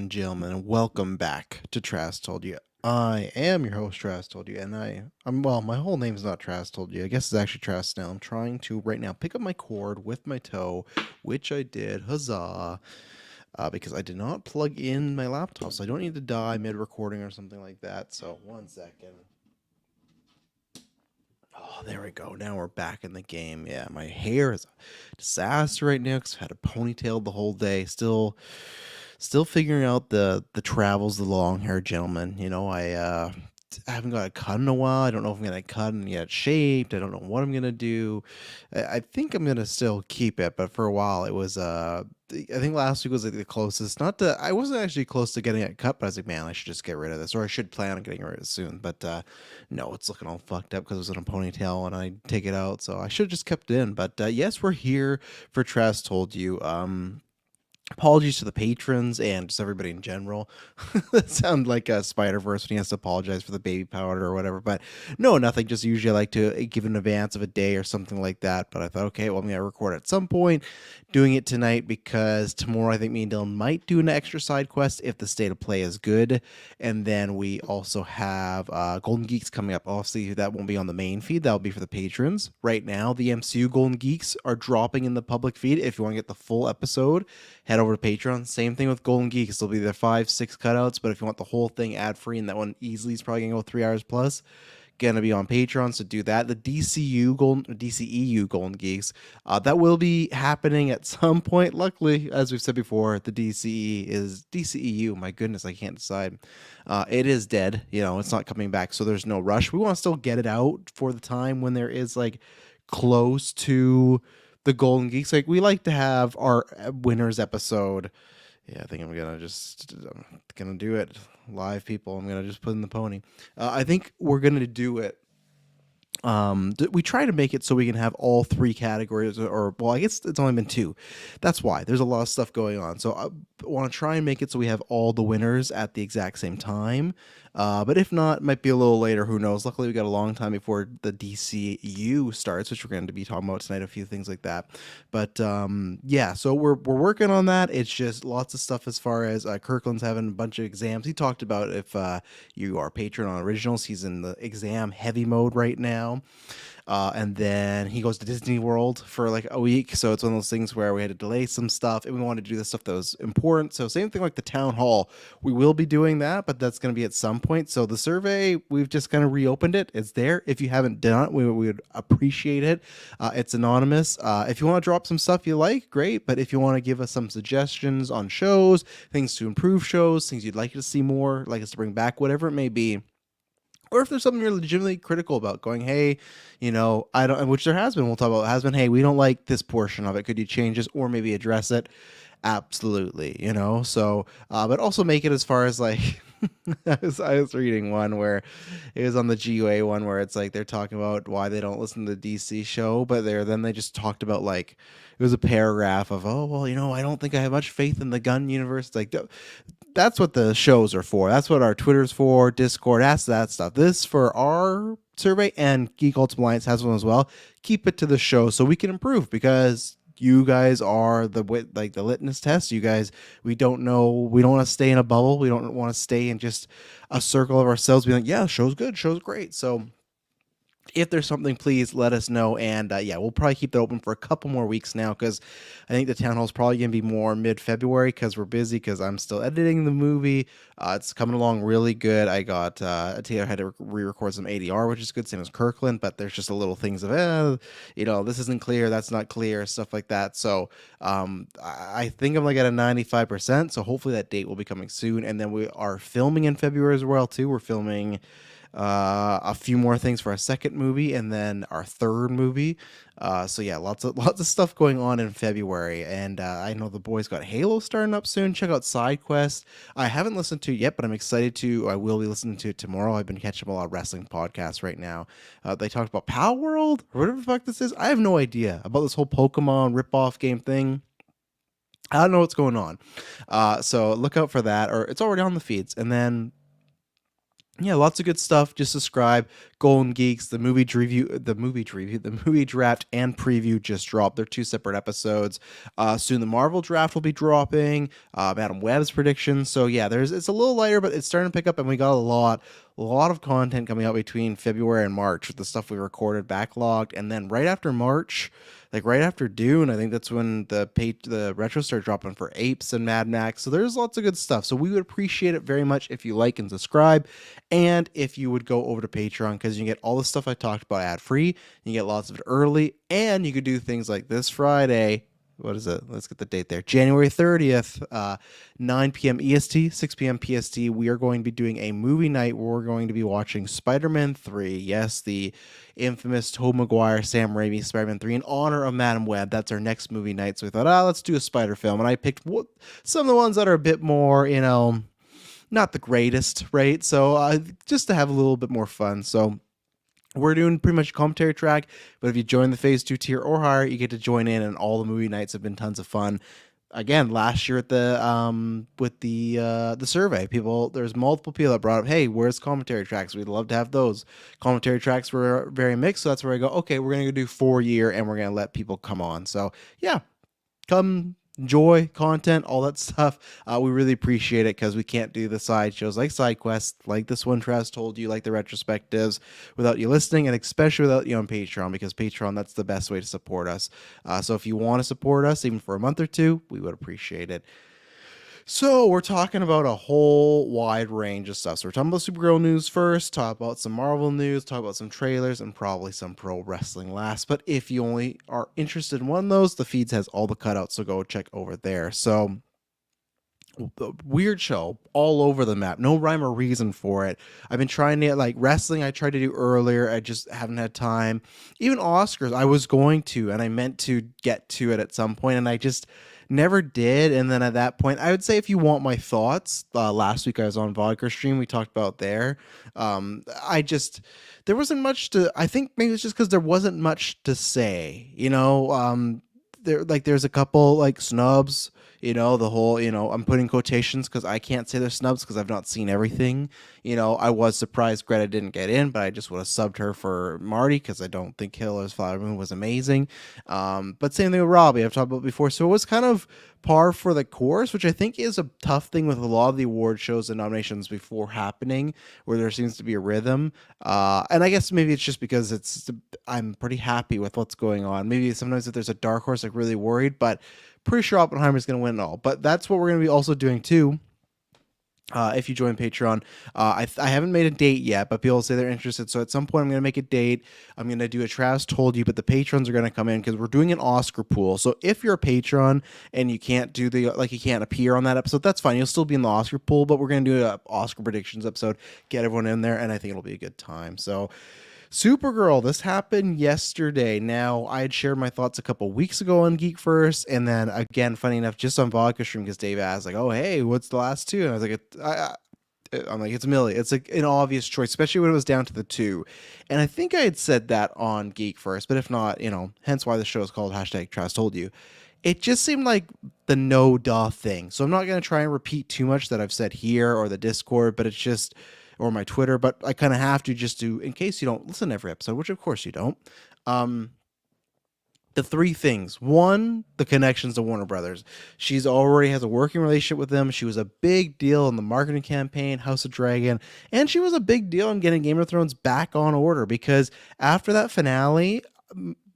and gentlemen, and welcome back to Trash Told You. I am your host, Trash Told You, and my whole name is not Trash Told You. I guess it's actually Trash Snail. I'm trying to right now pick up my cord with my toe, which I did, huzzah, because I did not plug in my laptop, so I don't need to die mid-recording or something like that. So, one second. Oh, there we go. Now we're back in the game. Yeah, my hair is a disaster right now because I've had a ponytail the whole day. Still figuring out the travels, the long hair gentleman. I haven't got a cut in a while. I don't know if I'm gonna cut and get shaped. I don't know what I'm gonna do. I think I'm gonna still keep it, but for a while it was I think last week was like the closest. Not to I wasn't actually close to getting it cut, but I was like, man, I should just get rid of this, or I should plan on getting rid of it soon. But no, it's looking all fucked up because it was in a ponytail and I take it out, so I should have just kept it in. But yes, we're here for Trash Told You. Apologies to the patrons and just everybody in general. That sound like a Spider-Verse when he has to apologize for the baby powder or whatever. But no, nothing. Just usually I like to give an advance of a day or something like that. But I thought, okay, well, I'm going to record at some point. Doing it tonight because tomorrow I think me and Dylan might do an extra side quest if the state of play is good. And then we also have Golden Geeks coming up. Obviously, that won't be on the main feed. That'll be for the patrons. Right now, the MCU Golden Geeks are dropping in the public feed. If you want to get the full episode, head over to Patreon. Same thing with Golden Geeks. There'll be their 5-6 cutouts, but if you want the whole thing ad free, and that one easily is probably gonna go 3 hours plus, gonna be on Patreon. So do that. The DCEU Golden Geeks, that will be happening at some point. Luckily, as we've said before, the DCEU. My goodness, I can't decide. It is dead. It's not coming back, so there's no rush. We want to still get it out for the time when there is like close to the Golden Geeks. Like, we like to have our winners episode. Yeah, I think I'm gonna do it live, people. I'm gonna just put in the pony. I think we're gonna do it. We try to make it so we can have all 3 categories, or well, I guess it's only been 2. That's why there's a lot of stuff going on. So I want to try and make it so we have all the winners at the exact same time. But if not, it might be a little later. Who knows? Luckily, we got a long time before the DCU starts, which we're going to be talking about tonight. A few things like that. But yeah, so we're working on that. It's just lots of stuff as far as Kirkland's having a bunch of exams. He talked about if you are a patron on Originals, he's in the exam heavy mode right now. And then he goes to Disney World for like a week. So it's one of those things where we had to delay some stuff and we wanted to do the stuff that was important. So same thing like the town hall. We will be doing that, but that's going to be at some point. So the survey, we've just kind of reopened it. It's there. If you haven't done it, we would appreciate it. It's anonymous. If you want to drop some stuff you like, great. But if you want to give us some suggestions on shows, things to improve shows, things you'd like to see more, like us to bring back, whatever it may be, or if there's something you're legitimately critical about, going, hey, I don't, which there has been, we'll talk about, has been, hey, we don't like this portion of it. Could you change this or maybe address it? Absolutely, So, but also make it as far as like, I was reading one where it was on the GUA one where it's like they're talking about why they don't listen to the DC show, but then they just talked about like, it was a paragraph of, oh, well, I don't think I have much faith in the gun universe. Like, that's what the shows are for. That's what our Twitter's for, Discord, that's that stuff. This for our survey, and Geek Ultimate Alliance has one as well. Keep it to the show so we can improve, because you guys are the litmus test. You guys, we don't want to stay in a bubble. We don't want to stay in just a circle of ourselves being like, yeah, show's good, show's great. So if there's something, please let us know. And yeah, we'll probably keep that open for a couple more weeks now, because I think the town hall is probably going to be more mid-February, because we're busy, because I'm still editing the movie. It's coming along really good. I got Taylor had to re-record some ADR, which is good, same as Kirkland, but there's just a little things of this isn't clear, that's not clear, stuff like that. So I think I'm like at a 95%. So hopefully that date will be coming soon. And then we are filming in February as well too. We're filming a few more things for our second movie and then our third movie. So yeah, lots of stuff going on in February. And I know the boys got Halo starting up soon. Check out Side Quest. I haven't listened to it yet, but I'm excited to. I will be listening to it tomorrow. I've been catching up a lot of wrestling podcasts right now. They talked about Power World or whatever the fuck this is. I have no idea about this whole Pokemon ripoff game thing. I don't know what's going on. So look out for that, or it's already on the feeds. And then yeah, lots of good stuff. Just subscribe. Golden Geeks, the movie draft and preview just dropped. They're two separate episodes. Soon the Marvel draft will be dropping. Madam Web's predictions. So yeah, it's a little lighter, but it's starting to pick up, and we got a lot of content coming out between February and March with the stuff we recorded backlogged, and then right after March, like right after Dune, I think that's when the retros start dropping for Apes and Mad Max. So there's lots of good stuff. So we would appreciate it very much if you like and subscribe, and if you would go over to Patreon, because you can get all the stuff I talked about ad free. You get lots of it early, and you could do things like this Friday. What is it? Let's get the date there. January 30th, 9 p.m. EST, 6 p.m. PST. We are going to be doing a movie night where we're going to be watching Spider-Man 3. Yes, the infamous Tobey Maguire, Sam Raimi Spider-Man 3 in honor of Madam Web. That's our next movie night. So we thought, let's do a spider film. And I picked some of the ones that are a bit more, not the greatest, right? So just to have a little bit more fun. So we're doing pretty much a commentary track, but if you join the phase 2 tier or higher, you get to join in, and all the movie nights have been tons of fun. Again, last year at the with the survey, there's multiple people that brought up, hey, where's commentary tracks? We'd love to have those. Commentary tracks were very mixed, so that's where I go, okay, we're gonna go do 4-year, and we're gonna let people come on. So yeah, come enjoy content, all that stuff. We really appreciate it, because we can't do the side shows like side quests like this one Travis told you, like the retrospectives, without you listening, and especially without you on Patreon, because Patreon, that's the best way to support us. So if you want to support us even for a month or two, we would appreciate it. So we're talking about a whole wide range of stuff. So we're talking about Supergirl news first, talk about some Marvel news, talk about some trailers, and probably some pro wrestling last. But if you only are interested in one of those, the feeds has all the cutouts, so go check over there. So weird show all over the map, no rhyme or reason for it. I've been trying to, like, wrestling I tried to do earlier, I just haven't had time. Even Oscars I was going to, and I meant to get to it at some point, and I just never did. And then at that point, I would say, if you want my thoughts, last week I was on Vodka Stream, we talked about there. There wasn't much to, I think maybe it's just because there wasn't much to say, there's a couple like snubs, the whole, I'm putting quotations because I can't say they're snubs because I've not seen everything. I was surprised Greta didn't get in, but I just would have subbed her for Marty, because I don't think Hiller's Flower Moon was amazing. But same thing with Robbie, I've talked about before. So it was kind of par for the course, which I think is a tough thing with a lot of the award shows and nominations before happening, where there seems to be a rhythm. And I guess maybe it's just because I'm pretty happy with what's going on. Maybe sometimes if there's a dark horse, like really worried, but pretty sure Oppenheimer's going to win it all. But that's what we're going to be also doing too. If you join Patreon, I haven't made a date yet, but people say they're interested. So at some point I'm going to make a date. I'm going to do a Travis Told You, but the patrons are going to come in, because we're doing an Oscar pool. So if you're a patron and you can't do you can't appear on that episode, that's fine. You'll still be in the Oscar pool, but we're going to do an Oscar predictions episode, get everyone in there, and I think it'll be a good time. So Supergirl, this happened yesterday. Now, I had shared my thoughts a couple weeks ago on GeekVerse, and then again, funny enough, just on Vodka Stream, because Dave asked, like, oh, hey, what's the last two? And I was like, I'm like, it's Millie. It's like an obvious choice, especially when it was down to the two. And I think I had said that on GeekVerse, but if not, hence why the show is called #Travis Told You. It just seemed like the no-duh thing. So I'm not going to try and repeat too much that I've said here or the Discord, but it's just, or my Twitter, but I kind of have to, just to, in case you don't listen to every episode, which of course you don't. The three things. One, the connections to Warner Brothers. She's already has a working relationship with them. She was a big deal in the marketing campaign, House of Dragon, and she was a big deal in getting Game of Thrones back on order, because after that finale,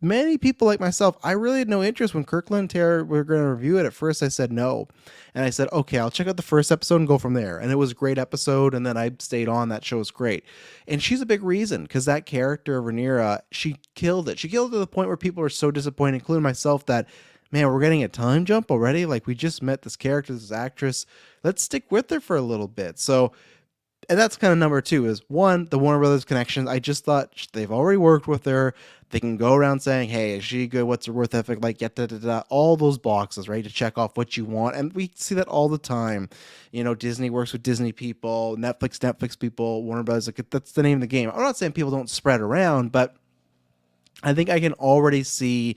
many people like myself, I really had no interest when Kirkland and Tara were going to review it. At first I said no, and I said, okay, I'll check out the first episode and go from there. And it was a great episode, and then I stayed on. That show was great, and she's a big reason, because that character Rhaenyra, she killed it. She killed it to the point where people are so disappointed, including myself, that, man, we're getting a time jump already. Like, we just met this character, this actress. Let's stick with her for a little bit. So, and that's kind of number two, is one, the Warner Brothers connections. I just thought they've already worked with her. They can go around saying, hey, is she good? What's her worth ethic? Like, all those boxes, right? To check off what you want. And we see that all the time. Disney works with Disney people, Netflix people, Warner Brothers. Like, that's the name of the game. I'm not saying people don't spread around, but I think I can already see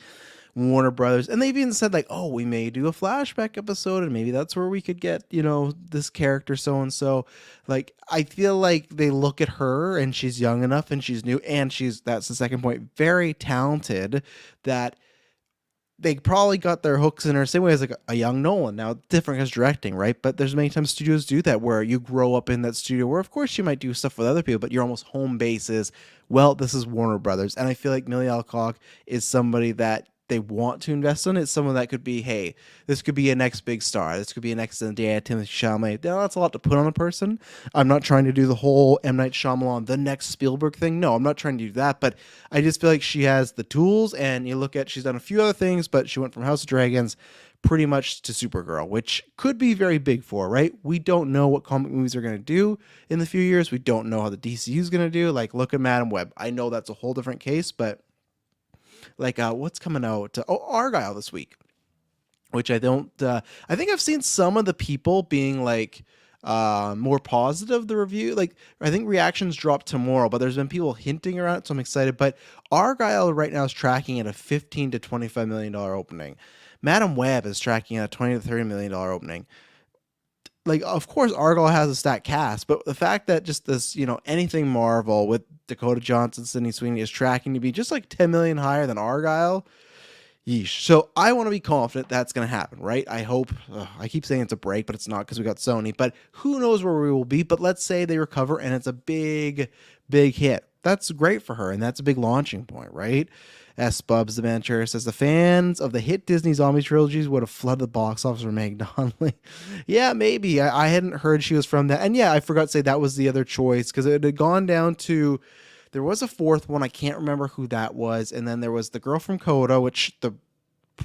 Warner Brothers, and they've even said like, oh, we may do a flashback episode, and maybe that's where we could get, this character so and so. Like, I feel like they look at her, and she's young enough, and she's new, and that's the second point, very talented, that they probably got their hooks in her same way as like a young Nolan. Now, different as directing, right? But there's many times studios do that where you grow up in that studio where, of course, you might do stuff with other people, but your almost home base is, well, this is Warner Brothers. And I feel like Millie Alcock is somebody that they want to invest in. It's someone that could be, hey, this could be a next big star. This could be a next Zendaya, Timothée Chalamet. Now, that's a lot to put on a person. I'm not trying to do the whole M. Night Shyamalan, the next Spielberg thing. No, I'm not trying to do that. But I just feel like she has the tools, and you look at, she's done a few other things, but she went from House of Dragons pretty much to Supergirl, which could be very big for, right? We don't know what comic movies are going to do in the few years. We don't know how the DCU is going to do. Like, look at Madam Web. I know that's a whole different case, but like what's coming out? Argyle this week, which I don't. I think I've seen some of the people being like more positive. The review, like I think reactions drop tomorrow, but there's been people hinting around it, so I'm excited. But Argyle right now is tracking at a $15 to $25 million opening. Madam Web is tracking at a $20 to $30 million opening. Like, of course, Argyle has a stacked cast, but the fact that just this, anything Marvel with Dakota Johnson, Sydney Sweeney is tracking to be just like 10 million higher than Argyle, yeesh. So I want to be confident that's going to happen, right? I hope. I keep saying it's a break, but it's not because we got Sony. But who knows where we will be? But let's say they recover and it's a big, big hit. That's great for her, and that's a big launching point, right? S. Bubs, the Manchester, says the fans of the hit Disney zombie trilogies would have flooded the box office for Meg Donnelly. Yeah, maybe. I hadn't heard she was from that. And yeah, I forgot to say that was the other choice because it had gone down to, there was a fourth one. I can't remember who that was. And then there was the girl from Coda, which the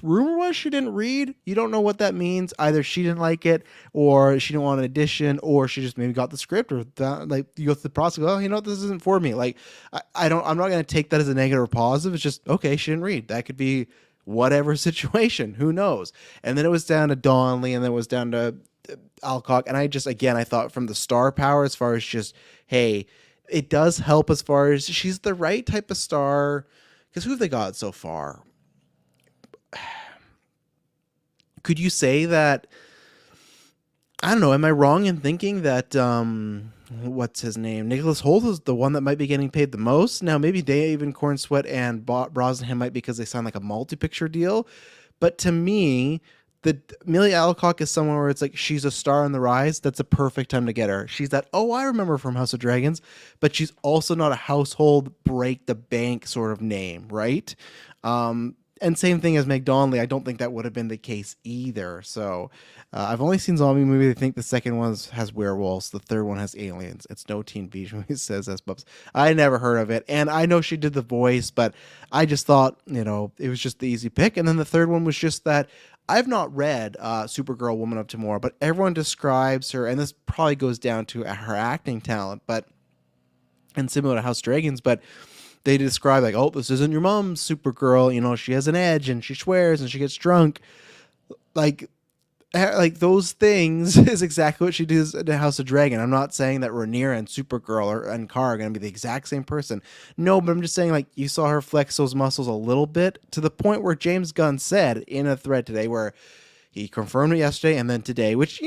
rumor was she didn't read. You don't know what that means. Either she didn't like it, or she didn't want an edition, or she just maybe got the script, or like you go through the process. Oh, this isn't for me. Like I'm not going to take that as a negative or positive. It's just okay. She didn't read. That could be whatever situation. Who knows? And then it was down to Donnelly, and then it was down to Alcock. And I thought from the star power, as far as just hey, it does help as far as she's the right type of star. Because who have they got so far? Could you say that, I don't know, am I wrong in thinking that what's his name, Nicholas Hoult is the one that might be getting paid the most? Now maybe David Cornsweet and Brosnahan might, because they signed like a multi-picture deal, but to me, the Millie Alcock is someone where it's like she's a star on the rise. That's a perfect time to get her. She's that, oh, I remember from House of Dragons, but she's also not a household break the bank sort of name, right? And same thing as Meg Donnelly. I don't think that would have been the case either. So I've only seen zombie movies. I think the second one has werewolves. The third one has aliens. It's no teen beach movie, says S. Bubs. I never heard of it. And I know she did the voice, but I just thought, it was just the easy pick. And then the third one was just that I've not read Supergirl Woman of Tomorrow, but everyone describes her, and this probably goes down to her acting talent, and similar to House Dragons, but they describe like, oh, this isn't your mom's Supergirl. She has an edge and she swears and she gets drunk. Like those things is exactly what she does in House of Dragon. I'm not saying that Rhaenyra and Supergirl and Kara are going to be the exact same person. No, but I'm just saying like you saw her flex those muscles a little bit to the point where James Gunn said in a thread today where he confirmed it yesterday and then today, which,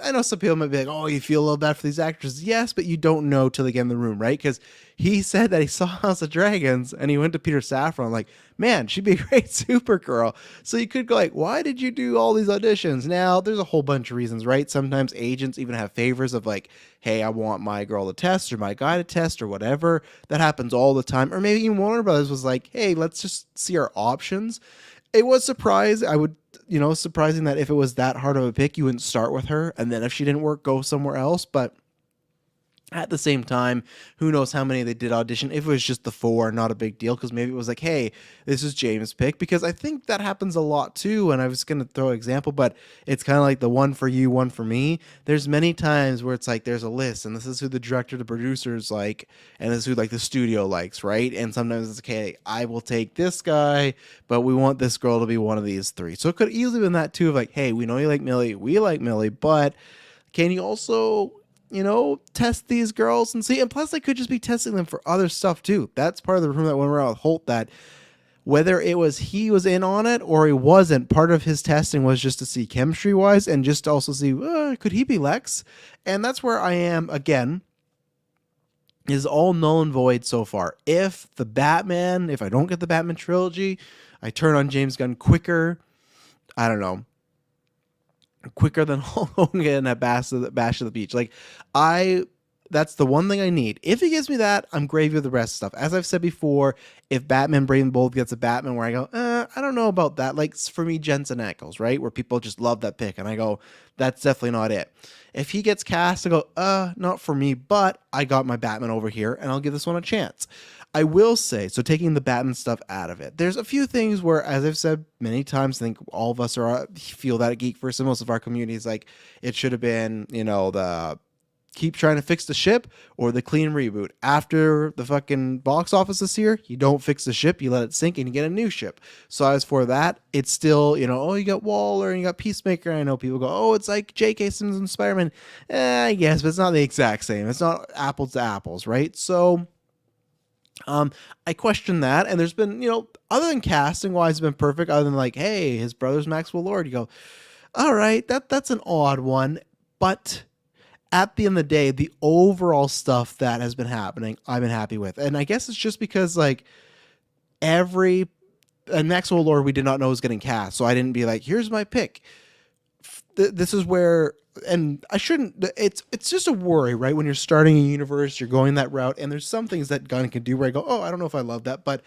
I know some people might be like, oh, you feel a little bad for these actors. Yes, but you don't know till they get in the room, right? Because he said that he saw House of Dragons and he went to Peter Safran like, man, she'd be a great Supergirl. So you could go like, why did you do all these auditions? Now, there's a whole bunch of reasons, right? Sometimes agents even have favors of like, hey, I want my girl to test or my guy to test or whatever. That happens all the time. Or maybe even Warner Brothers was like, hey, let's just see our options. It was surprising that if it was that hard of a pick, you wouldn't start with her. And then if she didn't work, go somewhere else. But at the same time, who knows how many they did audition. If it was just the 4, not a big deal, because maybe it was like, hey, this is James' pick, because I think that happens a lot too. And I was going to throw an example, but it's kind of like the one for you, one for me. There's many times where it's like there's a list, and this is who the director, the producers like, and this is who like the studio likes, right? And sometimes it's okay, I will take this guy, but we want this girl to be one of these 3. So it could easily been that too, of like, hey, we know you like Millie, we like Millie, but can you also test these girls and see? And plus, they could just be testing them for other stuff too. That's part of the room that went around with Holt, that whether it was he was in on it or he wasn't, part of his testing was just to see chemistry wise and just to also see, could he be Lex? And that's where I am again, is all null and void so far. If I don't get the Batman trilogy, I turn on James Gunn quicker. I don't know, quicker than Hulk Hogan at Bash of the Beach. Like, that's the one thing I need. If he gives me that, I'm gravy with the rest of stuff. As I've said before, if Batman Brave and Bold gets a Batman where I go, I don't know about that. Like, for me, Jensen Ackles, right? Where people just love that pick. And I go, that's definitely not it. If he gets cast, I go, not for me, but I got my Batman over here and I'll give this one a chance. I will say, so taking the Batman stuff out of it, there's a few things where, as I've said many times, I think all of us feel that at GeekVerse, and most of our community is like, it should have been, the keep trying to fix the ship or the clean reboot. After the fucking box office this year, you don't fix the ship, you let it sink and you get a new ship. So as for that, it's still, you got Waller and you got Peacemaker. And I know people go, it's like J.K. Simmons and Spider-Man. I guess, but it's not the exact same. It's not apples to apples, right? So I question that. And there's been, other than casting wise, it's been perfect. Other than like, hey, his brother's Maxwell Lord. You go, all right, that's an odd one. But at the end of the day, the overall stuff that has been happening, I've been happy with. And I guess it's just because like Maxwell Lord we did not know was getting cast. So I didn't be like, here's my pick. This is where, and I shouldn't, it's just a worry, right? When you're starting a universe, you're going that route, and there's some things that Gunn can do where I go, I don't know if I love that, but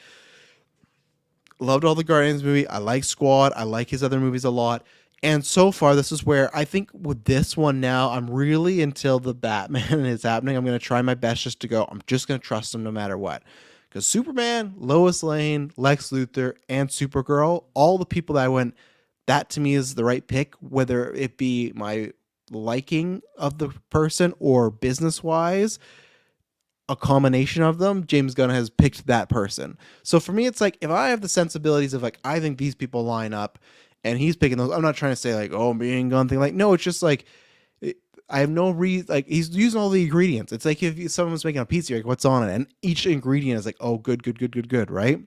loved all the Guardians movie. I like Squad. I like his other movies a lot. And so far, this is where I think with this one now, I'm really, until the Batman is happening, I'm going to try my best just to go, I'm just going to trust him no matter what. Because Superman, Lois Lane, Lex Luthor, and Supergirl, all the people that I went, that to me is the right pick, whether it be my liking of the person or business-wise, a combination of them, James Gunn has picked that person. So for me, it's like, if I have the sensibilities of like, I think these people line up, and he's picking those. I'm not trying to say like, me and Gunn thing. Like, no, it's just like, I have no reason. Like, he's using all the ingredients. It's like if someone's making a pizza, like, what's on it? And each ingredient is like, good, right?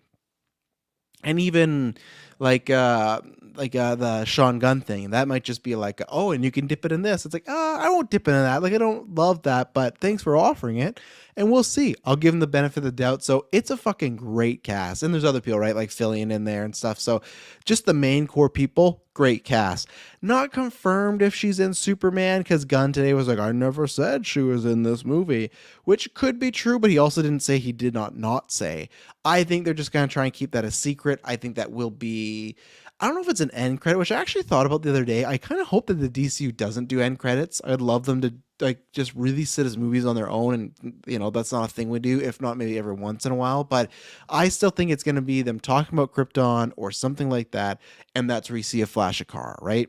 And even like the Sean Gunn thing, that might just be like, and you can dip it in this. It's like, I won't dip into that. Like, I don't love that, but thanks for offering it. And we'll see. I'll give him the benefit of the doubt. So it's a fucking great cast. And there's other people, right? Like Fillion in there and stuff. So just the main core people, great cast. Not confirmed if she's in Superman, because Gunn today was like, I never said she was in this movie, which could be true, but he also didn't say he did not say. I think they're just going to try and keep that a secret. I think that will be, I don't know if it's an end credit, which I actually thought about the other day. I kind of hope that the DCU doesn't do end credits. I'd love them to like just release it as movies on their own, and that's not a thing we do, if not maybe every once in a while. But I still think it's going to be them talking about Krypton or something like that, and that's where you see a flash of Kara, right?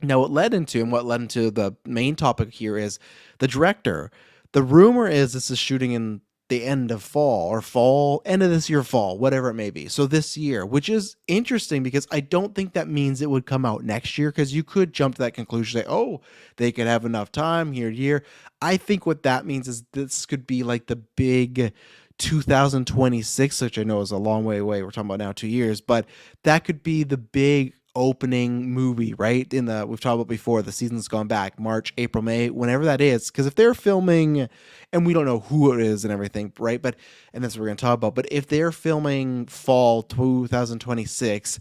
Now, what led into the main topic here is the director. The rumor is this is shooting in the end of end of this year, fall, whatever it may be. So this year, which is interesting because I don't think that means it would come out next year, because you could jump to that conclusion, say, they could have enough time year. I think what that means is this could be like the big 2026, which I know is a long way away. We're talking about now 2 years, but that could be the big opening movie, right? We've talked about before, the season's gone back, March, April, May, whenever that is. Because if they're filming, and we don't know who it is and everything, right? And that's what we're going to talk about. But if they're filming fall 2026,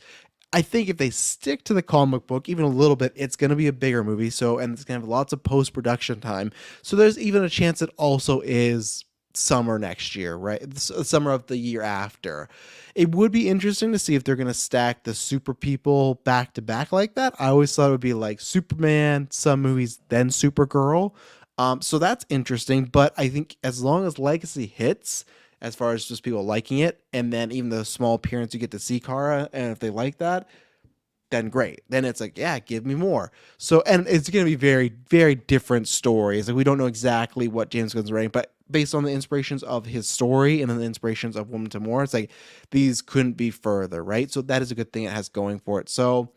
I think if they stick to the comic book even a little bit, it's going to be a bigger movie. So, and it's going to have lots of post-production time. So there's even a chance it also is summer next year, right? Summer of the year after. It would be interesting to see if they're going to stack the super people back to back like that. I always thought it would be like Superman, some movies, then Supergirl. So that's interesting. But I think as long as Legacy hits, as far as just people liking it, and then even the small appearance you get to see Kara, and if they like that, then great. Then it's like, yeah, give me more. So, and it's going to be very, very different stories. Like, we don't know exactly what James Gunn's writing, but based on the inspirations of his story and then the inspirations of Woman to More, it's like, these couldn't be further, right? So that is a good thing it has going for it. So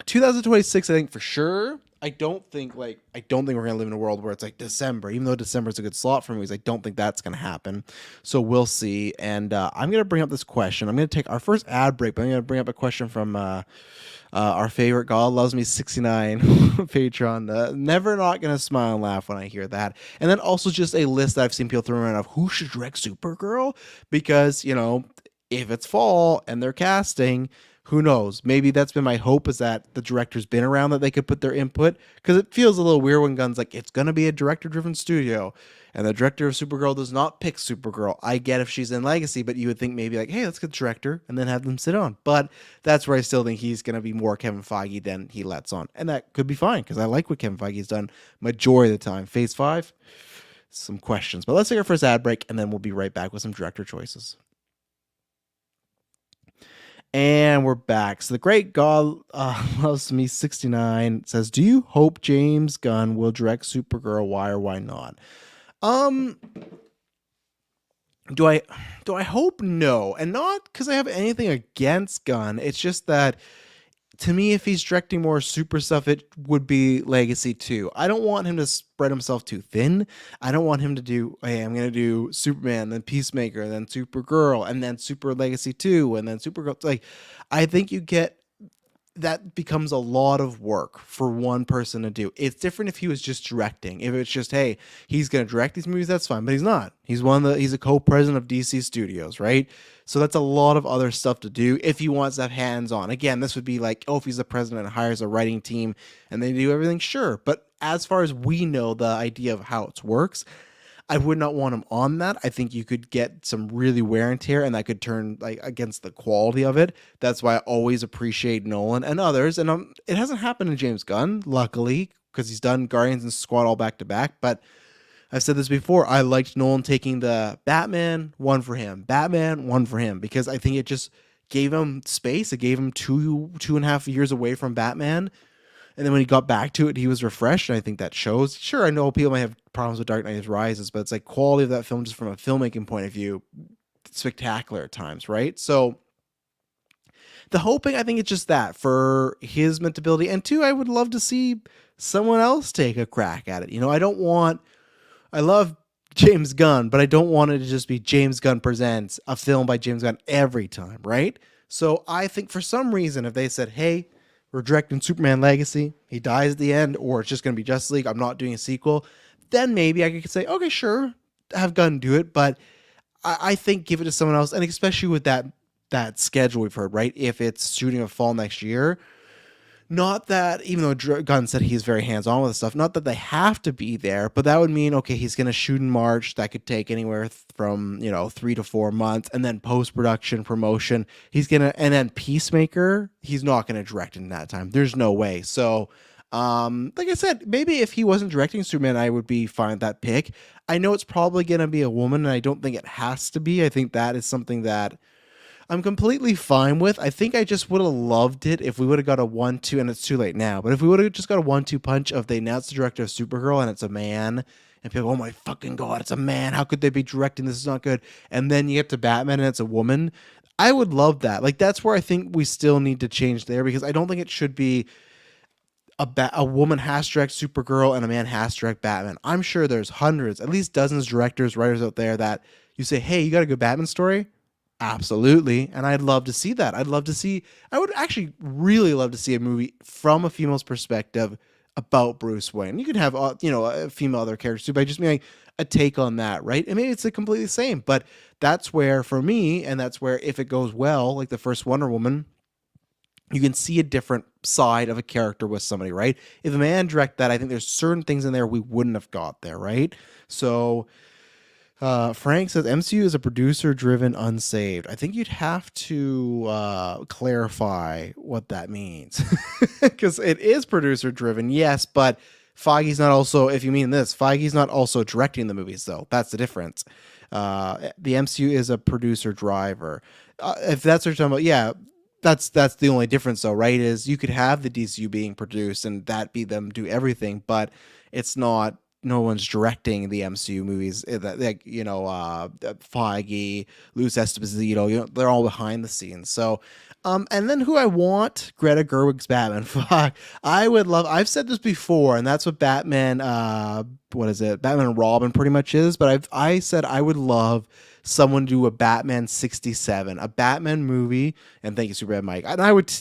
2026, I think for sure. I don't think we're gonna live in a world where it's like December, even though December is a good slot for movies. I don't think that's gonna happen. So we'll see. And I'm gonna bring up this question. I'm gonna take our first ad break, but I'm gonna bring up a question from our favorite God Loves Me 69 Patreon. Never not gonna smile and laugh when I hear that. And then also just a list that I've seen people throw around of who should direct Supergirl, because if it's fall and they're casting, who knows? Maybe that's been my hope, is that the director's been around, that they could put their input, because it feels a little weird when Gunn's like, it's going to be a director-driven studio, and the director of Supergirl does not pick Supergirl. I get if she's in Legacy, but you would think maybe like, hey, let's get the director and then have them sit on. But that's where I still think he's going to be more Kevin Feige than he lets on, and that could be fine, because I like what Kevin Feige's done majority of the time. Phase 5, some questions. But let's take our first ad break, and then we'll be right back with some director choices. And we're back. So the great God Loves Me 69 says, do you hope James Gunn will direct Supergirl? Why or why not? Um, do I hope? No, and not because I have anything against Gunn. It's just that, to me, if he's directing more super stuff, it would be Legacy 2. I don't want him to spread himself too thin. I don't want him to do, hey, I'm going to do Superman, then Peacemaker, then Supergirl, and then Super Legacy 2, and then Supergirl. Like, I think that becomes a lot of work for one person to do. It's different if he was just directing. If it's just, hey, he's going to direct these movies, that's fine. But he's not. He's a co-president of DC Studios, right? So that's a lot of other stuff to do if he wants to have hands-on. Again, this would be like, oh, if he's the president and hires a writing team and they do everything, sure. But as far as we know, the idea of how it works, I would not want him on that. I think you could get some really wear and tear, and that could turn like against the quality of it. That's why I always appreciate Nolan and others. And it hasn't happened to James Gunn, luckily, because he's done Guardians and Squad all back to back. But I've said this before. I liked Nolan taking the Batman, one for him, Batman, one for him, because I think it just gave him space. It gave him 2.5 years away from Batman. And then when he got back to it, he was refreshed, and I think that shows. Sure, I know people might have problems with Dark Knight Rises, but it's like quality of that film, just from a filmmaking point of view, spectacular at times, right? So the hoping, I think it's just that for his mentability. And two, I would love to see someone else take a crack at it. I love James Gunn, but I don't want it to just be James Gunn presents a film by James Gunn every time, right? So I think for some reason, if they said, hey, we're directing Superman Legacy, he dies at the end, or it's just going to be Justice League, I'm not doing a sequel, then maybe I could say, okay, sure, have Gunn do it. But I think give it to someone else, and especially with that schedule we've heard, right? If it's shooting a fall next year, not that, even though Gunn said he's very hands-on with stuff, not that they have to be there, but that would mean, okay, he's going to shoot in March. That could take anywhere from, 3 to 4 months. And then post-production, promotion, and then Peacemaker, he's not going to direct in that time. There's no way. So, like I said, maybe if he wasn't directing Superman, I would be fine with that pick. I know it's probably going to be a woman, and I don't think it has to be. I think that is something that I'm completely fine with. I think I just would have loved it if we would have got a 1-2, and it's too late now, but if we would have just got a 1-2 punch of they announced the director of Supergirl and it's a man, and people, oh my fucking God, it's a man. How could they be directing this? Is not good. And then you get to Batman and it's a woman. I would love that. Like, that's where I think we still need to change there, because I don't think it should be a woman has to direct Supergirl and a man has to direct Batman. I'm sure there's hundreds, at least dozens of directors, writers out there that you say, hey, you got a good Batman story? Absolutely. And I'd love to see that. I would actually really love to see a movie from a female's perspective about Bruce Wayne. You could have, a female other characters too, but I just mean like a take on that, right? And maybe it's a completely same, but that's where, for me, and that's where, if it goes well, like the first Wonder Woman, you can see a different side of a character with somebody, right? If a man direct that, I think there's certain things in there we wouldn't have got there, right? So, Frank says MCU is a producer-driven unsaved. I think you'd have to clarify what that means, because it is producer-driven, yes, but Feige's not also. If you mean this, Feige's not also directing the movies, though. That's the difference. The MCU is a producer-driver. If that's what you're talking about, yeah. That's the only difference, though, right? Is you could have the DCU being produced and that be them do everything, but it's not. No one's directing the MCU movies. Like, Feige, Luis Esposito, they're all behind the scenes. So And then who I want, Greta Gerwig's Batman. Fuck, I would love. I've said this before, and that's what Batman. What is it? Batman and Robin pretty much is. But I said I would love someone to do a Batman 67, a Batman movie. And thank you, Superman Mike. And I would,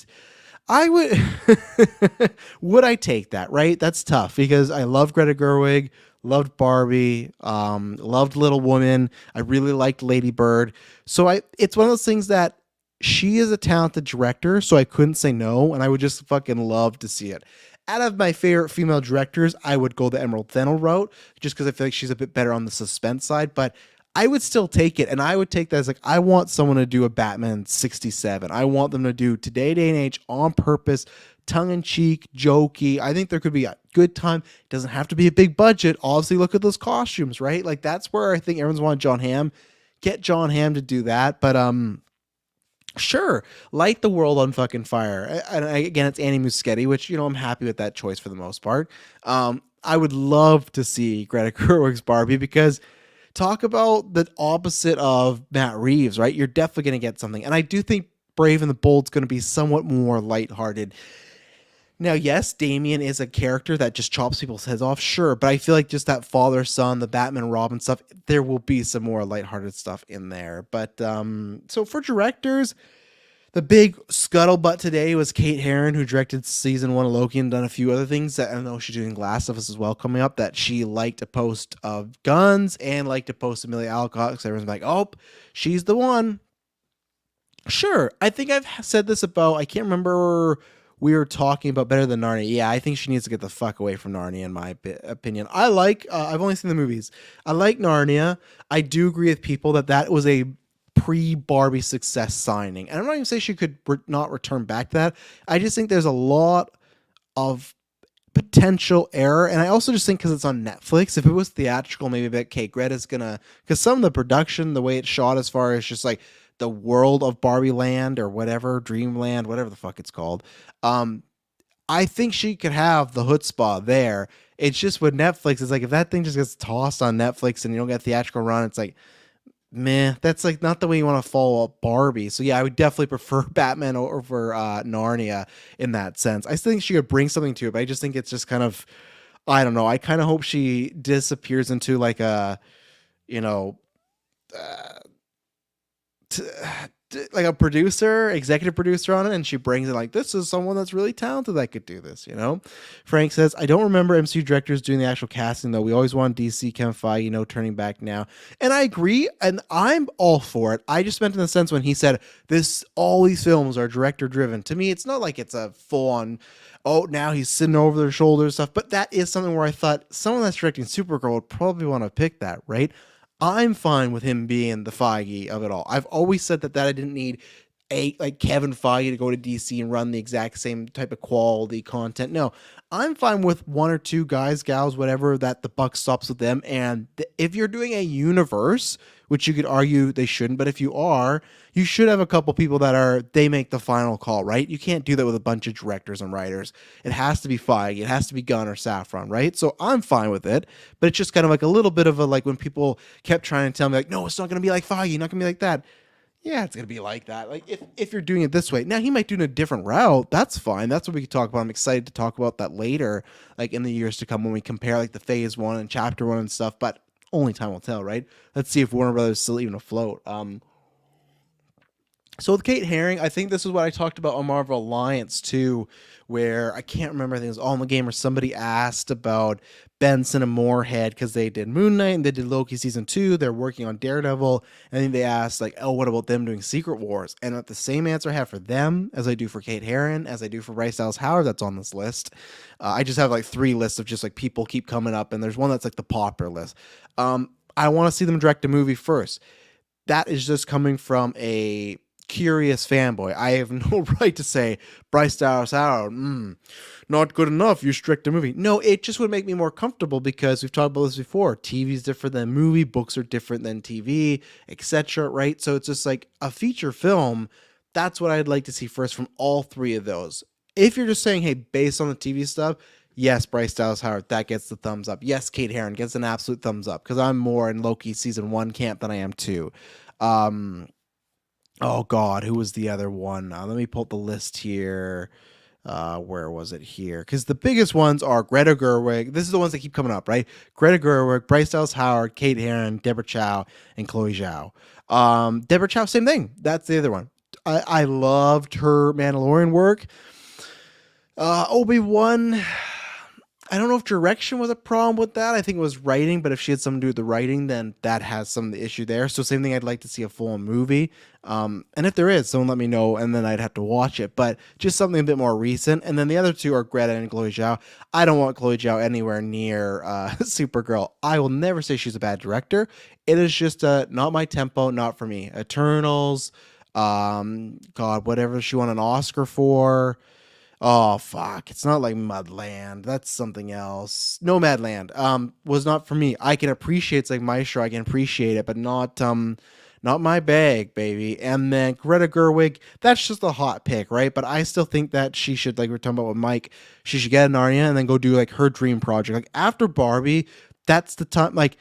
would I take that? Right? That's tough because I love Greta Gerwig. Loved Barbie, loved Little Woman. I really liked Lady Bird. So it's one of those things that she is a talented director, so I couldn't say no, and I would just fucking love to see it. Out of my favorite female directors, I would go the Emerald Fennell route, just because I feel like she's a bit better on the suspense side, but I would still take it, and I would take that as like, I want someone to do a Batman 67. I want them to do today, day and age, on purpose, tongue-in-cheek, jokey. I think there could be a good time. It doesn't have to be a big budget. Obviously, look at those costumes, right? Like, that's where I think everyone's wanted John Hamm. Get John Hamm to do that, but sure, light the world on fucking fire. And again, it's Annie Muschietti, which, you know, I'm happy with that choice for the most part. I would love to see Greta Gerwig's Barbie because talk about the opposite of Matt Reeves, right? You're definitely going to get something. And I do think Brave and the Bold's going to be somewhat more lighthearted. Now, yes, Damian is a character that just chops people's heads off, sure, but I feel like just that father-son, the Batman and Robin stuff, there will be some more lighthearted stuff in there. But so for directors, the big scuttlebutt today was Kate Herron, who directed season 1 of Loki and done a few other things that I know she's doing Last of Us as well coming up, that she liked to post of Guns and liked to post Amelia Alcott, because everyone's like, oh, she's the one. Sure, I think I've said this about, I can't remember, we were talking about Better Than Narnia. Yeah, I think she needs to get the fuck away from Narnia, in my opinion. I like, I've only seen the movies. I like Narnia. I do agree with people that that was a pre-Barbie success signing. And I'm not even saying she could not return back to that. I just think there's a lot of potential error. And I also just think because it's on Netflix, if it was theatrical, maybe that okay, Greta's gonna, because some of the production, the way it's shot as far as just like the world of Barbie Land or whatever, Dreamland, whatever the fuck it's called. I think she could have the chutzpah there. It's just with Netflix, it's like if that thing just gets tossed on Netflix and you don't get a theatrical run, it's like, meh, that's like not the way you want to follow up Barbie. So yeah, I would definitely prefer Batman over Narnia in that sense. I still think she could bring something to it, but I just think it's just kind of, I don't know. I kind of hope she disappears into like a, you know, uh, like a producer, executive producer on it, and she brings it like, this is someone that's really talented that could do this, you know? Frank says, I don't remember MCU directors doing the actual casting, though. We always wanted DC, Kevin Feige, turning back now. And I agree, and I'm all for it. I just meant in the sense when he said, all these films are director-driven. To me, it's not like it's a full-on, oh, now he's sitting over their shoulders stuff, but that is something where I thought someone that's directing Supergirl would probably want to pick that, right? I'm fine with him being the Feige of it all. I've always said that I didn't need like Kevin Feige to go to DC and run the exact same type of quality content. No, I'm fine with one or two guys, gals, whatever, that the buck stops with them. And if you're doing a universe, which you could argue they shouldn't, but if you are, you should have a couple people that they make the final call, right? You can't do that with a bunch of directors and writers. It has to be Feige. It has to be Gunn or Safran, right? So I'm fine with it, but it's just kind of like a little bit of a, like when people kept trying to tell me like, no, it's not going to be like Feige, not going to be like that. Yeah, it's going to be like that. Like if you're doing it this way. Now he might do it in a different route. That's fine. That's what we could talk about. I'm excited to talk about that later, like in the years to come when we compare like the phase 1 and chapter 1 and stuff, but only time will tell, right? Let's see if Warner Brothers is still even afloat. So with Kate Herring, I think this is what I talked about on Marvel Alliance too, where I can't remember, I think it was All in the Game, or somebody asked about Benson and Moorhead because they did Moon Knight and they did Loki season 2. They're working on Daredevil, and then they asked like, oh, what about them doing Secret Wars? And the same answer I have for them as I do for Kate Herring, as I do for Bryce Dallas Howard that's on this list. I just have like 3 lists of just like people keep coming up, and there's one that's like the popular list. I want to see them direct a movie first. That is just coming from a curious fanboy. I have no right to say Bryce Dallas Howard, not good enough, you strict a movie. No, it just would make me more comfortable because we've talked about this before. TV is different than movie, books are different than TV, etc. Right? So it's just like a feature film. That's what I'd like to see first from all 3 of those. If you're just saying, hey, based on the TV stuff, yes, Bryce Dallas Howard, that gets the thumbs up. Yes, Kate Herron gets an absolute thumbs up because I'm more in Loki season 1 camp than I am 2. Oh God, who was the other one? Let me pull up the list here. Where was it here? Because the biggest ones are Greta Gerwig. This is the ones that keep coming up, right? Greta Gerwig, Bryce Dallas Howard, Kate Herron, Deborah Chow, and Chloe Zhao. Deborah Chow, same thing. That's the other one. I loved her Mandalorian work. Obi-Wan, I don't know if direction was a problem with that. I think it was writing, but if she had something to do with the writing, then that has some of the issue there. So same thing, I'd like to see a full movie. And if there is, someone let me know, and then I'd have to watch it. But just something a bit more recent. And then the other two are Greta and Chloe Zhao. I don't want Chloe Zhao anywhere near Supergirl. I will never say she's a bad director. It is just not my tempo, not for me. Eternals, God, whatever she won an Oscar for. Oh fuck! It's not like Mudland. That's something else. Nomadland. Was not for me. I can appreciate it's like Maestro. I can appreciate it, but not my bag, baby. And then Greta Gerwig. That's just a hot pick, right? But I still think that she should, like we're talking about with Mike, she should get an Narnia and then go do like her dream project. Like after Barbie, that's the time. Like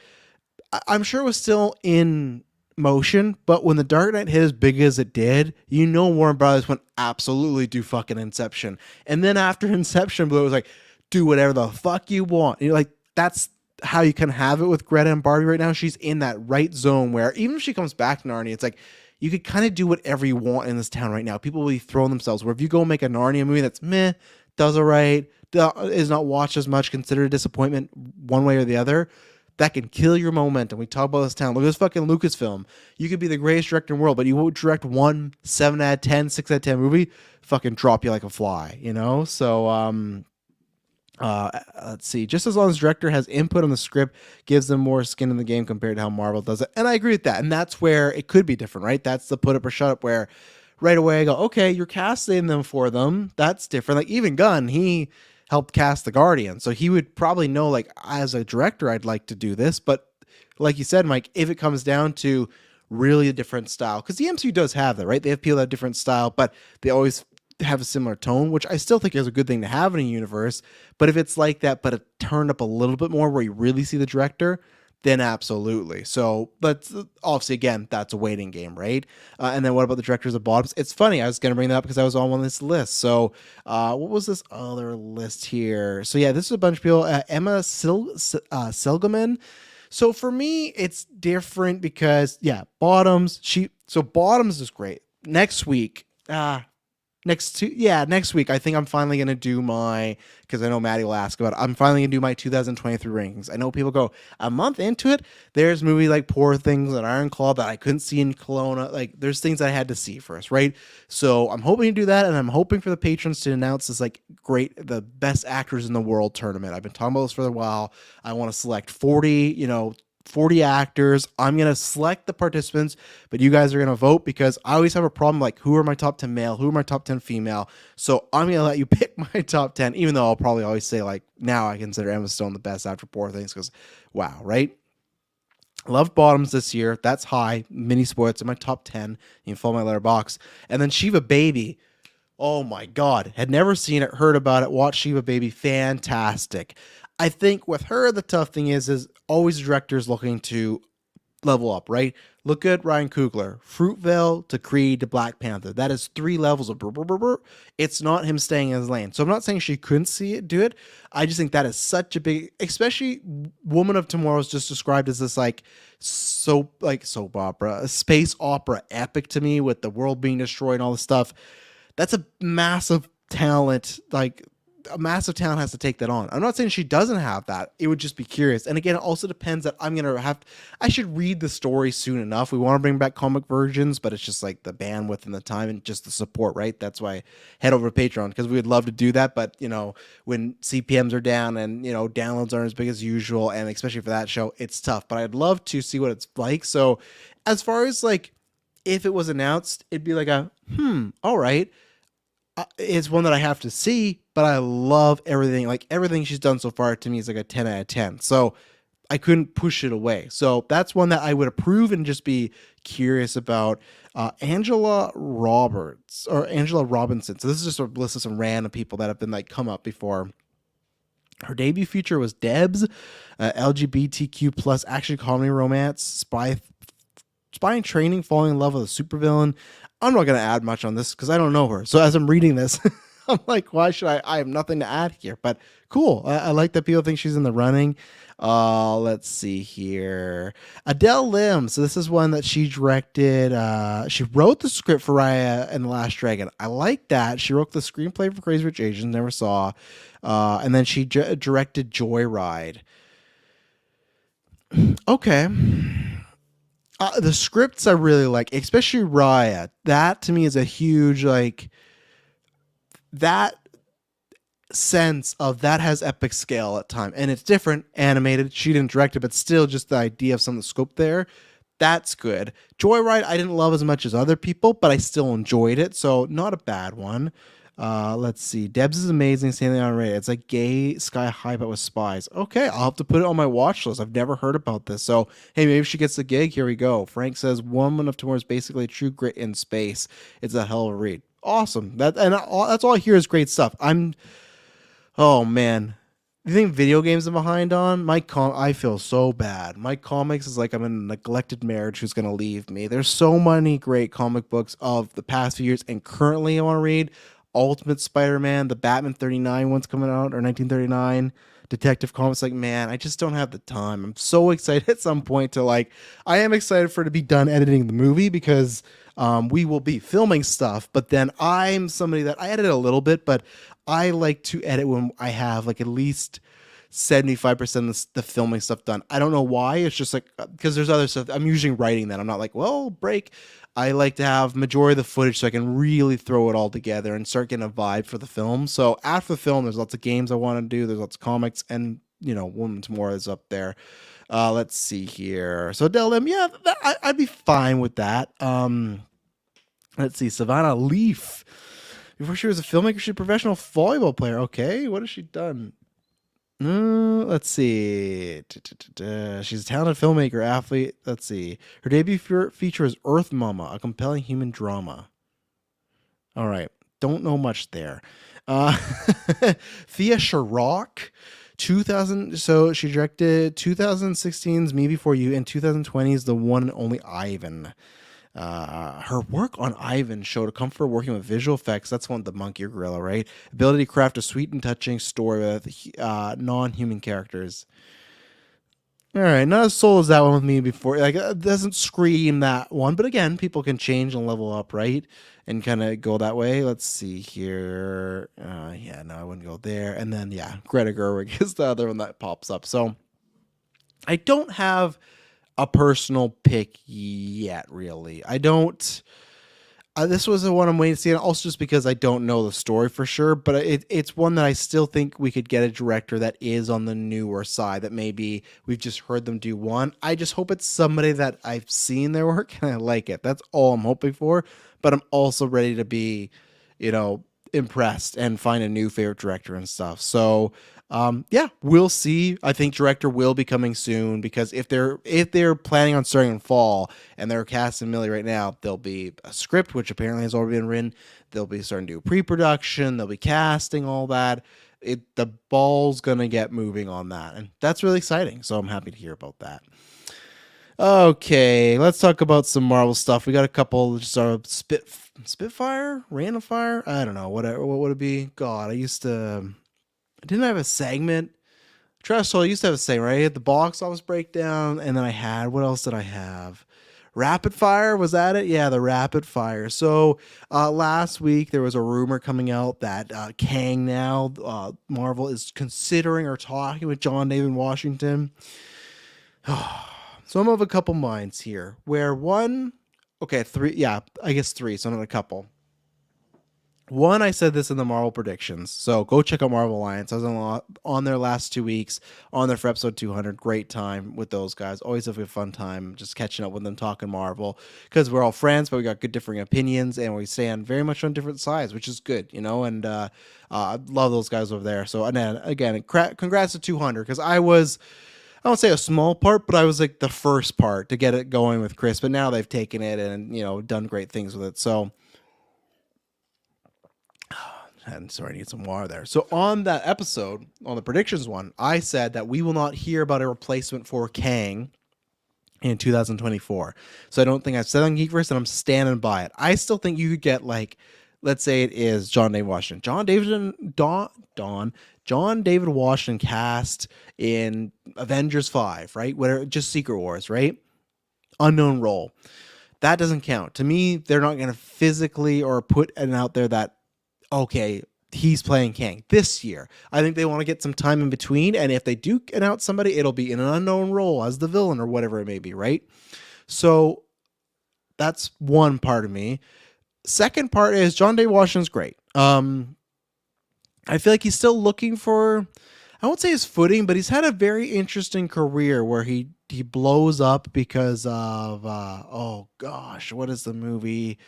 I'm sure it was still in motion, but when the Dark Knight hit as big as it did, you know Warner Brothers went absolutely do fucking Inception. And then after Inception blew, it was like, do whatever the fuck you want. And you're like, that's how you can have it with Greta and Barbie right now. She's in that right zone where even if she comes back to Narnia, it's like you could kind of do whatever you want in this town right now. People will be throwing themselves. Where if you go make a Narnia movie that's meh, does alright, is not watched as much, considered a disappointment one way or the other, that can kill your momentum. We talk about this town. Look at this fucking Lucasfilm. You could be the greatest director in the world, but you won't direct one 7 out of 10, 6 out of 10 movie, fucking drop you like a fly, you know? So, let's see. Just as long as the director has input on the script, gives them more skin in the game compared to how Marvel does it. And I agree with that. And that's where it could be different, right? That's the put up or shut up where right away I go, okay, you're casting them for them. That's different. Like even Gunn, he helped cast the Guardian. So he would probably know, like, as a director, I'd like to do this. But like you said, Mike, if it comes down to really a different style, because the MCU does have that, right? They have people that have different style, but they always have a similar tone, which I still think is a good thing to have in a universe. But if it's like that, but it turned up a little bit more where you really see the director, then absolutely. So, but obviously, again, that's a waiting game, right? And then what about the directors of bottoms? It's funny. I was going to bring that up because I was on one of this list. So, what was this other list here? So, yeah, this is a bunch of people. Emma Selgerman. So for me, it's different because, yeah, bottoms. So bottoms is great. Next week, next week, I think I'm finally gonna do my, because I know Maddie will ask about it. I'm finally gonna do my 2023 rankings. I know people go a month into it. There's movie like Poor Things and Iron Claw that I couldn't see in Kelowna. Like there's things I had to see first, right? So I'm hoping to do that, and I'm hoping for the patrons to announce this like the best actors in the world tournament. I've been talking about this for a while. I want to select 40 actors. I'm going to select the participants, but you guys are going to vote because I always have a problem like who are my top 10 male, who are my top 10 female. So I'm going to let you pick my top 10, even though I'll probably always say like now I consider Emma Stone the best after Poor Things because wow, right? Love Bottoms this year. That's high. Mini Sports in my top 10. You can follow my letterbox. And then Shiva Baby. Oh my God. Had never seen it, heard about it, watched Shiva Baby. Fantastic. I think with her, the tough thing is always directors looking to level up, right? Look at Ryan Coogler, Fruitvale to Creed to Black Panther. That is 3 levels of It's not him staying in his lane. So I'm not saying she couldn't see it, do it. I just think that is such a big, especially Woman of Tomorrow is just described as this like soap opera, a space opera epic to me with the world being destroyed and all this stuff. That's a massive talent, like a massive talent has to take that on. I'm not saying she doesn't have that. It would just be curious. And again, it also depends that I should read the story soon enough. We want to bring back comic versions, but it's just like the bandwidth and the time and just the support, right? That's why I head over to Patreon because we would love to do that. But, when CPMs are down and, downloads aren't as big as usual, and especially for that show, it's tough. But I'd love to see what it's like. So as far as like, if it was announced, it'd be like all right. It's one that I have to see, but I love everything. Like everything she's done so far to me is like a 10 out of 10. So I couldn't push it away. So that's one that I would approve and just be curious about. Angela Robinson. So this is just a list of some random people that have been like come up before. Her debut feature was Debs, LGBTQ plus action comedy romance, spy spy in training, falling in love with a supervillain. I'm not going to add much on this because I don't know her. So as I'm reading this, I'm like, why should I? I have nothing to add here. But cool. I like that people think she's in the running. Let's see here. Adele Lim. So this is one that she directed. She wrote the script for Raya and the Last Dragon. I like that. She wrote the screenplay for Crazy Rich Asians. Never saw. And then she directed Joyride. Okay. The scripts I really like, especially Raya. That to me is a huge like that sense of that has epic scale at time, and it's different animated. She didn't direct it, but still, just the idea of some of the scope there. That's good. Joyride, I didn't love as much as other people, but I still enjoyed it, so not a bad one. Let's see. Debs is amazing. Standing on Ray. It's like gay sky high, but with spies. Okay, I'll have to put it on my watch list. I've never heard about this. So, hey, maybe she gets the gig. Here we go. Frank says Woman of Tomorrow is basically true grit in space. It's a hell of a read. Awesome. That's all I hear is great stuff. Oh man. You think video games are behind on? I feel so bad. My comics is like I'm in a neglected marriage who's gonna leave me. There's so many great comic books of the past few years, and currently I want to read Ultimate Spider-Man, the Batman 39 one's coming out, or 1939. Detective Comics, like, man, I just don't have the time. I'm so excited at some point to like, I am excited for it to be done editing the movie because we will be filming stuff, but then I'm somebody that I edit a little bit, but I like to edit when I have like at least 75% of the filming stuff done. I don't know why. It's just like, because there's other stuff. I'm usually writing that. I'm not like, well, break. I like to have majority of the footage so I can really throw it all together and start getting a vibe for the film. So after the film, there's lots of games I want to do. There's lots of comics, and Woman's More is up there. Let's see here. So Del M, yeah, I'd be fine with that. Let's see. Savannah Leaf. Before she was a filmmaker, she's a professional volleyball player. Okay, what has she done? Let's see. She's a talented filmmaker, athlete. Let's see. Her debut feature is Earth Mama, a compelling human drama. All right. Don't know much there. Thea Sharrock, 2000. So she directed 2016's Me Before You and 2020's The One and Only Ivan. Her work on Ivan showed a comfort working with visual effects. That's one of the monkey or gorilla, right? Ability to craft a sweet and touching story with non-human characters. All right, not as sold as that one with Me Before. Like, it doesn't scream that one, but again, people can change and level up, right? And kind of go that way. Let's see here. Yeah, no, I wouldn't go there. And then, yeah, Greta Gerwig is the other one that pops up. So I don't have a personal pick yet, really. I don't. This was the one I'm waiting to see, and also just because I don't know the story for sure. But it's one that I still think we could get a director that is on the newer side. That maybe we've just heard them do one. I just hope it's somebody that I've seen their work and I like it. That's all I'm hoping for. But I'm also ready to be, impressed and find a new favorite director and stuff. So yeah, we'll see. I think director will be coming soon, because if they're planning on starting in fall and they're casting Millie right now, there'll be a script which apparently has already been written. They'll be starting to do pre-production. They'll be casting, all that. The ball's gonna get moving on that, and that's really exciting. So I'm happy to hear about that. Okay, let's talk about some Marvel stuff. We got a couple just Spitfire, Random Fire. I don't know, whatever. What would it be? God, didn't I have a segment? Trash Soul, I used to have a segment, right? I had the box office breakdown, and then I had, what else did I have? Rapid Fire, was that it? Yeah, the Rapid Fire. So last week there was a rumor coming out that Kang now, Marvel is considering or talking with John David Washington. So I'm of a couple minds here. Where one, okay, three, yeah, I guess three, so not a couple. One, I said this in the Marvel predictions, so go check out Marvel Alliance. I was on there last 2 weeks, on there for episode 200. Great time with those guys. Always have a fun time just catching up with them, talking Marvel, because we're all friends, but we got good differing opinions, and we stand very much on different sides, which is good, and I love those guys over there. So, and then, again, congrats to 200, because I won't say a small part, but I was like the first part to get it going with Chris, but now they've taken it and, done great things with it. So, and sorry, I need some water there. So on that episode, on the predictions one, I said that we will not hear about a replacement for Kang in 2024. So I don't think I've said on Geekverse, and I'm standing by it. I still think you could get, like, let's say it is John David Washington. John David Washington cast in Avengers 5, right? Whatever, just Secret Wars, right? Unknown role. That doesn't count. To me, they're not going to physically or put it out there that, okay, he's playing Kang this year. I think they want to get some time in between, and if they do announce somebody, it'll be in an unknown role as the villain or whatever it may be, right? So that's one part of me. Second part is John Day Washington's great. I feel like he's still looking for, I won't say his footing, but he's had a very interesting career where he blows up because of oh gosh, what is the movie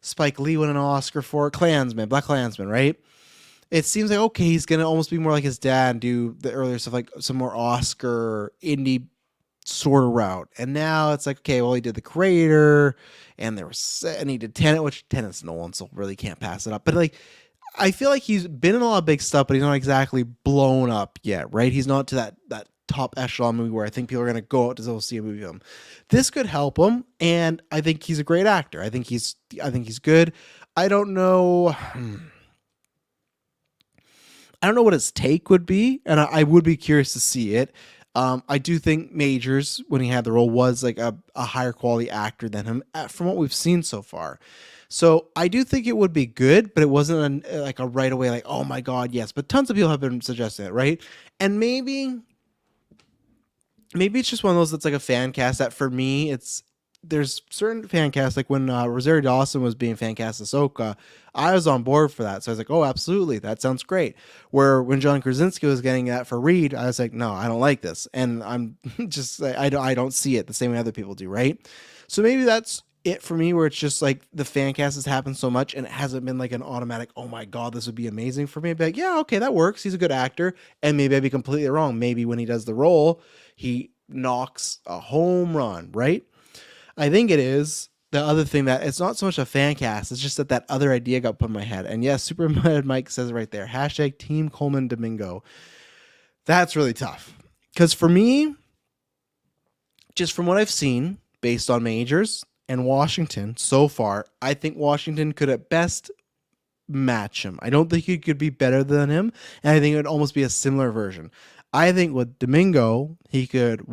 Spike Lee won an Oscar for? Klansman, Black Klansman, right? It seems like, okay, he's gonna almost be more like his dad and do the earlier stuff, like some more Oscar indie sort of route. And now it's like, okay, well, he did The Creator, and he did Tenet, which Tenet's Nolan, so really can't pass it up. But like, I feel like he's been in a lot of big stuff, but he's not exactly blown up yet, right? He's not to that top echelon movie where I think people are gonna go out to go see a movie of him. This could help him, and I think he's a great actor. I think he's good. I don't know. I don't know what his take would be, and I would be curious to see it. I do think Majors, when he had the role, was like a higher quality actor than him from what we've seen so far. So I do think it would be good, but it wasn't like a right away, like, oh my God, yes. But tons of people have been suggesting it, right? And maybe it's just one of those that's like a fan cast that for me, there's certain fan casts, like when Rosario Dawson was being fan cast Ahsoka, I was on board for that. So I was like, oh, absolutely, that sounds great. Where when John Krasinski was getting that for Reed, I was like, no, I don't like this. And I'm just, I don't see it the same way other people do, right? So maybe that's it for me, where it's just like the fan cast has happened so much and it hasn't been like an automatic, oh my God, this would be amazing for me. I'd be like, yeah, okay, that works. He's a good actor. And maybe I'd be completely wrong. Maybe when he does the role, he knocks a home run, right? I think it is the other thing that it's not so much a fan cast. It's just that other idea got put in my head. And yes, Super Mike says it right there. # Team Coleman Domingo. That's really tough. Because for me, just from what I've seen, based on Majors and Washington so far, I think Washington could at best match him. I don't think he could be better than him. And I think it would almost be a similar version. I think with Domingo, he could,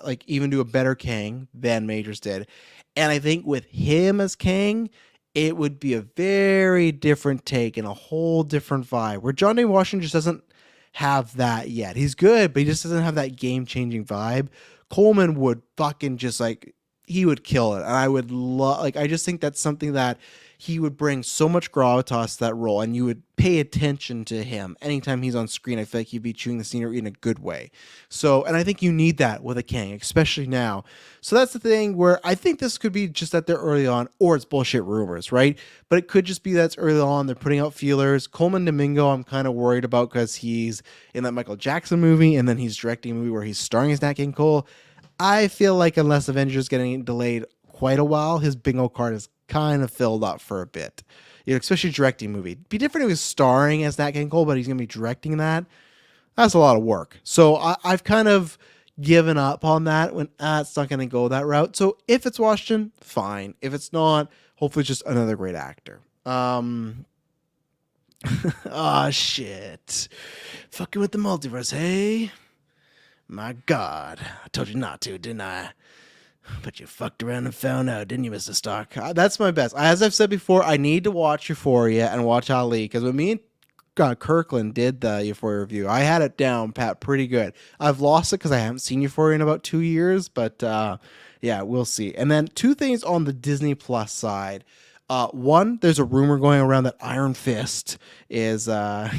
like even do a better Kang than Majors did. And I think with him as Kang, it would be a very different take and a whole different vibe, where John Day Washington just doesn't have that yet. He's good, but he just doesn't have that game-changing vibe. Coleman would fucking just like, he would kill it. And I would love, like, I just think that's something that he would bring so much gravitas to that role, and you would pay attention to him anytime he's on screen. I feel like he'd be chewing the scenery in a good way. So, and I think you need that with a Kang, especially now. So that's the thing where I think this could be just that they're early on, or it's bullshit rumors, right? But it could just be that's early on. They're putting out feelers. Coleman Domingo, I'm kind of worried about because he's in that Michael Jackson movie, and then he's directing a movie where he's starring as Nat King Cole. I feel like unless Avengers getting delayed quite a while, his bingo card is kind of filled up for a bit. You know, especially directing movie. It'd be different if he was starring as Nat King Cole, but he's going to be directing that. That's a lot of work. So I've kind of given up on that when it's not going to go that route. So if it's Washington, fine. If it's not, hopefully it's just another great actor. Oh, shit. Fucking with the multiverse, hey? My God. I told you not to, didn't I? But you fucked around and found out, didn't you, Mr. Stark? That's my best. As I've said before, I need to watch Euphoria and watch Ali, because when me and Kirkland did the Euphoria review, I had it down pat pretty good. I've lost it because I haven't seen Euphoria in about 2 years, but yeah, we'll see. And then two things on the Disney Plus side. One, there's a rumor going around that Iron Fist is,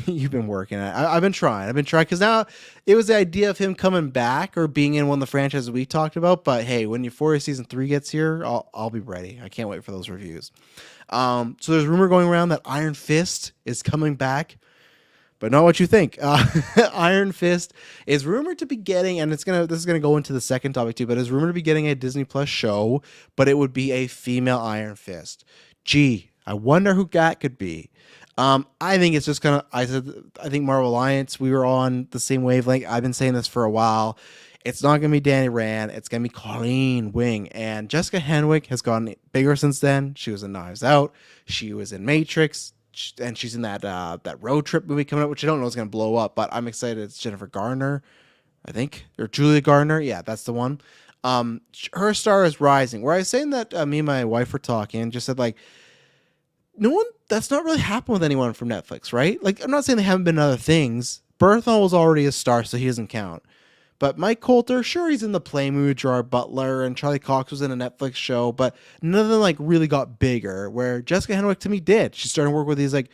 you've been working at it. I've been trying because now it was the idea of him coming back or being in one of the franchises we talked about. But hey, when Euphoria season 3 gets here, I'll be ready. I can't wait for those reviews. So there's a rumor going around that Iron Fist is coming back, but not what you think. Iron Fist is rumored to be getting, and this is gonna go into the second topic too, but it's rumored to be getting a Disney Plus show, but it would be a female Iron Fist. Gee, I wonder who that could be. I think it's just I think Marvel Alliance, we were on the same wavelength. I've been saying this for a while. It's not going to be Danny Rand. It's going to be Colleen Wing. And Jessica Henwick has gotten bigger since then. She was in Knives Out. She was in Matrix. And she's in that road trip movie coming up, which I don't know is going to blow up, but I'm excited. It's Jennifer Garner, I think, or Julia Gardner. Yeah, that's the one. Her star is rising. Where I was saying that me and my wife were talking, and just said like, no one. That's not really happened with anyone from Netflix, right? Like, I'm not saying they haven't been other things. Berthel was already a star, so he doesn't count. But Mike Coulter, sure, he's in the Play movie, Gerard Butler, and Charlie Cox was in a Netflix show, but none of them like really got bigger. Where Jessica Henwick to me did. She started to work with these like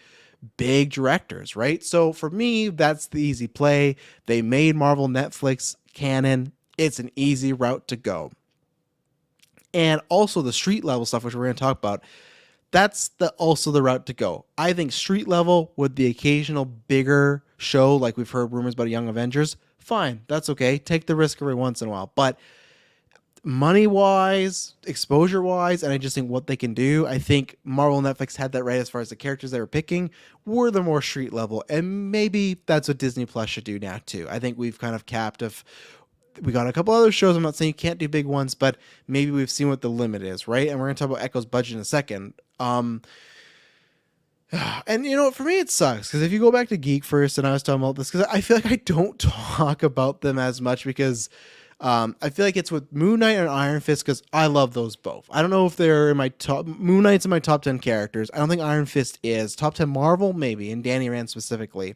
big directors, right? So for me, that's the easy play. They made Marvel Netflix canon. It's an easy route to go. And also the street level stuff, which we're going to talk about, that's also the route to go. I think street level with the occasional bigger show, like we've heard rumors about Young Avengers, fine, that's okay. Take the risk every once in a while. But money wise, exposure wise, and I just think what they can do, I think Marvel and Netflix had that right as far as the characters they were picking were the more street level. And maybe that's what Disney Plus should do now too. I think we've kind of capped of we got a couple other shows. I'm not saying you can't do big ones, but maybe we've seen what the limit is, right? And we're going to talk about Echo's budget in a second. And for me it sucks because if you go back to Geek First, and I was talking about this because I feel like I don't talk about them as much because I feel like it's with Moon Knight and Iron Fist because I love those both. I don't know if they're in my top. Moon Knight's in my top 10 characters. I don't think Iron Fist is top 10 Marvel, maybe, and Danny Rand specifically.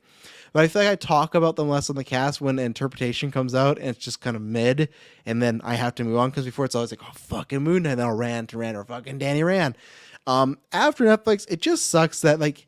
But I feel like I talk about them less on the cast when Interpretation comes out and it's just kind of mid, and then I have to move on because before it's always like, oh, fucking Moon Knight, and then I'll rant to Rand or fucking Danny Rand. After Netflix, it just sucks that like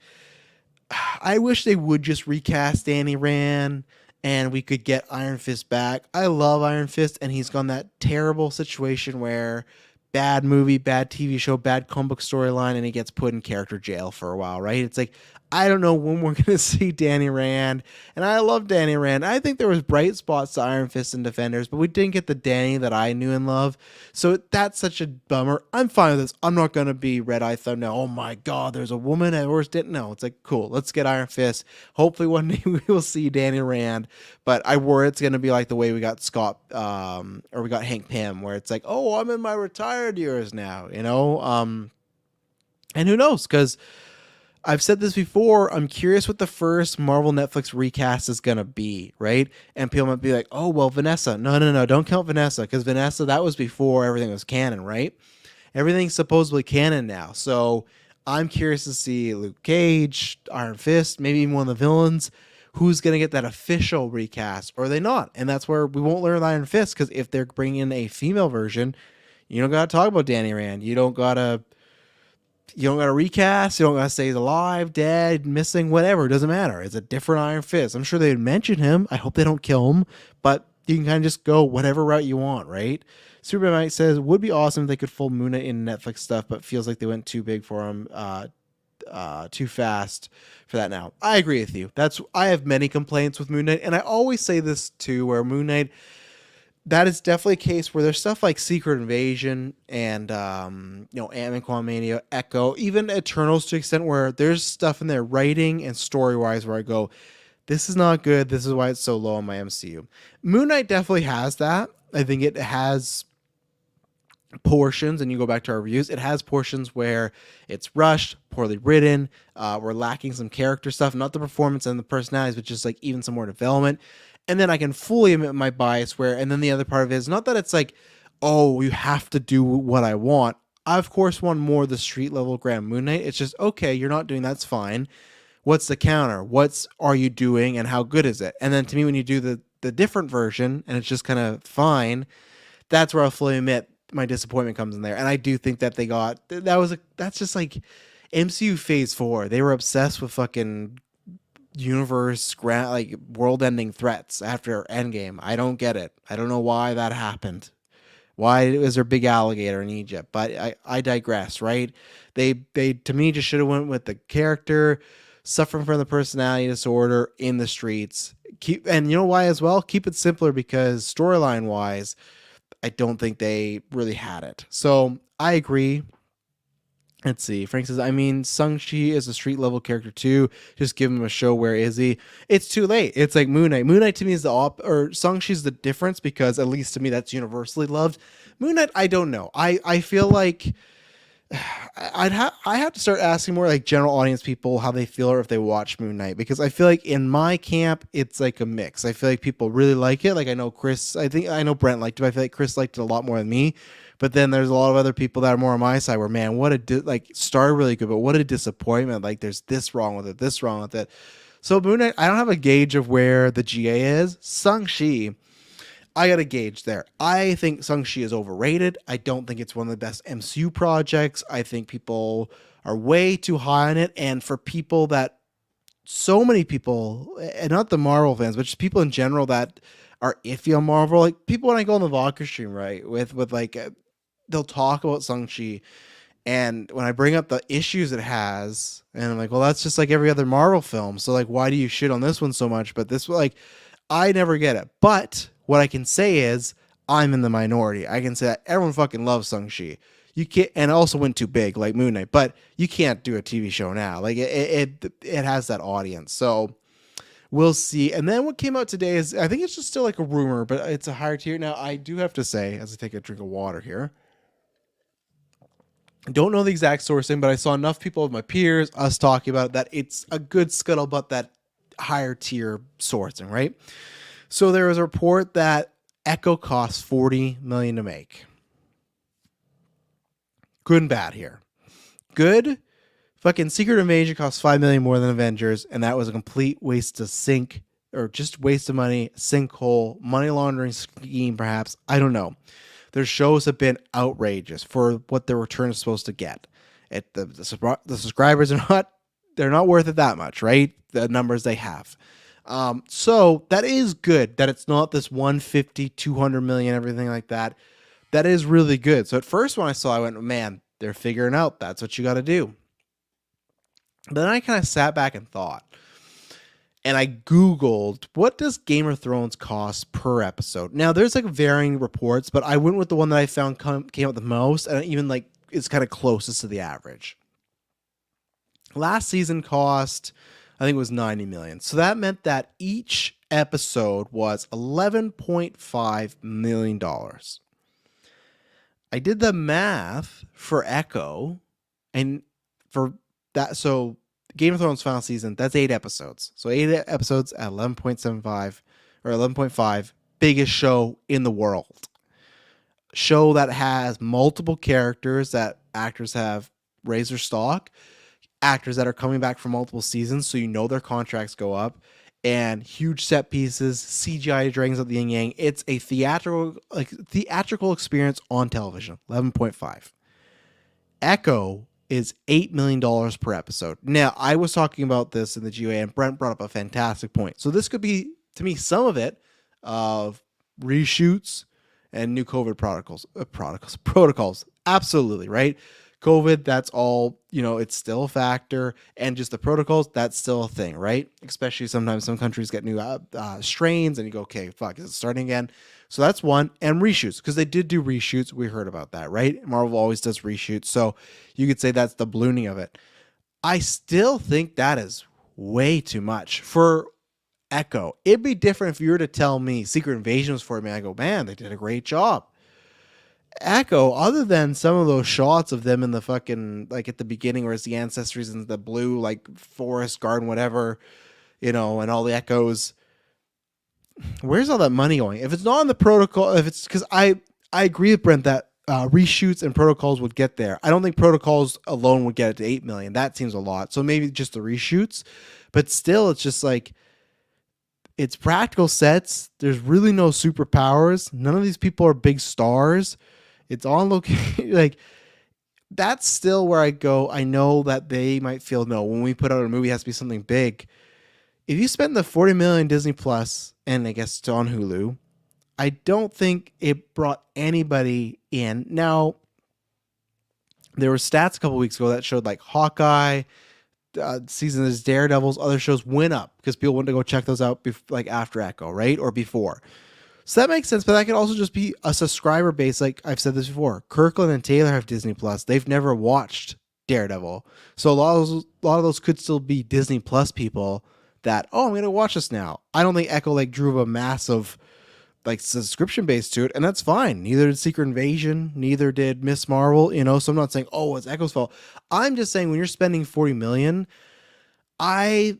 I wish they would just recast Danny Rand and we could get Iron Fist back. I love Iron Fist, and he's gone that terrible situation where bad movie, bad TV show, bad comic book storyline, and he gets put in character jail for a while, right? It's like, I don't know when we're going to see Danny Rand, and I love Danny Rand. I think there was bright spots to Iron Fist and Defenders, but we didn't get the Danny that I knew and loved, so that's such a bummer. I'm fine with this. I'm not going to be red-eye thumb now. Oh my god, there's a woman at worst didn't know. It's like, cool, let's get Iron Fist. Hopefully one day we will see Danny Rand, but I worry it's going to be like the way we got Scott, or we got Hank Pym, where it's like, oh, I'm in my retired years now, and who knows, because I've said this before, I'm curious what the first Marvel Netflix recast is going to be, right? And people might be like, oh, well, Vanessa. No, don't count Vanessa, because Vanessa, that was before everything was canon, right? Everything's supposedly canon now. So I'm curious to see Luke Cage, Iron Fist, maybe even one of the villains. Who's going to get that official recast, or are they not? And that's where we won't learn Iron Fist, because if they're bringing in a female version, you don't got to talk about Danny Rand. You don't got to recast. You don't got to say he's alive, dead, missing, whatever. It doesn't matter. It's a different Iron Fist. I'm sure they'd mention him. I hope they don't kill him, but you can kind of just go whatever route you want, right? Superman Mike says, would be awesome if they could fold Moon Knight in Netflix stuff, but feels like they went too big for him, too fast for that now. I agree with you. I have many complaints with Moon Knight, and I always say this too, where Moon Knight, that is definitely a case where there's stuff like Secret Invasion and Ant-Man Quantumania, Echo, even Eternals to an extent where there's stuff in there writing and story-wise where I go, this is not good. This is why it's so low on my MCU. Moon Knight definitely has that. I think it has portions, and you go back to our reviews, it has portions where it's rushed, poorly written, we're lacking some character stuff, not the performance and the personalities, but just like even some more development. And then I can fully admit my bias and then the other part of it is not that it's like, oh, you have to do what I want. I, of course, want more of the street level Grand Moon Knight. It's just, okay, you're not doing that's fine. What's the counter? What are you doing and how good is it? And then to me, when you do the different version and it's just kind of fine, that's where I'll fully admit my disappointment comes in there. And I do think that that's just like MCU Phase 4. They were obsessed with fucking universe like world-ending threats after Endgame. I don't get it. I don't know why that happened. Why is there big alligator in Egypt? But I digress, right? They to me just should have went with the character suffering from the personality disorder in the streets. And you know why as well? Keep it simpler, because storyline wise, I don't think they really had it. So I agree. Let's see. Frank says, I mean, Shang-Chi is a street level character too. Just give him a show. Where is he? It's too late. It's like Moon Knight. Moon Knight to me is or Shang-Chi's the difference, because at least to me that's universally loved. Moon Knight, I don't know. I feel like I have to start asking more like general audience people how they feel or if they watch Moon Knight, because I feel like in my camp it's like a mix. I feel like people really like it. Like I know Chris, I know Brent liked it, but I feel like Chris liked it a lot more than me. But then there's a lot of other people that are more on my side where, man, like started really good, but what a disappointment. Like there's this wrong with it, this wrong with it. So Moon Knight, I don't have a gauge of where the GA is. Shang-Chi, I got a gauge there. I think Shang-Chi is overrated. I don't think it's one of the best MCU projects. I think people are way too high on it. And for people that, so many people, and not the Marvel fans, but just people in general that are iffy on Marvel, like people when I go on the vodka stream, right, with like, they'll talk about Shang-Chi. And when I bring up the issues it has, and I'm like, well, that's just like every other Marvel film. So like, why do you shit on this one so much? But this, like, I never get it. But what I can say is I'm in the minority. I can say that everyone fucking loves Shang-Chi. You can't, and it also went too big like Moon Knight, but you can't do a TV show now. Like it has that audience. So we'll see. And then what came out today is, I think it's just still like a rumor, but it's a higher tier. Now I do have to say, as I take a drink of water here, I don't know the exact sourcing, but I saw enough people with my peers, us talking about it, that it's a good scuttlebutt that higher tier sourcing, right? So there was a report that Echo costs $40 million to make. Good and bad here. Good, fucking Secret Invasion costs $5 million more than Avengers, and that was a complete waste of just waste of money, sinkhole, money laundering scheme, perhaps. I don't know. Their shows have been outrageous for what their return is supposed to get. The subscribers are they're not worth it that much, right? The numbers they have. So that is good that it's not this 150, 200 million, everything like that. That is really good. So at first when I saw, I went, man, they're figuring out that's what you got to do. But then I kind of sat back and thought, and I Googled, what does Game of Thrones cost per episode? Now there's like varying reports, but I went with the one that I found came out the most, and even like it's kind of closest to the average. Last season cost, I think it was $90 million. So that meant that each episode was $11.5 million. I did the math for Echo, and for that, so Game of Thrones final season, that's 8 episodes. So 8 episodes at 11.75 or 11.5, biggest show in the world. Show that has multiple characters that actors have raised their stock. Actors that are coming back for multiple seasons, so you know their contracts go up, and huge set pieces, CGI dragons of the yin yang. It's a theatrical experience on television. 11.5. Echo is $8 million per episode. Now, I was talking about this in the GA, and Brent brought up a fantastic point. So this could be, to me, some of it of reshoots and new COVID protocols. Absolutely, right? COVID, that's all, it's still a factor. And just the protocols, that's still a thing, right? Especially sometimes some countries get new strains and you go, okay, fuck, is it starting again? So that's one. And reshoots, because they did do reshoots. We heard about that, right? Marvel always does reshoots. So you could say that's the ballooning of it. I still think that is way too much for Echo. It'd be different if you were to tell me Secret Invasion was for me. I go, man, they did a great job. Echo, other than some of those shots of them in the fucking, like at the beginning where it's the ancestors in the blue, like forest garden, whatever, and all the echoes, where's all that money going? If it's not on the protocol, if it's, because I agree with Brent that reshoots and protocols would get there. I don't think protocols alone would get it to 8 million. That seems a lot. So maybe just the reshoots, but still it's just like, it's practical sets. There's really no superpowers. None of these people are big stars. It's on location. Like, that's still where I go. I know that they might feel, no, when we put out a movie, it has to be something big. If you spend the $40 million Disney Plus, and I guess it's on Hulu, I don't think it brought anybody in. Now, there were stats a couple weeks ago that showed like Hawkeye, season as Daredevils, other shows went up because people wanted to go check those out like after Echo, right? Or before. So that makes sense, but that could also just be a subscriber base. Like I've said this before, Kirkland and Taylor have Disney Plus. They've never watched Daredevil. So a lot of those could still be Disney Plus people that, oh, I'm gonna watch this now. I don't think Echo like drew a massive like subscription base to it, and that's fine. Neither did Secret Invasion, neither did Miss Marvel, So I'm not saying, oh, it's Echo's fault. I'm just saying when you're spending 40 million, I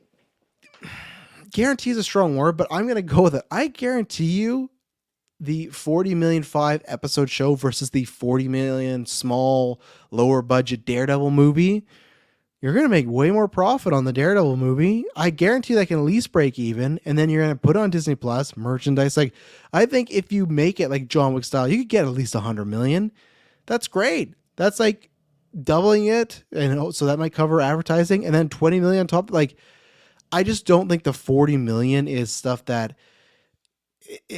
guarantee is a strong word, but I'm gonna go with it. I guarantee you the 40 million 5 episode show versus the 40 million small lower budget Daredevil movie, you're going to make way more profit on the Daredevil movie. I guarantee that can at least break even. And then you're going to put on Disney Plus merchandise. Like, I think if you make it like John Wick style, you could get at least 100 million. That's great. That's like doubling it. And so that might cover advertising, and then 20 million on top. Like, I just don't think the 40 million is stuff that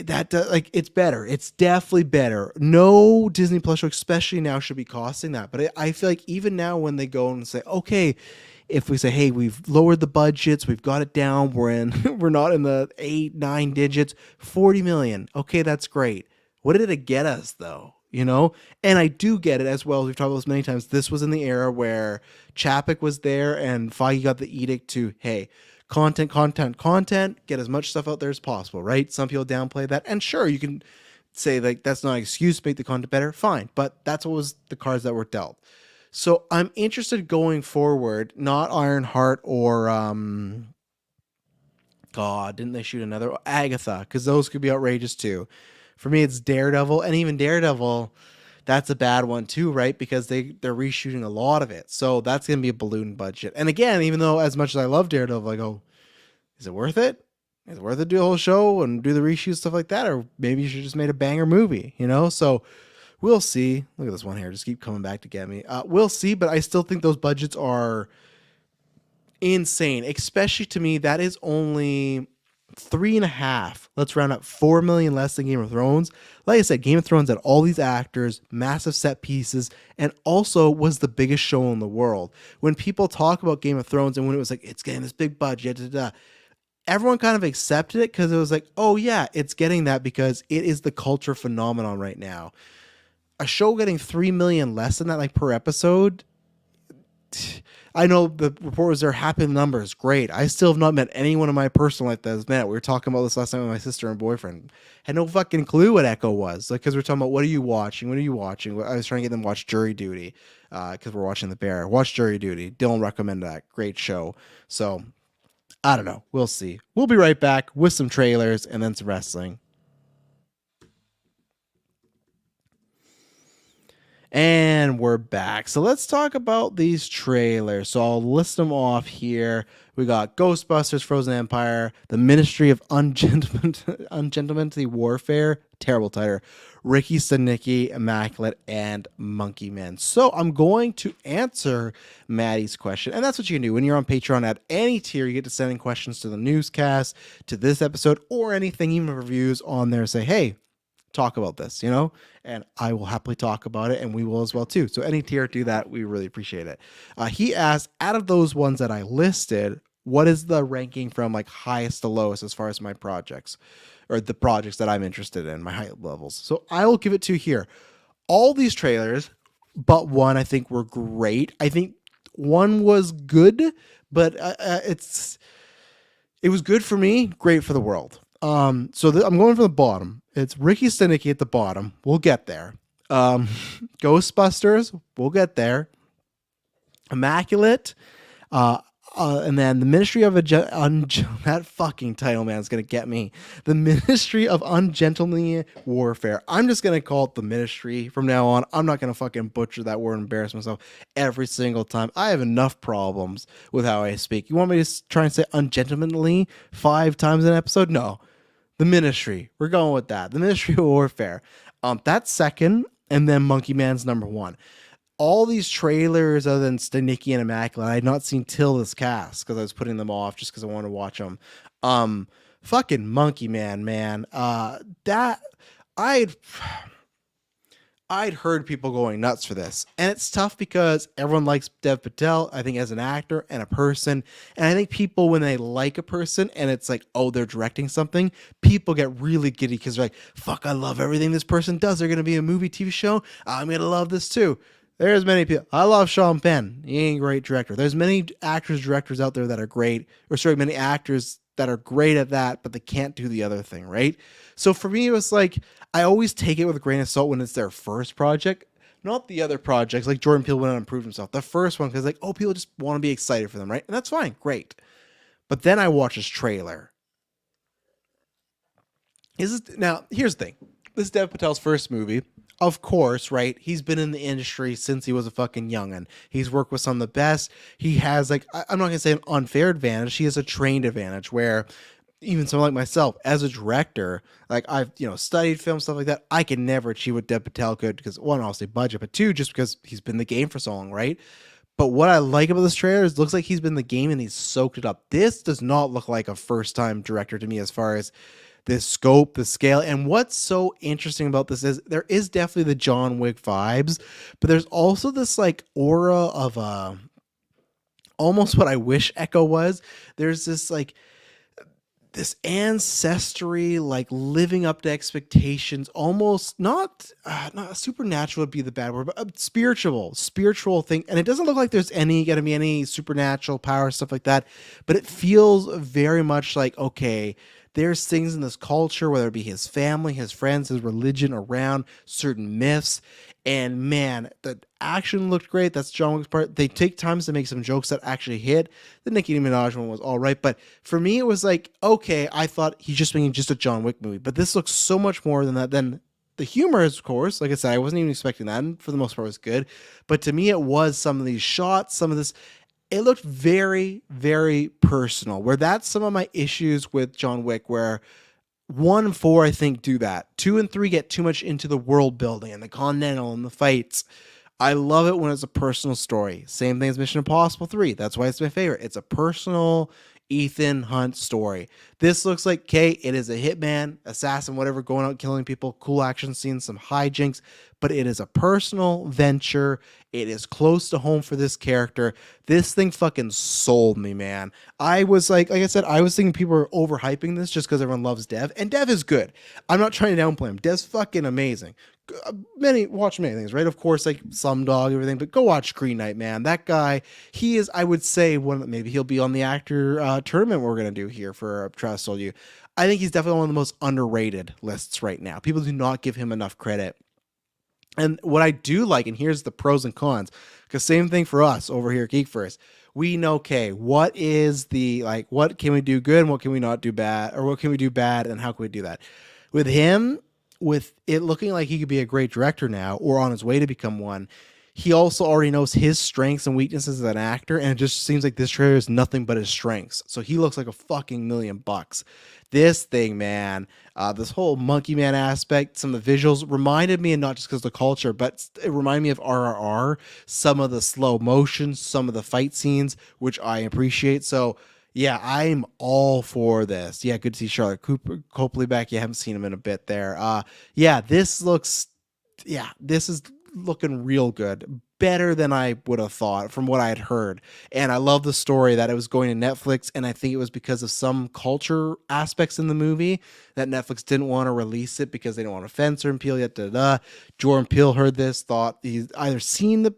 like it's better. It's definitely better. No Disney Plus show, especially now, should be costing that. But I feel like even now when they go and say, okay, if we say, hey, we've lowered the budgets, we've got it down, we're not in the 8-9 digits, 40 million. Okay, that's great. What did it get us though? And I do get it as well. As we've talked about this many times. This was in the era where Chapek was there and Feige got the edict to, hey, content, get as much stuff out there as possible, right? Some people downplay that, and sure, you can say like that's not an excuse to make the content better, fine, but that's what was the cards that were dealt. So I'm interested going forward, not Ironheart or God, didn't they shoot another Agatha? Because those could be outrageous too. For me, it's Daredevil, and even Daredevil, that's a bad one too, right? Because they're reshooting a lot of it. So that's going to be a balloon budget. And again, even though as much as I love Daredevil, I go, is it worth it? Is it worth it to do the whole show and do the reshoot stuff like that? Or maybe you should just made a banger movie, So we'll see. Look at this one here. Just keep coming back to get me. We'll see, but I still think those budgets are insane. Especially to me, that is only 3.5, let's round up, 4 million less than Game of Thrones. Like I said, Game of Thrones had all these actors, massive set pieces, and also was the biggest show in the world. When people talk about Game of Thrones and when it was like, it's getting this big budget, everyone kind of accepted it because it was like, oh yeah, it's getting that because it is the culture phenomenon right now. A show getting 3 million less than that, like per episode, I know the report was they're happy numbers. Great. I still have not met anyone in my personal life that has met. We were talking about this last night with my sister and boyfriend. Had no fucking clue what Echo was. Like, because we're talking about what are you watching? I was trying to get them to watch Jury Duty because we're watching The Bear. Watch Jury Duty. Dylan recommended that. Great show. So, I don't know. We'll see. We'll be right back with some trailers and then some wrestling. And we're back. So let's talk about these trailers. So I'll list them off here. We got Ghostbusters, Frozen Empire, The Ministry of Ungentlemanly Warfare, terrible title, Ricky Stenicki, Immaculate, and Monkey Man. So I'm going to answer Maddie's question. And that's what you can do. When you're on Patreon at any tier, you get to send in questions to the newscast, to this episode, or anything, even reviews on there. Say, hey, talk about this, and I will happily talk about it, and we will as well too. So any tier do that, we really appreciate it. He asked, out of those ones that I listed, what is the ranking from like highest to lowest as far as my projects or the projects that I'm interested in, my height levels? So I will give it to here. All these trailers, but one I think were great. I think one was good, but it was good for me, great for the world. I'm going from the bottom. It's Ricky Stenicki at the bottom. We'll get there. Ghostbusters. We'll get there. Immaculate. And then the Ministry of that fucking title, man, is going to get me. The Ministry of Ungentlemanly Warfare. I'm just going to call it the Ministry from now on. I'm not going to fucking butcher that word and embarrass myself every single time. I have enough problems with how I speak. You want me to try and say ungentlemanly 5 times an episode? No. The Ministry. We're going with that. The Ministry of Warfare. That's second, and then Monkey Man's number 1. All these trailers other than Stenicki and Immaculate, I had not seen till this cast because I was putting them off just because I wanted to watch them. Fucking Monkey Man, that I'd heard people going nuts for this, and it's tough because everyone likes Dev Patel, I think, as an actor and a person, and I think people, when they like a person and it's like, oh, they're directing something, people get really giddy because they're like, fuck, I love everything this person does. They're going to be a movie, TV show. I'm going to love this too. There's many people. I love Sean Penn. He ain't a great director. There's many actors, directors out there that are great, or sorry, many actors that are great at that, but they can't do the other thing, right? So for me, it was like I always take it with a grain of salt when it's their first project, not the other projects. Like Jordan Peele went out and improved himself. The first one, because like, oh, people just want to be excited for them, right? And that's fine, great. But then I watch this trailer. Is this, now here's the thing. This is Dev Patel's first movie. Of course, right? He's been in the industry since he was a fucking youngin'. He's worked with some of the best. He has like I'm not gonna say an unfair advantage. He has a trained advantage where even someone like myself, as a director, like I've studied film stuff like that. I can never achieve what Dev Patel could because one, obviously budget, but two, just because he's been in the game for so long, right? But what I like about this trailer is it looks like he's been in the game and he's soaked it up. This does not look like a first time director to me as far as the scope, the scale. And what's so interesting about this is there is definitely the John Wick vibes, but there's also this like aura of almost what I wish Echo was. There's this like this ancestry, like living up to expectations, almost not supernatural would be the bad word, but a spiritual thing. And it doesn't look like there's gonna be any supernatural power stuff like that, but it feels very much like, okay, there's things in this culture, whether it be his family, his friends, his religion, around certain myths. And man, the action looked great. That's John Wick's part. They take times to make some jokes that actually hit. The Nicki Minaj one was all right, but for me, it was like, okay, I thought he's just making just a John Wick movie, but this looks so much more than that. Then the humor is, of course, like I said, I wasn't even expecting that, and for the most part, it was good. But to me, it was some of these shots, some of this. It looked very, very personal. Where that's some of my issues with John Wick, where 1 and 4, I think, do that. 2 and 3 get too much into the world building and the Continental and the fights. I love it when it's a personal story. Same thing as Mission Impossible 3. That's why it's my favorite. It's a personal Ethan Hunt story. This looks like, okay, it is a hitman, assassin, whatever, going out killing people, cool action scenes, some hijinks, but it is a personal venture. It is close to home for this character. This thing fucking sold me, man. I was like I said, I was thinking people were overhyping this just because everyone loves Dev, and Dev is good. I'm not trying to downplay him. Dev's fucking amazing. Watch many things, right? Of course, like Slumdog, everything, but go watch Green Knight, man. That guy, he is, I would say, maybe he'll be on the actor tournament we're gonna do here for Trust Told You. I think he's definitely one of the most underrated lists right now. People do not give him enough credit. And what I do like, and here's the pros and cons, because same thing for us over here at GeekVerse. We know, okay, what is the, like, what can we do good and what can we not do bad, or what can we do bad and how can we do that? With him, with it looking like he could be a great director now or on his way to become one, he also already knows his strengths and weaknesses as an actor, and it just seems like this trailer is nothing but his strengths. So he looks like a fucking $1,000,000. This thing, man, this whole Monkey Man aspect, some of the visuals reminded me, and not just because of the culture, but it reminded me of RRR, some of the slow motion, some of the fight scenes, which I appreciate. So yeah, I'm all for this. Yeah, good to see Charlotte Copley back. You haven't seen him in a bit there. Yeah, this is looking real good. Better than I would have thought from what I had heard. And I love the story that it was going to Netflix, and I think it was because of some culture aspects in the movie that Netflix didn't want to release it because they don't want to offend certain people yet. Jordan Peele heard this, thought he's either seen the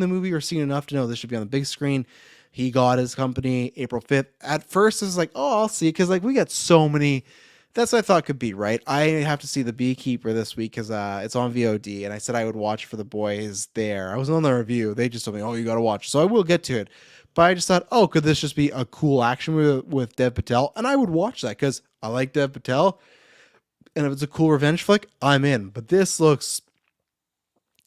movie or seen enough to know this should be on the big screen. He got his company April 5th. At first, it was like, oh, I'll see it, because like we got so many. That's what I thought could be, right? I have to see The Beekeeper this week because it's on VOD, and I said I would watch for the boys there. I was on the review. They just told me, oh, you got to watch. So I will get to it. But I just thought, oh, could this just be a cool action movie with Dev Patel? And I would watch that because I like Dev Patel. And if it's a cool revenge flick, I'm in. But this looks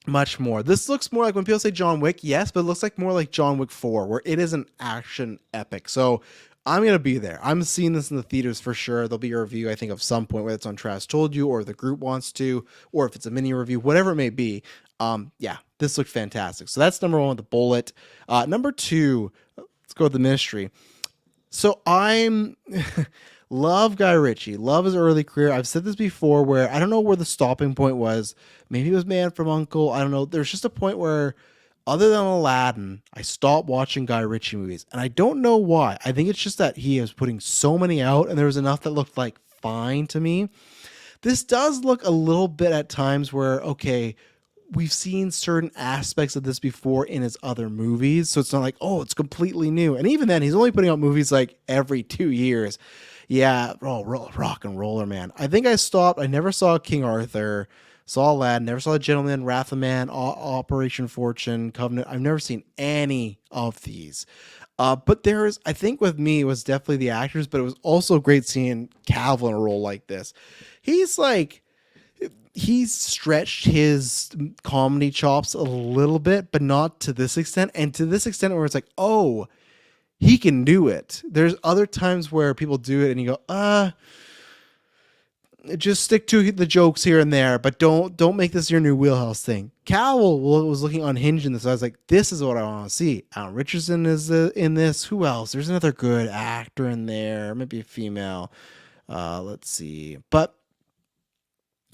much more. This looks more like when people say John Wick, yes, but it looks like more like John Wick 4, where it is an action epic. So I'm going to be there. I'm seeing this in the theaters for sure. There'll be a review, I think, of some point, whether it's on Trash Told You or the group wants to, or if it's a mini review, whatever it may be. Yeah, this looked fantastic. So that's number 1 with the bullet. Number 2, let's go with the Ministry. So I'm love Guy Ritchie, love his early career. I've said this before where I don't know where the stopping point was. Maybe it was Man from U.N.C.L.E. I don't know. There's just a point where, other than Aladdin, I stopped watching Guy Ritchie movies. And I don't know why. I think it's just that he is putting so many out, and there was enough that looked like fine to me. This does look a little bit at times where, okay, we've seen certain aspects of this before in his other movies, so it's not like, oh, it's completely new. And even then, he's only putting out movies like every 2 years. Yeah, rock and roller, man. I think I stopped. I never saw King Arthur, saw Aladdin, never saw Gentleman, Wrath of Man, Operation Fortune, Covenant. I've never seen any of these. But I think with me, it was definitely the actors, but it was also great seeing Cavill in a role like this. He's like, he's stretched his comedy chops a little bit, but not to this extent. And to this extent where it's like, oh, he can do it. There's other times where people do it and you go, just stick to the jokes here and there, but don't make this your new wheelhouse thing. Cavill was looking unhinged in this. I was like, this is what I want to see. Alan Richardson is in this. Who else? There's another good actor in there, maybe a female. Let's see, but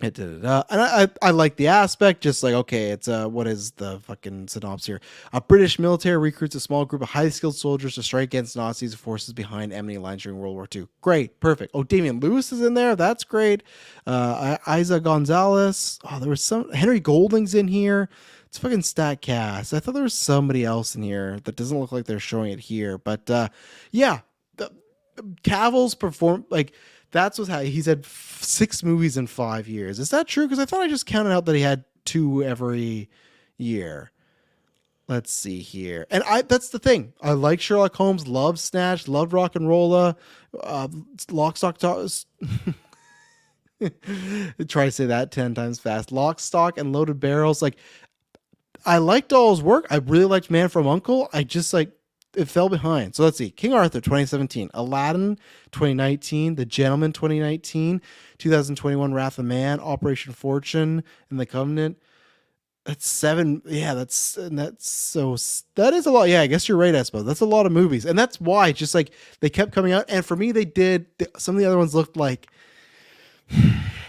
and I like the aspect, just like, okay, it's what is the fucking synopsis here? A British military recruits a small group of highly skilled soldiers to strike against Nazis forces behind enemy lines during World War II. Great, perfect. Oh, Damian Lewis is in there. That's great. Isa Gonzalez. Oh, there was some Henry Golding's in here. It's fucking stat cast. I thought there was somebody else in here that doesn't look like they're showing it here, but yeah, Cavill's perform like. That's what he's had 6 movies in 5 years. Is that true? Because I thought I just counted out that he had 2 every year. Let's see here. And that's the thing. I like Sherlock Holmes, love Snatch, love Rock and Rolla, Lock, Stock, Try to say that 10 times fast. Lock, Stock, and Loaded Barrels. Like, I liked all his work. I really liked Man from U.N.C.L.E. I just like, it fell behind. So let's see. King Arthur 2017, Aladdin 2019, The Gentleman 2019, 2021 Wrath of Man, Operation Fortune, and The Covenant. That's 7. Yeah, that is a lot. Yeah, I guess you're right, Espo. That's a lot of movies. And that's why just like they kept coming out. And for me, some of the other ones looked like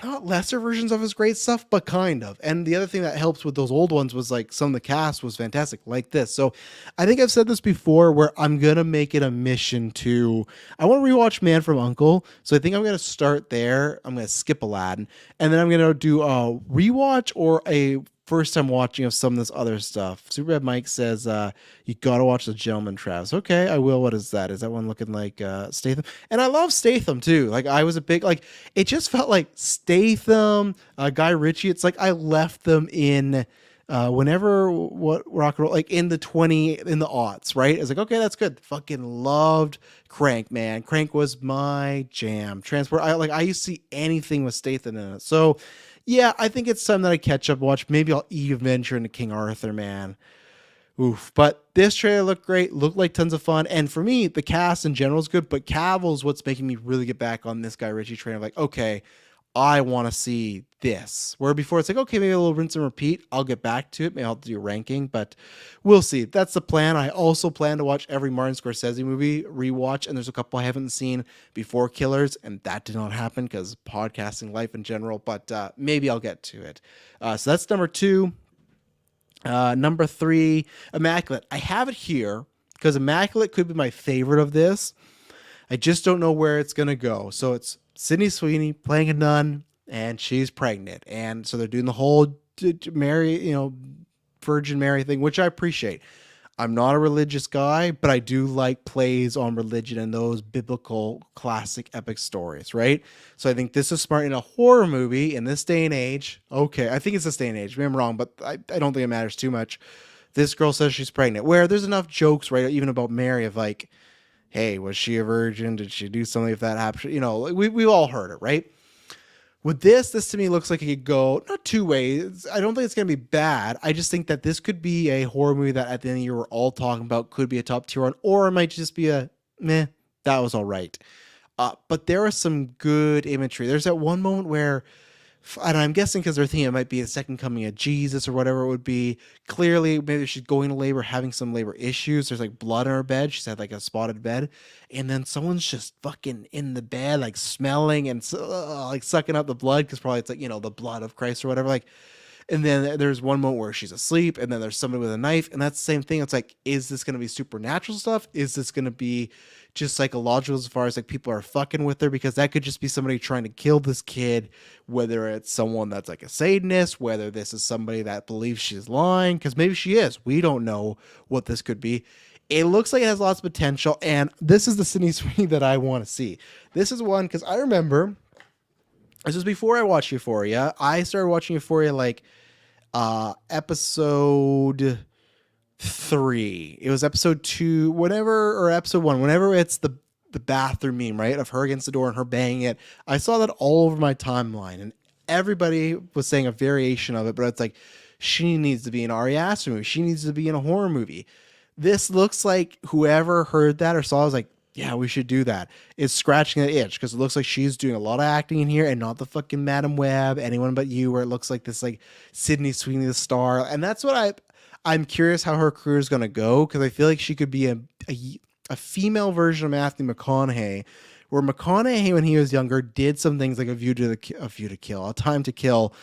not lesser versions of his great stuff, but kind of. And the other thing that helps with those old ones was like some of the cast was fantastic, like this. So I think I've said this before where I'm going to make it a mission I want to rewatch Man from U.N.C.L.E. So I think I'm going to start there. I'm going to skip Aladdin. And then I'm going to do a rewatch or a first time watching of some of this other stuff. Superbad Mike says, you gotta watch The Gentleman, Travis. Okay, I will. What is that? Is that one looking like Statham? And I love Statham too. Like I was a big, like, it just felt like Statham, Guy Ritchie. It's like I left them in whenever what rock and roll, like in the aughts, right? It's like, okay, that's good. Fucking loved Crank, man. Crank was my jam. Transport. I used to see anything with Statham in it. So yeah, I think it's time that I catch up, watch. Maybe I'll even venture into King Arthur, man. Oof. But this trailer looked great, looked like tons of fun. And for me, the cast in general is good, but Cavill's what's making me really get back on this Guy Ritchie train. Like, okay, I want to see this. Where before it's like, okay, maybe a little rinse and repeat. I'll get back to it. Maybe I'll do a ranking, but we'll see. That's the plan. I also plan to watch every Martin Scorsese movie, rewatch, and there's a couple I haven't seen before Killers, and that did not happen because podcasting life in general, but maybe I'll get to it. So that's number 2. Number 3, Immaculate. I have it here because Immaculate could be my favorite of this. I just don't know where it's going to go. So it's Sydney Sweeney playing a nun, and she's pregnant. And so they're doing the whole Mary, Virgin Mary thing, which I appreciate. I'm not a religious guy, but I do like plays on religion and those biblical classic epic stories, right? So I think this is smart in a horror movie in this day and age. Okay, I think it's this day and age. Maybe I'm wrong, but I don't think it matters too much. This girl says she's pregnant, where there's enough jokes, right, even about Mary of like, hey, was she a virgin? Did she do something if that happened? We all heard it, right? With this to me looks like it could go not 2 ways. I don't think it's going to be bad. I just think that this could be a horror movie that at the end of the year we're all talking about, could be a top tier one, or it might just be a meh, that was all right. But there is some good imagery. There's that one moment where, and I'm guessing because they're thinking it might be a second coming of Jesus or whatever it would be. Clearly, maybe she's going to labor, having some labor issues. There's like blood on her bed. She's had like a spotted bed. And then someone's just fucking in the bed, like smelling and like sucking up the blood because probably it's like, the blood of Christ or whatever. Like, And then there's one moment where she's asleep, and then there's somebody with a knife, and that's the same thing. It's like, is this going to be supernatural stuff? Is this going to be just psychological as far as like people are fucking with her? Because that could just be somebody trying to kill this kid, whether it's someone that's like a Satanist, whether this is somebody that believes she's lying, because maybe she is. We don't know what this could be. It looks like it has lots of potential, and this is the Sydney Sweeney that I want to see. This is one, because I remember, this was before I watched Euphoria. I started watching Euphoria like episode 3. It was episode 2, whatever, or episode 1, whenever it's the bathroom meme, right, of her against the door and her banging it. I saw that all over my timeline, and everybody was saying a variation of it, but it's like, she needs to be in an Ari Aster movie. She needs to be in a horror movie. This looks like whoever heard that or saw it was like, yeah, we should do that. It's scratching that itch, because it looks like she's doing a lot of acting in here, and not the fucking Madam Web, Anyone But You, where it looks like this like Sydney Sweeney the star. And that's what I'm curious how her career is going to go, because I feel like she could be a female version of Matthew McConaughey, where McConaughey when he was younger did some things like A Time to Kill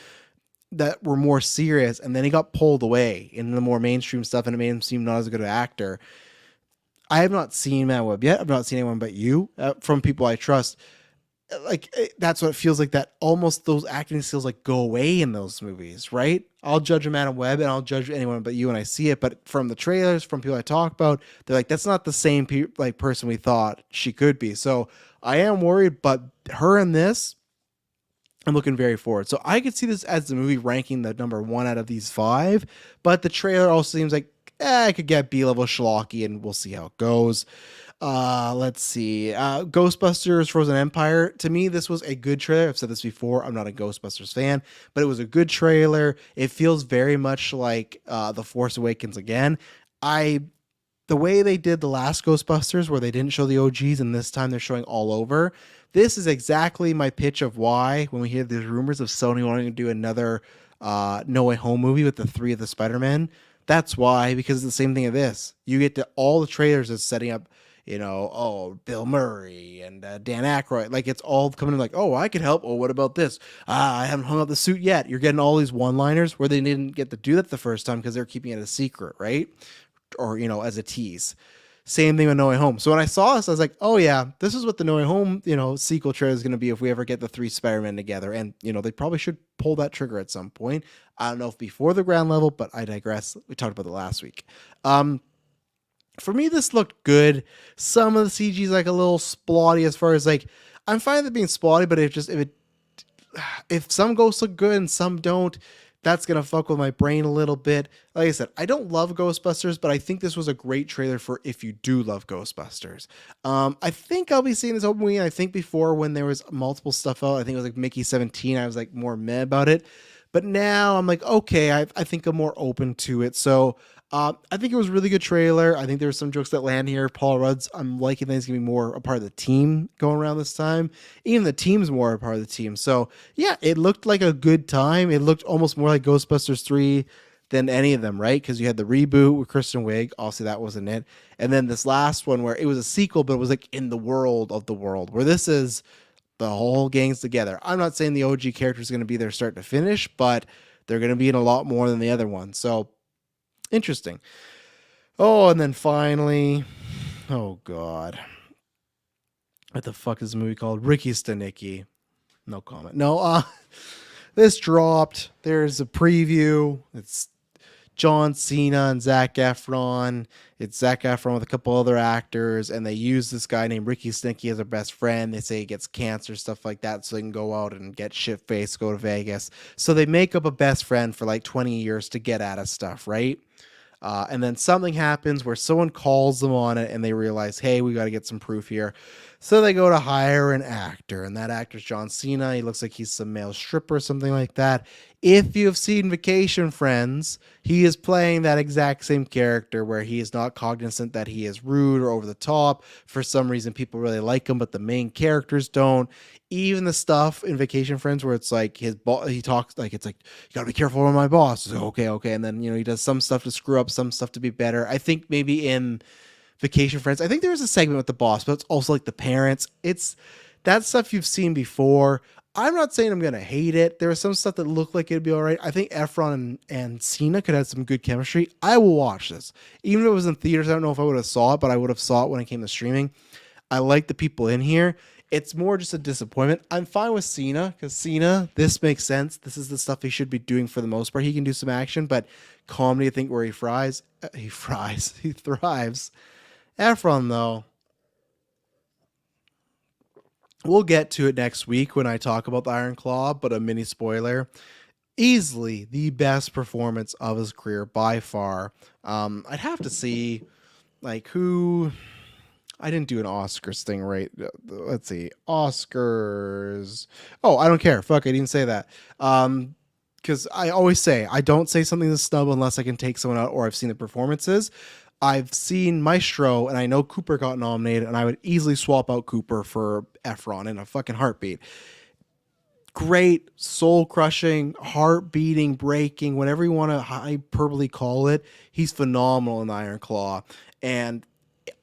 that were more serious, and then he got pulled away in the more mainstream stuff, and it made him seem not as good an actor. I have not seen Madam Web yet. I've not seen Anyone But You from people I trust. Like, that's what it feels like, that almost those acting skills like go away in those movies, right? I'll judge a Madam Web and I'll judge Anyone But You when I see it, but from the trailers, from people I talk about, they're like, that's not the same person we thought she could be. So I am worried, but her in this, I'm looking very forward. So I could see this as the movie ranking the number 1 out of these 5, but the trailer also seems like I could get B-level schlocky, and we'll see how it goes. Let's see. Ghostbusters Frozen Empire. To me, this was a good trailer. I've said this before. I'm not a Ghostbusters fan, but it was a good trailer. It feels very much like The Force Awakens again. The way they did the last Ghostbusters, where they didn't show the OGs, and this time they're showing all over. This is exactly my pitch of why, when we hear these rumors of Sony wanting to do another No Way Home movie with the 3 of the Spider-Men, that's why, because it's the same thing of this. You get to all the trailers that's setting up, Bill Murray and Dan Aykroyd. Like, it's all coming in like, oh, I could help. Oh, what about this? I haven't hung up the suit yet. You're getting all these one-liners where they didn't get to do that the first time because they're keeping it a secret, right? Or, as a tease. Same thing with No Way Home. So when I saw this, I was like, oh yeah, this is what the No Way Home, sequel trailer is going to be if we ever get the 3 Spider-Men together. And, they probably should pull that trigger at some point. I don't know if before the ground level, but I digress. We talked about it last week. For me, this looked good. Some of the CG is like a little splotty as far as like, I'm fine with it being splotty, but if some ghosts look good and some don't, that's going to fuck with my brain a little bit. Like I said, I don't love Ghostbusters, but I think this was a great trailer for if you do love Ghostbusters. I think I'll be seeing this whole movie. And I think before, when there was multiple stuff out, I think it was like Mickey 17, I was like more meh about it. But now I'm like, okay, I think I'm more open to it. So I think it was a really good trailer. I think there were some jokes that land here. Paul Rudd's, I'm liking that he's going to be more a part of the team going around this time. Even the team's more a part of the team. So yeah, it looked like a good time. It looked almost more like Ghostbusters 3 than any of them, right? Because you had the reboot with Kristen Wiig. Obviously, that wasn't it. And then this last one where it was a sequel, but it was like in the world of the world, where this is the whole gang's together. I'm not saying the OG character is going to be there start to finish, but they're going to be in a lot more than the other one. So interesting. Oh, and then finally, oh God, what the fuck is the movie called? Ricky Stenicki. No comment. No, this dropped. There's a preview. It's John Cena and Zac Efron. It's Zac Efron with a couple other actors, and they use this guy named Ricky Stenicki as their best friend. They say he gets cancer, stuff like that, so they can go out and get shit-faced, go to Vegas. So they make up a best friend for like 20 years to get at us stuff, right? And then something happens where someone calls them on it, and they realize, hey, we got to get some proof here. So they go to hire an actor, and that actor's John Cena. He looks like he's some male stripper or something like that. If you've seen Vacation Friends, he is playing that exact same character where he is not cognizant that he is rude or over the top. For some reason, people really like him, but the main characters don't. Even the stuff in Vacation Friends where it's like his boss, he talks like, it's like, you gotta be careful with my boss. It's like, okay. And then, he does some stuff to screw up, some stuff to be better. I think maybe in Vacation Friends, I think there was a segment with the boss, but it's also like the parents. That's stuff you've seen before. I'm not saying I'm gonna hate it. There was some stuff that looked like it'd be all right. I think Efron and Cena could have some good chemistry. I will watch this, even if it was in theaters. I don't know if I would have saw it, but I would have saw it when it came to streaming. I like the people in here. It's more just a disappointment. I'm fine with Cena because Cena, this makes sense. This is the stuff he should be doing for the most part. He can do some action, but comedy, I think, where he thrives. Efron, though, we'll get to it next week when I talk about the Iron Claw, but a mini spoiler. Easily the best performance of his career by far. I'd have to see like who. I didn't do an Oscars thing right. Let's see. Oscars. Oh, I don't care. Fuck, I didn't say that. Because I always say I don't say something to snub unless I can take someone out or I've seen the performances. I've seen Maestro and I know Cooper got nominated, and I would easily swap out Cooper for Efron in a fucking heartbeat. Great, soul crushing, heart beating, breaking, whatever you want to hyperbole call it. He's phenomenal in the Iron Claw. And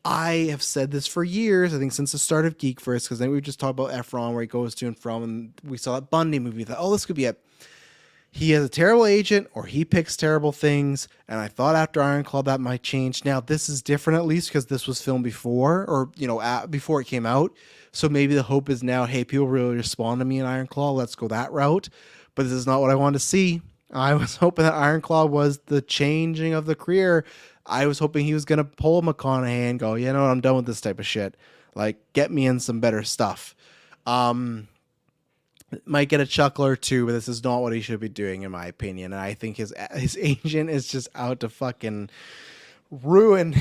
I have said this for years, I think since the start of GeekVerse, because then we just talked about Efron, where he goes to and from, and we saw that Bundy movie. Thought, oh, this could be it. He has a terrible agent, or he picks terrible things, and I thought after Iron Claw that might change. Now, this is different at least, because this was filmed before, or, before it came out, so maybe the hope is now, hey, people really respond to me in Iron Claw, let's go that route, but this is not what I wanted to see. I was hoping that Iron Claw was the changing of the career. I was hoping he was going to pull McConaughey and go, you know what, I'm done with this type of shit. Like, get me in some better stuff. Might get a chuckle or two, but this is not what he should be doing, in my opinion. And I think his agent is just out to fucking ruin,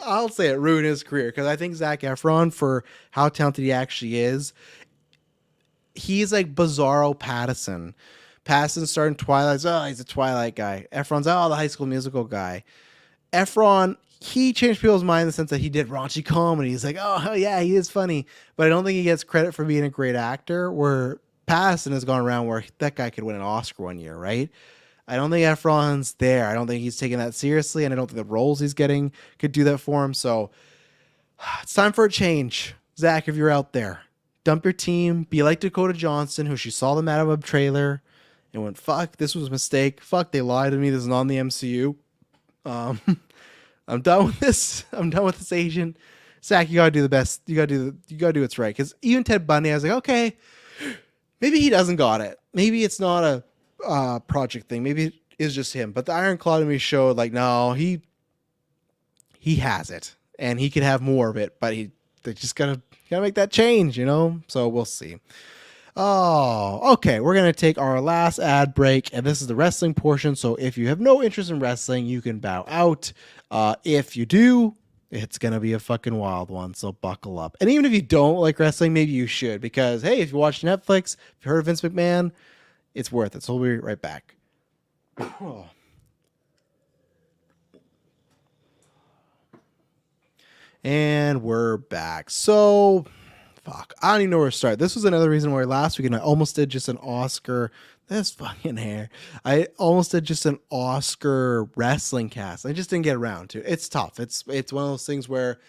I'll say it, ruin his career. Because I think Zac Efron, for how talented he actually is, he's like Bizarro Pattinson. Pattinson started in Twilight. Oh, he's a Twilight guy. Efron's, the High School Musical guy. Efron, he changed people's mind in the sense that he did raunchy comedy. He's like, oh, hell yeah, he is funny. But I don't think he gets credit for being a great actor, where Pattinson has gone around where that guy could win an Oscar one year, right? I don't think Efron's there. I don't think he's taking that seriously, and I don't think the roles he's getting could do that for him. So it's time for a change. Zach, if you're out there, dump your team. Be like Dakota Johnson, who she saw the Mad Web trailer and went, fuck, this was a mistake. Fuck, they lied to me. This is not in the MCU. I'm done with this. I'm done with this agent. Zach, you gotta do the best. You gotta do what's right. Because even Ted Bundy, I was like, okay, maybe he doesn't got it. Maybe it's not a project thing. Maybe it is just him. But the Iron Claw to me showed like, no, he has it, and he could have more of it. But they just gotta make that change, So we'll see. Oh, okay. We're going to take our last ad break, and this is the wrestling portion. So if you have no interest in wrestling, you can bow out. If you do, it's going to be a fucking wild one. So buckle up. And even if you don't like wrestling, maybe you should, because, hey, if you watch Netflix, if you heard of Vince McMahon, it's worth it. So we'll be right back. And we're back. So... fuck, I don't even know where to start. This was another reason why last weekend I almost did just an Oscar. This fucking hair. I almost did just an Oscar wrestling cast. I just didn't get around to it. It's tough. It's one of those things where,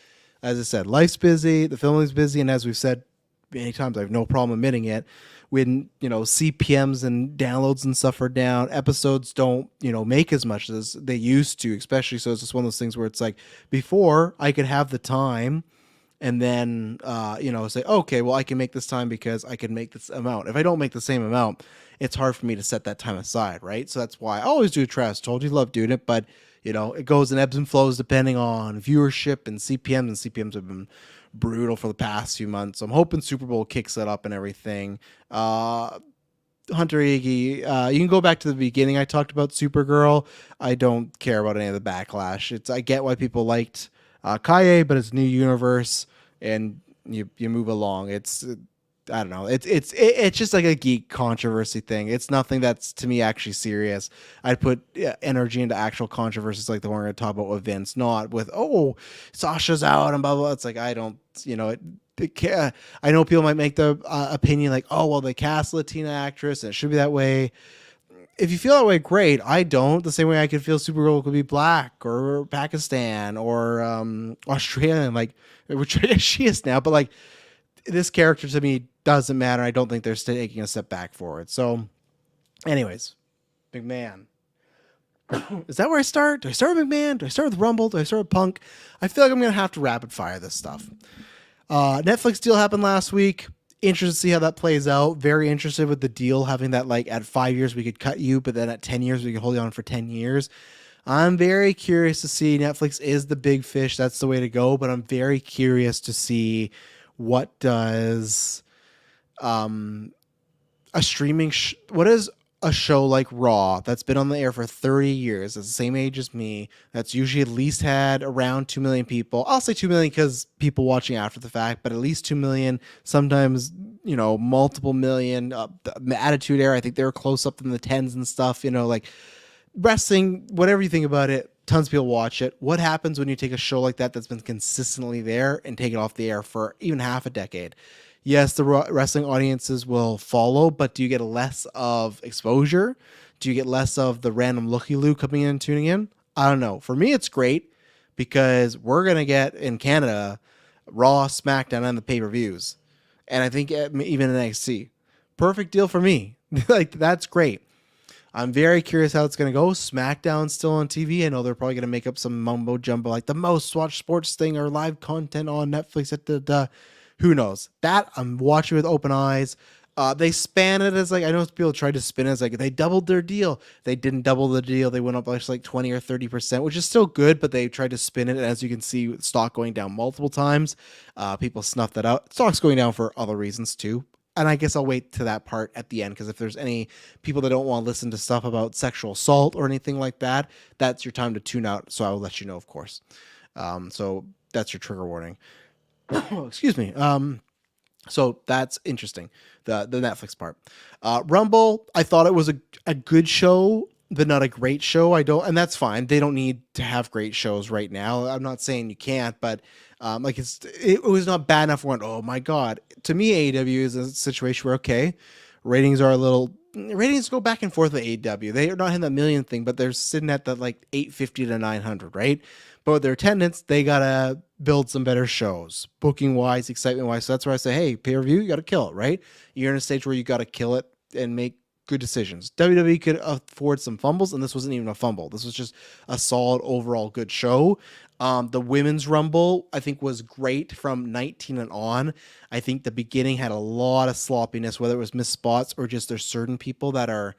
as I said, life's busy, the filming's busy, and as we've said many times, I have no problem admitting it. When CPMs and downloads and stuff are down, episodes don't make as much as they used to, especially. So it's just one of those things where it's like, before I could have the time. And then, say, okay, well, I can make this time because I can make this amount. If I don't make the same amount, it's hard for me to set that time aside, right? So that's why I always do trash. Told you love doing it, but, it goes in ebbs and flows depending on viewership and CPMs. And CPMs have been brutal for the past few months. So I'm hoping Super Bowl kicks it up and everything. Hunter Iggy, you can go back to the beginning. I talked about Supergirl. I don't care about any of the backlash. I get why people liked Kaye, but it's new universe. And you move along. It's I don't know. It's just like a geek controversy thing. It's nothing that's to me actually serious. I'd put energy into actual controversies like the one we're going to talk about with Vince, not with Sasha's out and blah blah. It's like I don't I know people might make the opinion like, oh well, they cast a Latina actress and it should be that way. If you feel that way, great. I don't. The same way I could feel Supergirl could be black or Pakistan or Australian, like, which I guess she is now. But like, this character to me doesn't matter. I don't think they're taking a step back forward. So, anyways, McMahon. Is that where I start? Do I start with McMahon? Do I start with Rumble? Do I start with Punk? I feel like I'm going to have to rapid fire this stuff. Netflix deal happened last week. Interested to see how that plays out. Very interested with the deal having that like at 5 years we could cut you, but then at 10 years we could hold you on for 10 years. I'm very curious to see. Netflix is the big fish. That's the way to go. But I'm very curious to see what does a streaming what is a show like Raw that's been on the air for 30 years, that's the same age as me, that's usually at least had around 2 million people. I'll say 2 million because people watching after the fact, but at least 2 million, sometimes, multiple million. The Attitude Era, I think they were close up in the tens and stuff, like wrestling, whatever you think about it, tons of people watch it. What happens when you take a show like that that's been consistently there and take it off the air for even half a decade? Yes, the wrestling audiences will follow, but do you get less of exposure? Do you get less of the random looky-loo coming in and tuning in? I don't know. For me, it's great because we're going to get, in Canada, Raw, SmackDown, and the pay-per-views. And I think even in NXT. Perfect deal for me. Like, that's great. I'm very curious how it's going to go. SmackDown's still on TV. I know they're probably going to make up some mumbo jumbo, like the most watched sports thing or live content on Netflix at the who knows? That I'm watching with open eyes. They span it as like, I know people tried to spin it as like they doubled their deal. They didn't double the deal. They went up like 20 or 30%, which is still good, but they tried to spin it. As you can see, stock going down multiple times. People snuffed that out. Stock's going down for other reasons too. And I guess I'll wait to that part at the end, because if there's any people that don't want to listen to stuff about sexual assault or anything like that, that's your time to tune out. So I will let you know, of course. So that's your trigger warning. Excuse me. So that's interesting. The Netflix part. Rumble, I thought it was a good show, but not a great show. And that's fine. They don't need to have great shows right now. I'm not saying you can't, but it was not bad enough. Went, oh my God. To me, AEW is a situation where, okay, ratings go back and forth with AEW. They are not in that million thing, but they're sitting at that like 850 to 900, right? But with their attendance, they gotta build some better shows, booking wise, excitement wise. So that's where I say, hey, pay per view, you gotta kill it, right? You're in a stage where you gotta kill it and make good decisions. WWE could afford some fumbles, and this wasn't even a fumble. This was just a solid overall good show. The women's Rumble, I think, was great from 19 and on. I think the beginning had a lot of sloppiness, whether it was missed spots or just there's certain people that are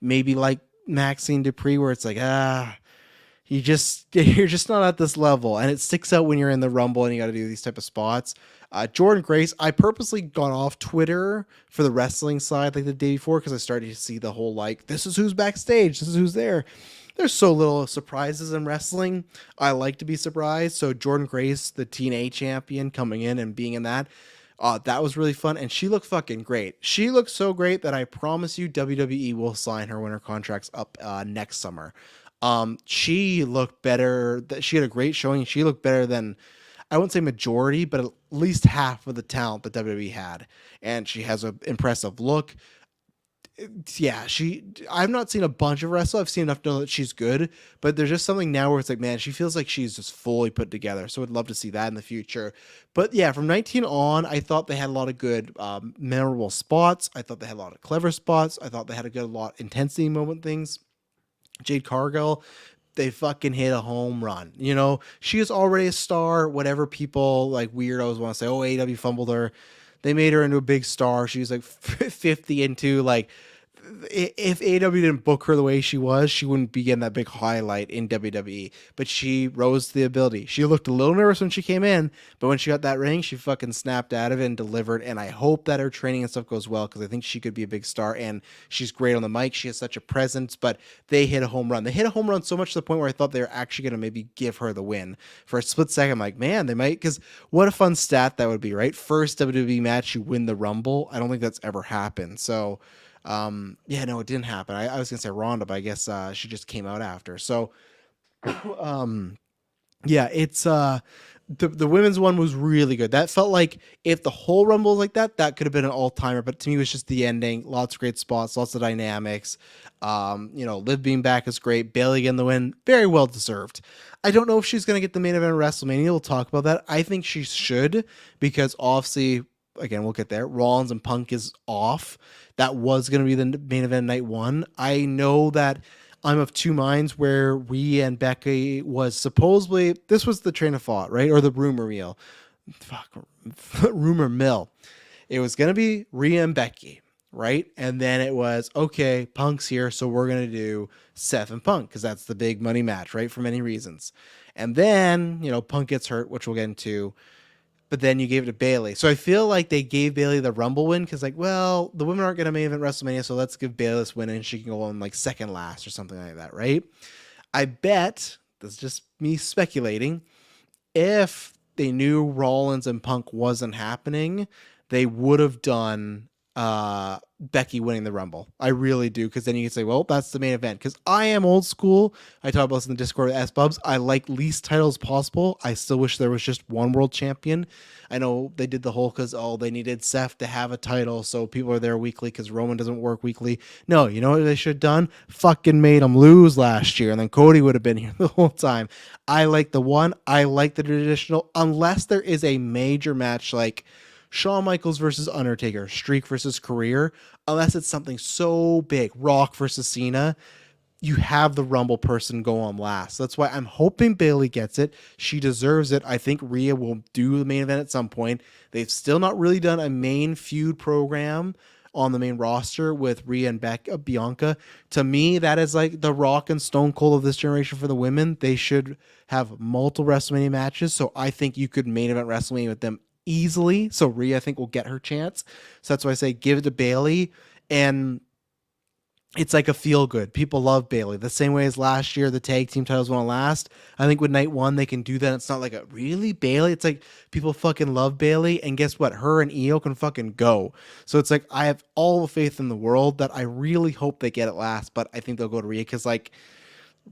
maybe like Maxine Dupree, where it's like, you're just not at this level, and it sticks out when you're in the Rumble and you got to do these type of spots. Jordan Grace, I purposely got off Twitter for the wrestling side like the day before, because I started to see the whole like, this is who's backstage, this is who's there. There's so little surprises in wrestling. I like to be surprised. So Jordan Grace, the TNA champion, coming in and being in that was really fun, and she looked fucking great. She looked so great that I promise you WWE will sign her when her contract's up next summer. She looked better. She had a great showing. She looked better than, I wouldn't say majority, but at least half of the talent that WWE had. And she has an impressive look. Yeah, I've not seen a bunch of wrestle. I've seen enough to know that she's good, but there's just something now where it's like, man, she feels like she's just fully put together. So I'd love to see that in the future. But yeah, from 19 on, I thought they had a lot of good, memorable spots. I thought they had a lot of clever spots. I thought they had a lot intensity moment things. Jade Cargill, they fucking hit a home run. She is already a star. Whatever people like weirdos want to say, oh, AEW fumbled her. They made her into a big star. She was like 50 into like, if AEW didn't book her the way she was, she wouldn't be getting that big highlight in WWE. But she rose to the ability. She looked a little nervous when she came in, but when she got that ring, she fucking snapped out of it and delivered. And I hope that her training and stuff goes well, because I think she could be a big star. And she's great on the mic. She has such a presence. But they hit a home run. They hit a home run so much to the point where I thought they were actually going to maybe give her the win. For a split second, I'm like, man, they might. Because what a fun stat that would be, right? First WWE match, you win the Rumble. I don't think that's ever happened. So yeah, no, it didn't happen. I was gonna say Ronda, but I guess she just came out after. So yeah, it's the women's one was really good. That felt like, if the whole Rumble was like that, that could have been an all-timer, but to me it was just the ending. Lots of great spots, lots of dynamics. Liv being back is great. Bayley getting the win, very well deserved. I don't know if she's gonna get the main event of WrestleMania. We'll talk about that. I think she should, because obviously again, we'll get there. Rollins and Punk is off. That was going to be the main event night one. I know that I'm of two minds where Rhea and Becky was supposedly, this was the train of thought, right? Or the rumor mill. Fuck, rumor mill. It was going to be Rhea and Becky, right? And then it was, okay, Punk's here, so we're going to do Seth and Punk because that's the big money match, right? For many reasons. And then, Punk gets hurt, which we'll get into. But then you gave it to Bayley. So I feel like they gave Bayley the Rumble win because, well, the women aren't going to main event WrestleMania, so let's give Bayley this win and she can go on second last or something like that, right? I bet, this is just me speculating, if they knew Rollins and Punk wasn't happening, they would have done Becky winning the Rumble. I really do, because then you can say, well, that's the main event. Because I am old school. I talk about this in the Discord with S-Bubs. I like least titles possible. I still wish there was just one world champion. I know they did the whole because, they needed Seth to have a title, so people are there weekly because Roman doesn't work weekly. No, you know what they should have done? Fucking made him lose last year, and then Cody would have been here the whole time. I like the one. I like the traditional, unless there is a major match like Shawn Michaels versus Undertaker, streak versus career, unless it's something so big, Rock versus Cena, you have the Rumble person go on last. That's why I'm hoping Bayley gets it. She deserves it. I think Rhea will do the main event at some point. They've still not really done a main feud program on the main roster with Rhea and Bianca. To me, that is like the Rock and Stone Cold of this generation for the women. They should have multiple WrestleMania matches, so I think you could main event WrestleMania with them easily. So Rhea, I think, will get her chance. So that's why I say give it to Bayley. And it's like a feel good. People love Bayley the same way as last year the tag team titles won last. I think with night one they can do that. It's not like a really Bayley. It's like people fucking love Bayley, and guess what? Her and Io can fucking go. So it's like I have all the faith in the world that I really hope they get it last, but I think they'll go to Rhea because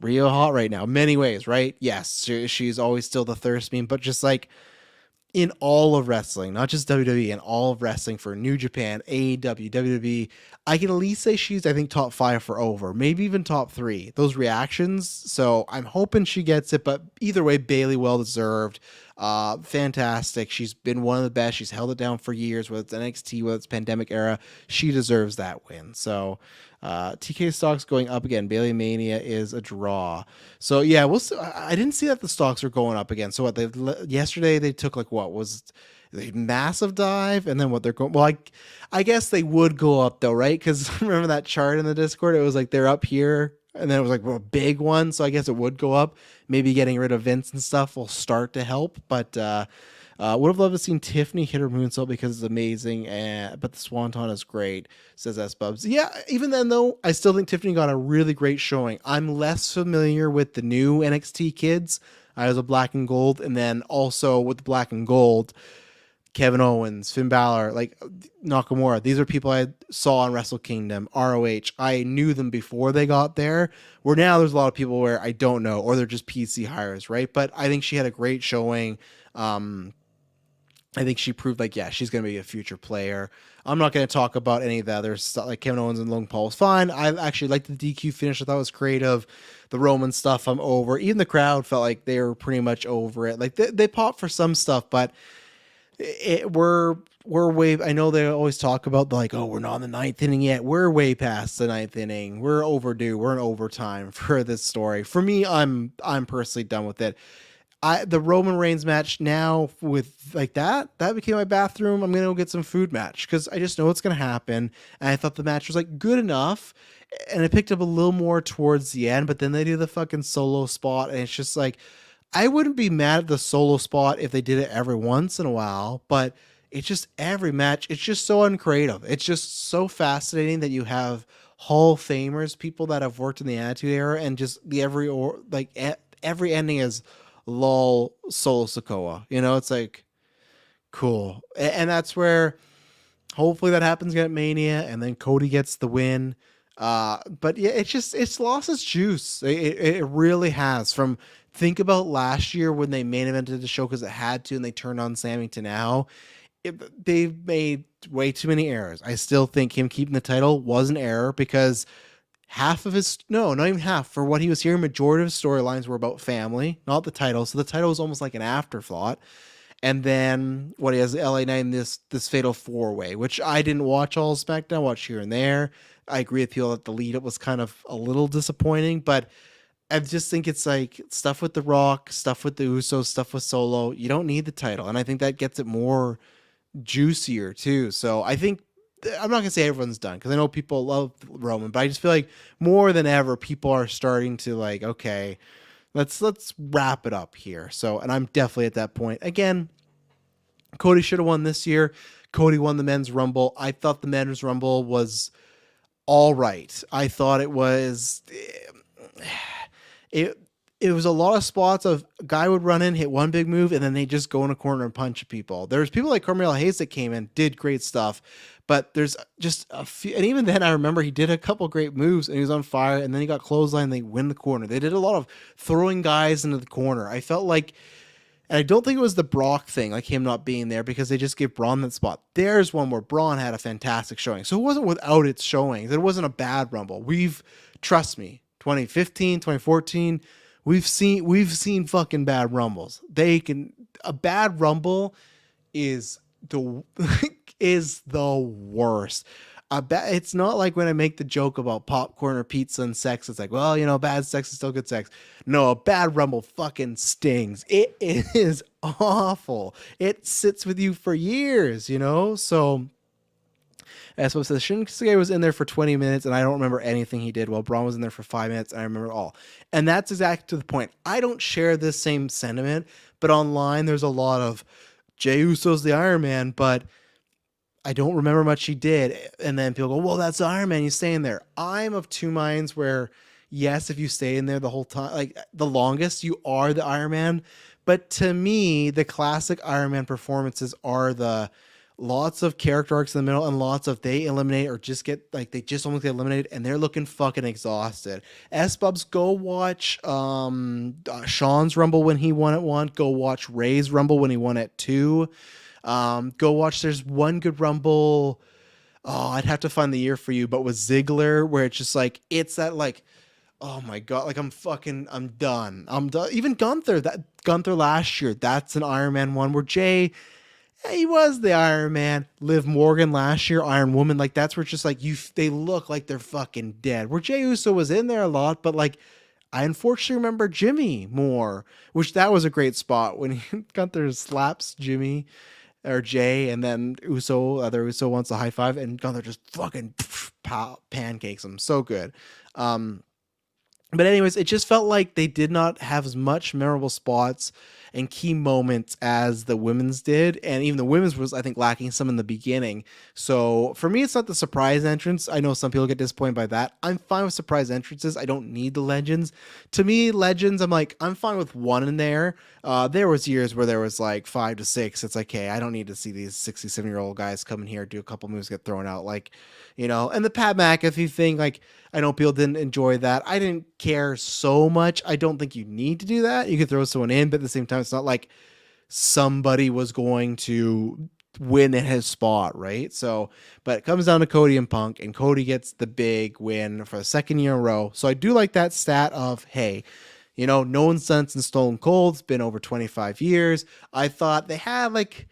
Rhea hot right now, many ways, right? Yes, she's always still the thirst meme, but just in all of wrestling, not just WWE, in all of wrestling for New Japan, AEW, WWE, I can at least say she's, I think, top 5 for over, maybe even top 3. Those reactions. So I'm hoping she gets it, but either way, Bayley well deserved. Fantastic. She's been one of the best. She's held it down for years, whether it's NXT, whether it's pandemic era. She deserves that win. So TK stocks going up again. Bayley Mania is a draw. So yeah, we'll see. I didn't see that the stocks are going up again. So what yesterday they took what was a massive dive, and then what they're going. Well, I guess they would go up though, right? Because remember that chart in the Discord? It was they're up here, and then it was a big one. So I guess it would go up. Maybe getting rid of Vince and stuff will start to help, but. Would have loved to seen Tiffany hit her moonsault because it's amazing, but the Swanton is great, says S-Bubs. Yeah, even then, though, I still think Tiffany got a really great showing. I'm less familiar with the new NXT kids. I was a black and gold, and then also with the black and gold, Kevin Owens, Finn Balor, Nakamura. These are people I saw on Wrestle Kingdom, ROH. I knew them before they got there, where now there's a lot of people where I don't know, or they're just PC hires, right? But I think she had a great showing. I think she proved she's going to be a future player. I'm not going to talk about any of the other stuff, like Kevin Owens and Logan Paul was fine. I actually liked the DQ finish. I thought it was creative. The Roman stuff, I'm over. Even the crowd felt like they were pretty much over it. They popped for some stuff, but we're way. I know they always talk about we're not in the ninth inning yet. We're way past the ninth inning. We're overdue. We're in overtime for this story. For me, I'm personally done with it. The Roman Reigns match now with that became my bathroom. I'm going to go get some food match because I just know what's going to happen. And I thought the match was good enough, and it picked up a little more towards the end, but then they do the fucking solo spot. And it's just I wouldn't be mad at the solo spot if they did it every once in a while, but it's just every match. It's just so uncreative. It's just so fascinating that you have Hall of Famers, people that have worked in the Attitude Era, and just every ending is lol Solo Sokoa. It's cool. And that's where hopefully that happens at Mania, and then Cody gets the win. But yeah, it's lost its juice. It really has. Think about last year when they main evented the show because it had to, and they turned on Sami to now. They've made way too many errors. I still think him keeping the title was an error because half of his, no, not even half, for what he was here, majority of his storylines were about family, not the title. So the title was almost like an afterthought. And then what he has LA Knight in this fatal 4-way, which I didn't watch all of SmackDown, watch here and there. I agree with people that the lead up was kind of a little disappointing, but I just think it's like stuff with The Rock, stuff with the Usos, stuff with Solo. You don't need the title, and I think that gets it more juicier too. So I think I'm not gonna say everyone's done because I know people love Roman, but I just feel like more than ever people are starting to like, okay, let's wrap it up here. So, and I'm definitely at that point again. Cody should have won this year. Cody won the men's rumble. I thought the men's rumble was all right. I thought it it was a lot of spots of a guy would run in, hit one big move, and then they just go in a corner and punch people. There's people like Carmelo Hayes that came in, did great stuff, but there's just a few, and even then I remember he did a couple great moves and he was on fire, and then he got clothesline, and they win the corner. They did a lot of throwing guys into the corner. I felt like, and I don't think it was the Brock thing, like him not being there, because they just gave Braun that spot. There's one where Braun had a fantastic showing. So it wasn't without its showings. It wasn't a bad Rumble. Trust me, 2015, 2014, we've seen fucking bad Rumbles. A bad Rumble is the is the worst. It's not like when I make the joke about popcorn or pizza and sex. It's like, well, bad sex is still good sex. No, a bad Rumble fucking stings. It is awful. It sits with you for years, So, as well, so Shinsuke was in there for 20 minutes, and I don't remember anything he did. While Braun was in there for 5 minutes, and I remember it all. And that's exactly to the point. I don't share this same sentiment, but online there's a lot of Jey Uso's the Iron Man, but I don't remember much he did. And then people go, well, that's Iron Man. You stay in there. I'm of two minds where, yes, if you stay in there the whole time, like the longest, you are the Iron Man. But to me, the classic Iron Man performances are the lots of character arcs in the middle and lots of they eliminate or just get like they just almost get eliminated and they're looking fucking exhausted. S-Bubs, go watch Sean's Rumble when he won at 1. Go watch Ray's Rumble when he won at 2. Go watch, there's one good Rumble. Oh, I'd have to find the year for you, but with Ziggler, where it's just like, it's that like, oh my God, like I'm done. Even Gunther last year, that's an Iron Man one where Jay, he was the Iron Man. Liv Morgan last year, Iron Woman, like that's where it's just like they look like they're fucking dead. Where Jey Uso was in there a lot, but like, I unfortunately remember Jimmy more, which that was a great spot when Gunther slaps Jimmy or Jay, and then other Uso wants a high five, and Gunther just fucking pancakes him. So good. But anyways, it just felt like they did not have as much memorable spots and key moments as the women's did. And even the women's was, I think, lacking some in the beginning. So for me, it's not the surprise entrance. I know some people get disappointed by that. I'm fine with surprise entrances. I don't need the legends. To me, legends, I'm fine with one in there. There was years where there was like 5 to 6. It's like, hey, I don't need to see these 67-year-old guys come in here, do a couple moves, get thrown out. Like, and the Pat McAfee thing, like, I know people didn't enjoy that. I didn't care so much. I don't think you need to do that. You could throw someone in, but at the same time, it's not like somebody was going to win in his spot, right? So, but it comes down to Cody and Punk, and Cody gets the big win for the second year in a row. So I do like that stat of, hey, no one's done it since Stone Cold. It's been over 25 years. I thought they had like,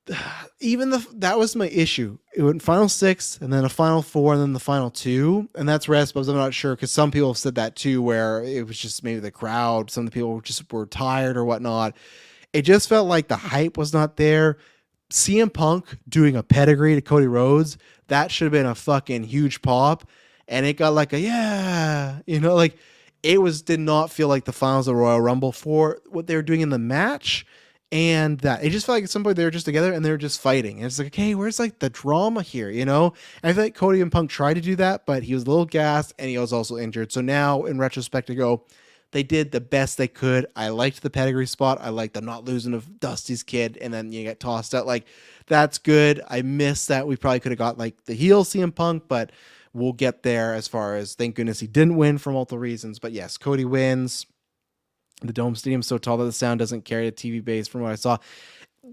that was my issue. It went final 6 and then a final 4 and then the final 2. And that's where I suppose I'm not sure, because some people have said that too, where it was just maybe the crowd. Some of the people were tired or whatnot. It just felt like the hype was not there. CM Punk doing a pedigree to Cody Rhodes, that should have been a fucking huge pop. And it got like like it did not feel like the finals of Royal Rumble for what they were doing in the match. And that it just felt like at some point they were just together and they were just fighting. And it's like, okay, where's like the drama here, And I feel like Cody and Punk tried to do that, but he was a little gassed and he was also injured. So now in retrospect, they did the best they could. I liked the pedigree spot. I liked the not losing of Dusty's kid, and then you get tossed out. Like, that's good. I miss that. We probably could have got like the heel CM Punk, but we'll get there. As far as, thank goodness he didn't win for multiple reasons. But yes, Cody wins. The Dome Stadium's so tall that the sound doesn't carry a TV base from what I saw.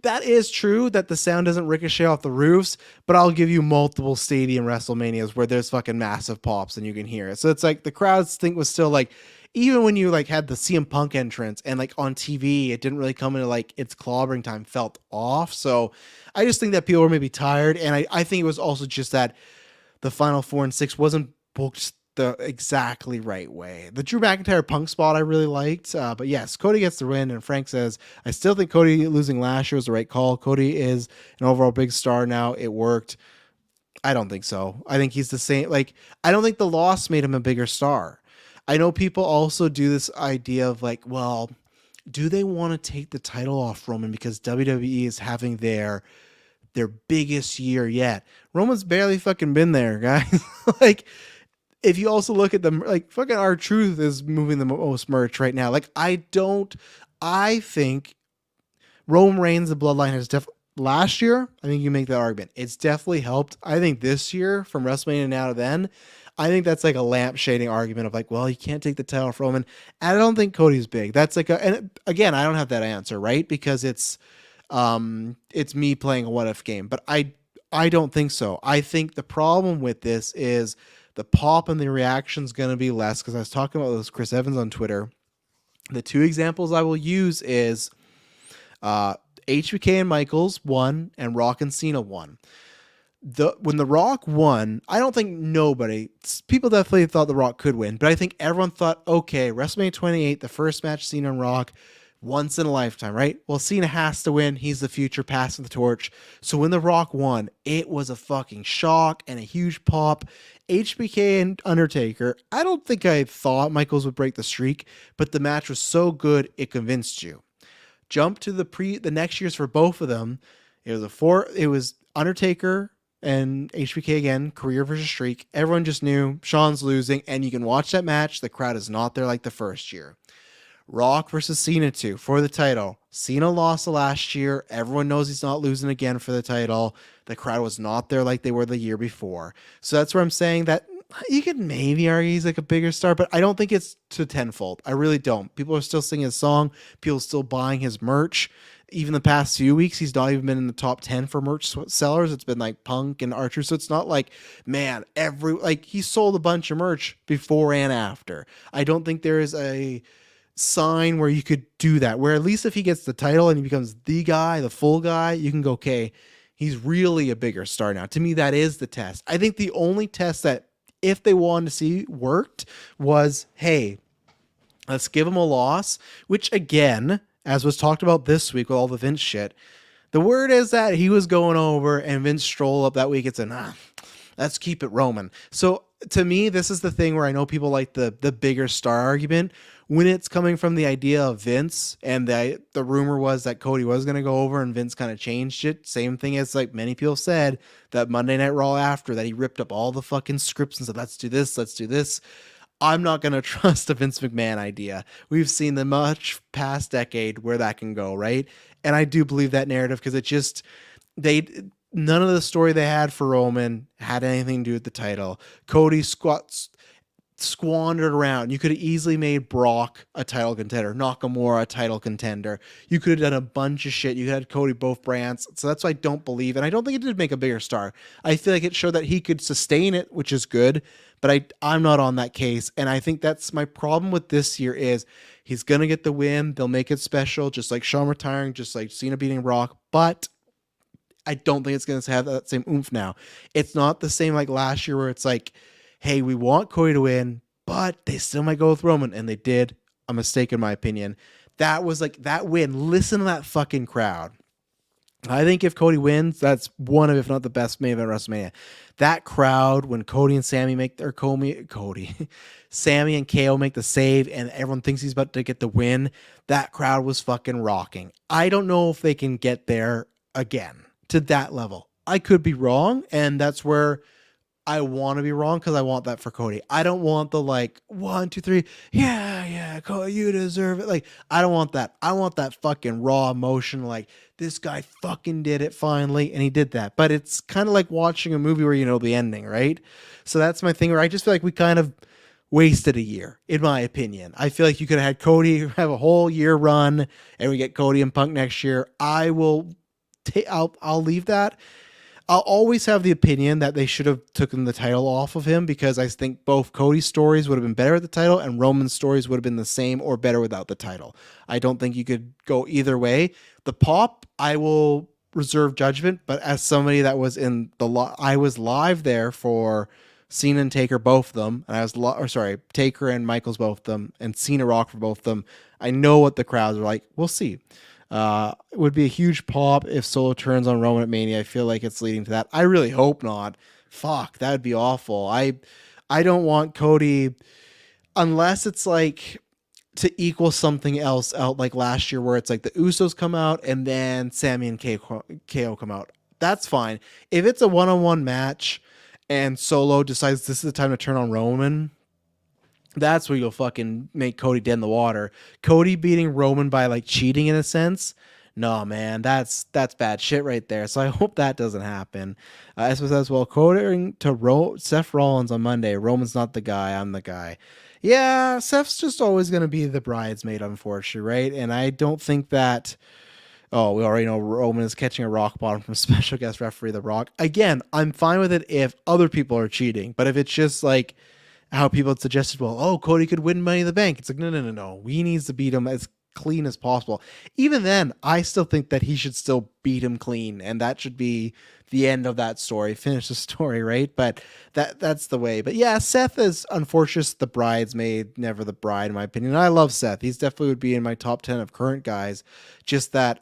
That is true that the sound doesn't ricochet off the roofs, but I'll give you multiple stadium WrestleManias where there's fucking massive pops and you can hear it. So it's like the crowds think was still like, even when you like had the CM Punk entrance and like on TV, it didn't really come into like its clobbering time felt off. So I just think that people were maybe tired. And I think it was also just that the final 4 and 6 wasn't booked the exactly right way. The Drew McIntyre Punk spot I really liked, but yes, Cody gets the win. And Frank says, "I still think Cody losing last year was the right call. Cody is an overall big star now. It worked." I don't think so. I think he's the same. Like, I don't think the loss made him a bigger star. I know people also do this idea of like, well, do they want to take the title off Roman because WWE is having their biggest year yet? Roman's barely fucking been there, guys. Like, if you also look at them, like fucking R-Truth is moving the most merch right now. Like, I think Roman Reigns, the bloodline has definitely, last year, I think you make that argument. It's definitely helped. I think this year, from WrestleMania now to then, I think that's like a lampshading argument of like, well, you can't take the title from Roman. And I don't think Cody's big. That's like and again, I don't have that answer, right? Because it's me playing a what if game. But I don't think so. I think the problem with this is the pop and the reaction is going to be less, because I was talking about this Chris Evans on Twitter. The two examples I will use is HBK and Michaels won and Rock and Cena won. When The Rock won, I don't think people definitely thought The Rock could win, but I think everyone thought, okay, WrestleMania 28, the first match Cena and Rock, once in a lifetime, right? Well, Cena has to win. He's the future, passing the torch. So when The Rock won, it was a fucking shock and a huge pop. HBK and Undertaker, I don't think I thought Michaels would break the streak, but the match was so good, it convinced you. Jump to the next years for both of them. It was Undertaker and HBK again, career versus streak. Everyone just knew Shawn's losing, and you can watch that match. The crowd is not there like the first year. Rock versus Cena 2 for the title. Cena lost the last year. Everyone knows he's not losing again for the title. The crowd was not there like they were the year before. So that's where I'm saying that you could maybe argue he's like a bigger star, but I don't think it's to tenfold. I really don't. People are still singing his song. People are still buying his merch. Even the past few weeks, he's not even been in the top 10 for merch sellers. It's been like Punk and Archer. So it's not like, man, he sold a bunch of merch before and after. I don't think there is a sign where you could do that, where at least if he gets the title and he becomes the guy, the full guy, you can go, okay, he's really a bigger star now. To me, that is the test. I think the only test that, if they wanted to see worked, was, hey, let's give him a loss, which again, as was talked about this week with all the Vince shit, the word is that he was going over and Vince strolled up that week and said, let's keep it Roman. So to me, this is the thing where I know people like the bigger star argument when it's coming from the idea of Vince, and the rumor was that Cody was going to go over and Vince kind of changed it. Same thing as like many people said that Monday Night Raw after that, he ripped up all the fucking scripts and said, let's do this, let's do this. I'm not going to trust a Vince McMahon idea. We've seen the much past decade where that can go, right? And I do believe that narrative, because it just, none of the story they had for Roman had anything to do with the title. Cody squandered around. You could have easily made Brock a title contender, Nakamura a title contender. You could have done a bunch of shit. You had Cody both brands. So that's why I don't believe, and I don't think it did make a bigger star. I feel like it showed that he could sustain it, which is good, but I'm not on that case. And I think that's my problem with this year is he's going to get the win. They'll make it special, just like Shawn retiring, just like Cena beating Brock, but I don't think it's going to have that same oomph now. It's not the same like last year where it's like, hey, we want Cody to win, but they still might go with Roman. And they did. A mistake, in my opinion. That was like that win. Listen to that fucking crowd. I think if Cody wins, that's one of, if not the best main event WrestleMania. That crowd, when Cody and Sammy Sammy and KO make the save and everyone thinks he's about to get the win, that crowd was fucking rocking. I don't know if they can get there again to that level. I could be wrong, and that's where I want to be wrong, because I want that for Cody. I don't want the like 1, 2, 3. Yeah, Cody, you deserve it. Like, I don't want that. I want that fucking raw emotion. Like, this guy fucking did it finally, and he did that. But it's kind of like watching a movie where you know the ending, right? So that's my thing. Where I just feel like we kind of wasted a year, in my opinion. I feel like you could have had Cody have a whole year run, and we get Cody and Punk next year. I'll leave that. I'll always have the opinion that they should have taken the title off of him, because I think both Cody's stories would have been better with the title and Roman's stories would have been the same or better without the title. I don't think you could go either way. The pop, I will reserve judgment, but as somebody that was in I was live there for Cena and Taker, both of them, and Taker and Michaels, both of them, and Cena Rock for both of them. I know what the crowds are like. We'll see. It would be a huge pop if Solo turns on Roman at Mania. I feel like it's leading to that. I really hope not. Fuck, that would be awful. I don't want Cody, unless it's like to equal something else out, like last year where it's like the Usos come out and then Sami and KO come out. That's fine. If it's a one-on-one match and Solo decides this is the time to turn on Roman, that's where you'll fucking make Cody dead in the water. Cody beating Roman by like cheating in a sense. No, man, that's bad shit right there. So I hope that doesn't happen. As well, according to Seth Rollins on Monday, Roman's not the guy, I'm the guy. Yeah, Seth's just always going to be the bridesmaid, unfortunately, right? And I don't think that. Oh, we already know Roman is catching a rock bottom from special guest referee The Rock. Again, I'm fine with it if other people are cheating, but if it's just like how people had suggested, well, oh, Cody could win Money in the Bank. It's like, no. We needs to beat him as clean as possible. Even then, I still think that he should still beat him clean, and that should be the end of that story. Finish the story, right? But that's the way. But yeah, Seth is unfortunate the bridesmaid, never the bride, in my opinion. I love Seth. He's definitely would be in my top 10 of current guys. Just that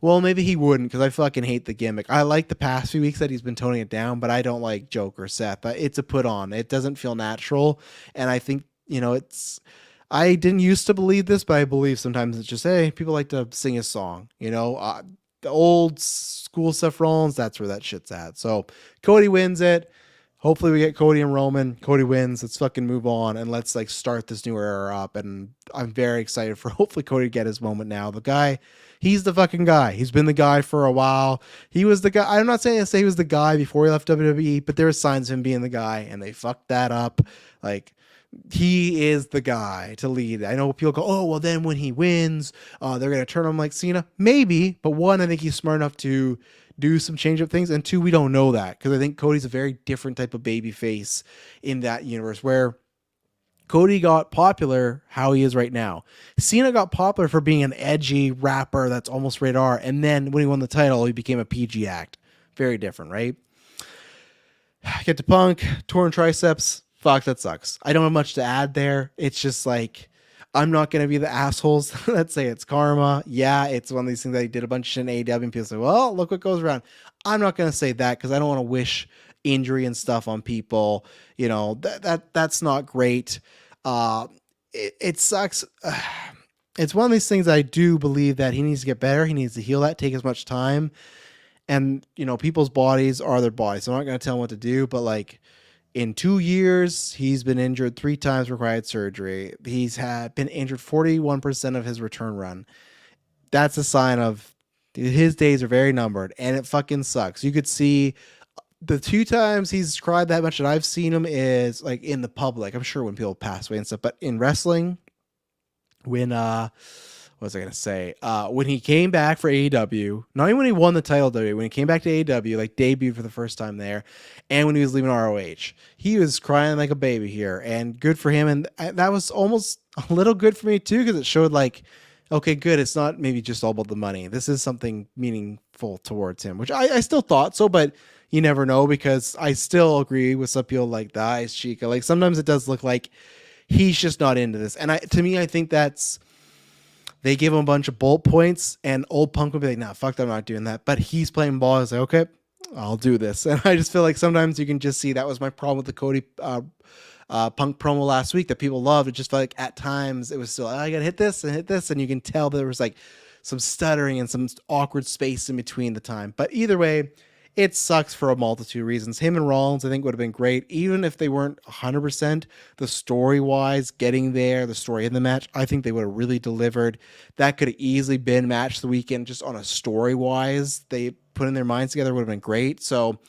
well, maybe he wouldn't, because I fucking hate the gimmick. I like the past few weeks that he's been toning it down, but I don't like Joker Seth. It's a put on. It doesn't feel natural. And I think, I didn't used to believe this, but I believe sometimes it's just, hey, people like to sing a song, the old school Seth Rollins, that's where that shit's at. So Cody wins it. Hopefully we get Cody and Roman. Cody wins. Let's fucking move on and let's like start this new era up. And I'm very excited for hopefully Cody to get his moment now. The guy, he's the fucking guy. He's been the guy for a while. He was the guy. I'm not saying to say he was the guy before he left WWE, but there were signs of him being the guy, and they fucked that up. Like, he is the guy to lead. I know people go, oh, well, then when he wins, they're going to turn him like Cena. Maybe, but one, I think he's smart enough to do some change up things, and two, we don't know that, because I think Cody's a very different type of baby face in that universe, where Cody got popular how he is right now. Cena got popular for being an edgy rapper that's almost radar, and then when he won the title, he became a PG act. Very different, right? Get to Punk, torn triceps. Fuck, that sucks. I don't have much to add there. It's just like, I'm not going to be the assholes that say it's karma. Yeah, it's one of these things that he did a bunch of shit in AEW, and people say, well, look what goes around. I'm not going to say that, because I don't want to wish injury and stuff on people. That's not great. It sucks. It's one of these things I do believe that he needs to get better. He needs to heal that, take as much time. And, people's bodies are their bodies. So I'm not going to tell him what to do, but like, in 2 years, he's been injured 3 times, required surgery. He's been injured 41% of his return run. That's a sign of his days are very numbered, and it fucking sucks. You could see the 2 times he's cried that much that I've seen him is like in the public. I'm sure when people pass away and stuff, but in wrestling, when what was I gonna say? When he came back for AEW, not even when he won the title WWE, when he came back to AEW, like debuted for the first time there, and when he was leaving ROH, he was crying like a baby here, and good for him. And that was almost a little good for me too, because it showed like, okay, good. It's not maybe just all about the money. This is something meaningful towards him, which I still thought so, but you never know, because I still agree with some people like the Eyes Chica. Like sometimes it does look like he's just not into this, and to me, I think that's. They give him a bunch of bullet points, and old Punk would be like, nah, fuck that, I'm not doing that. But he's playing ball. I was like, okay, I'll do this. And I just feel like sometimes you can just see that was my problem with the Cody Punk promo last week that people loved. It just felt like at times it was still, I got to hit this. And you can tell there was like some stuttering and some awkward space in between the time. But either way, it sucks for a multitude of reasons. Him and Rollins, I think, would have been great. Even if they weren't 100%, the story-wise, getting there, the story in the match, I think they would have really delivered. That could have easily been match of the weekend just on a story-wise. They put in their minds together, would have been great. So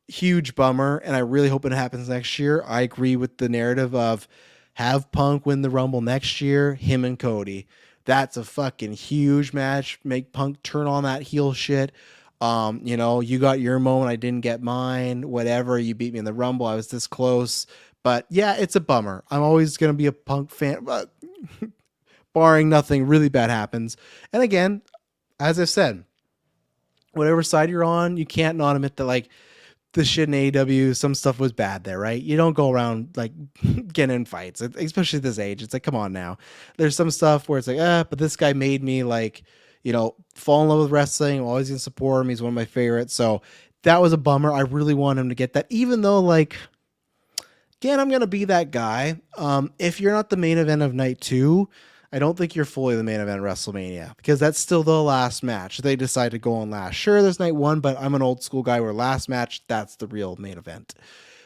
huge bummer, and I really hope it happens next year. I agree with the narrative of have Punk win the Rumble next year, him and Cody. That's a fucking huge match. Make Punk turn on that heel shit. You got your moment, I didn't get mine. Whatever, you beat me in the Rumble. I was this close. But yeah, it's a bummer. I'm always gonna be a Punk fan, but barring nothing really bad happens. And again, as I said, whatever side you're on, you can't not admit that like the shit in AEW, some stuff was bad there, right? You don't go around like getting in fights, especially at this age. It's like, come on now. There's some stuff where it's like, but this guy made me like, fall in love with wrestling. I'm always gonna support him. He's one of my favorites. So that was a bummer. I really want him to get that, even though like, again, I'm gonna be that guy. If you're not the main event of night 2, I don't think you're fully the main event of WrestleMania, because that's still the last match. They decide to go on last. Sure, there's night 1, but I'm an old school guy where last match, that's the real main event.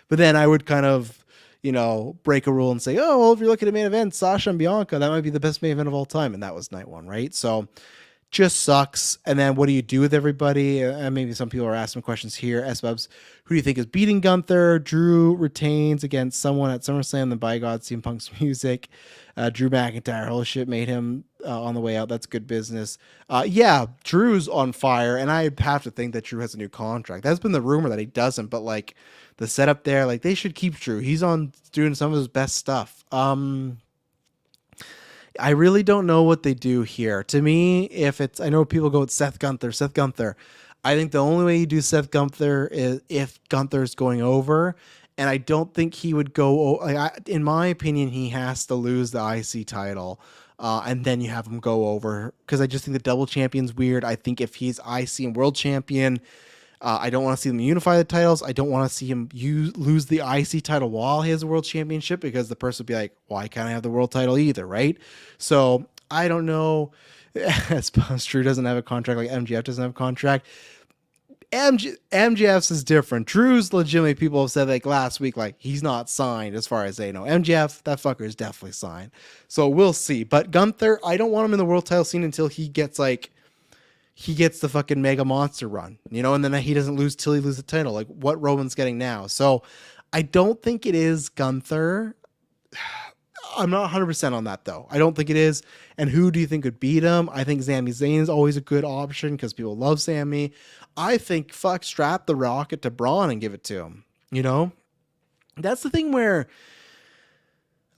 But then I would kind of, break a rule and say, oh, well, if you're looking at main event, Sasha and Bianca, that might be the best main event of all time. And that was night 1, right? So just sucks. And then what do you do with everybody? And maybe some people are asking questions here. S-Bubs, who do you think is beating Gunther? Drew retains against someone at SummerSlam, then by God, CM Punk's music. Drew McIntyre, holy shit, made him on the way out. That's good business. Yeah, Drew's on fire, and I have to think that Drew has a new contract. That's been the rumor that he doesn't, but like the setup there, like they should keep Drew. He's on doing some of his best stuff. I really don't know what they do here. To me, I know people go with Seth Gunther. I think the only way you do Seth Gunther is if Gunther's going over, and I don't think he would go. In my opinion, he has to lose the IC title, and then you have him go over, because I just think the double champion's weird. I think if he's IC and world champion, I don't want to see them unify the titles. I don't want to see him lose the IC title while he has a world championship, because the person would be like, why can't I have the world title either, right? So I don't know. I suppose Drew doesn't have a contract like MJF doesn't have a contract. MJF's is different. Drew's legitimately, people have said like last week, like he's not signed as far as they know. MJF, that fucker is definitely signed. So we'll see. But Gunther, I don't want him in the world title scene until he gets the fucking mega monster run, and then he doesn't lose till he loses the title, like what Roman's getting now. So I don't think it is Gunther. I'm not 100% on that though. I don't think it is. And who do you think would beat him? I think Sami Zayn is always a good option because people love Sami. I think strap the rocket to Braun and give it to him. That's the thing where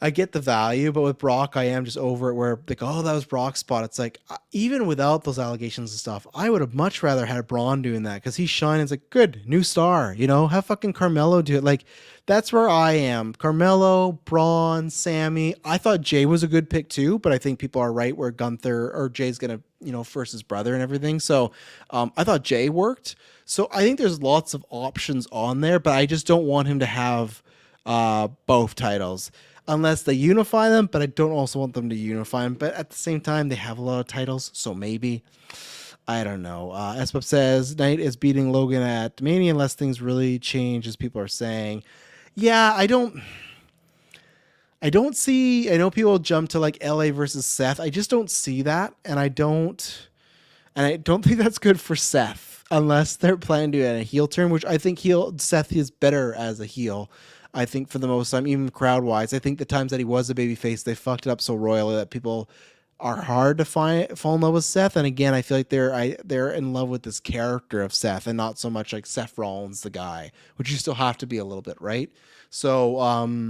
I get the value, but with Brock, I am just over it where like, oh, that was Brock's spot. It's like, even without those allegations and stuff, I would have much rather had Braun doing that because he's shining. It's like, good, new star, have fucking Carmelo do it. Like, that's where I am. Carmelo, Braun, Sammy. I thought Jay was a good pick too, but I think people are right where Gunther or Jay's going to, first his brother and everything. So I thought Jay worked. So I think there's lots of options on there, but I just don't want him to have both titles. Unless they unify them, but I don't also want them to unify them. But at the same time, they have a lot of titles, so maybe. I don't know. SPUP says, Knight is beating Logan at Mania unless things really change, as people are saying. Yeah, I don't see, I know people jump to like LA versus Seth. I just don't see that, and I don't think that's good for Seth, unless they're planning to do it in a heel turn, which I think Seth is better as a heel. I think for the most time, even crowd-wise, I think the times that he was a babyface, they fucked it up so royally that people are hard to fall in love with Seth. And again, I feel like they're in love with this character of Seth and not so much like Seth Rollins, the guy, which you still have to be a little bit, right? So,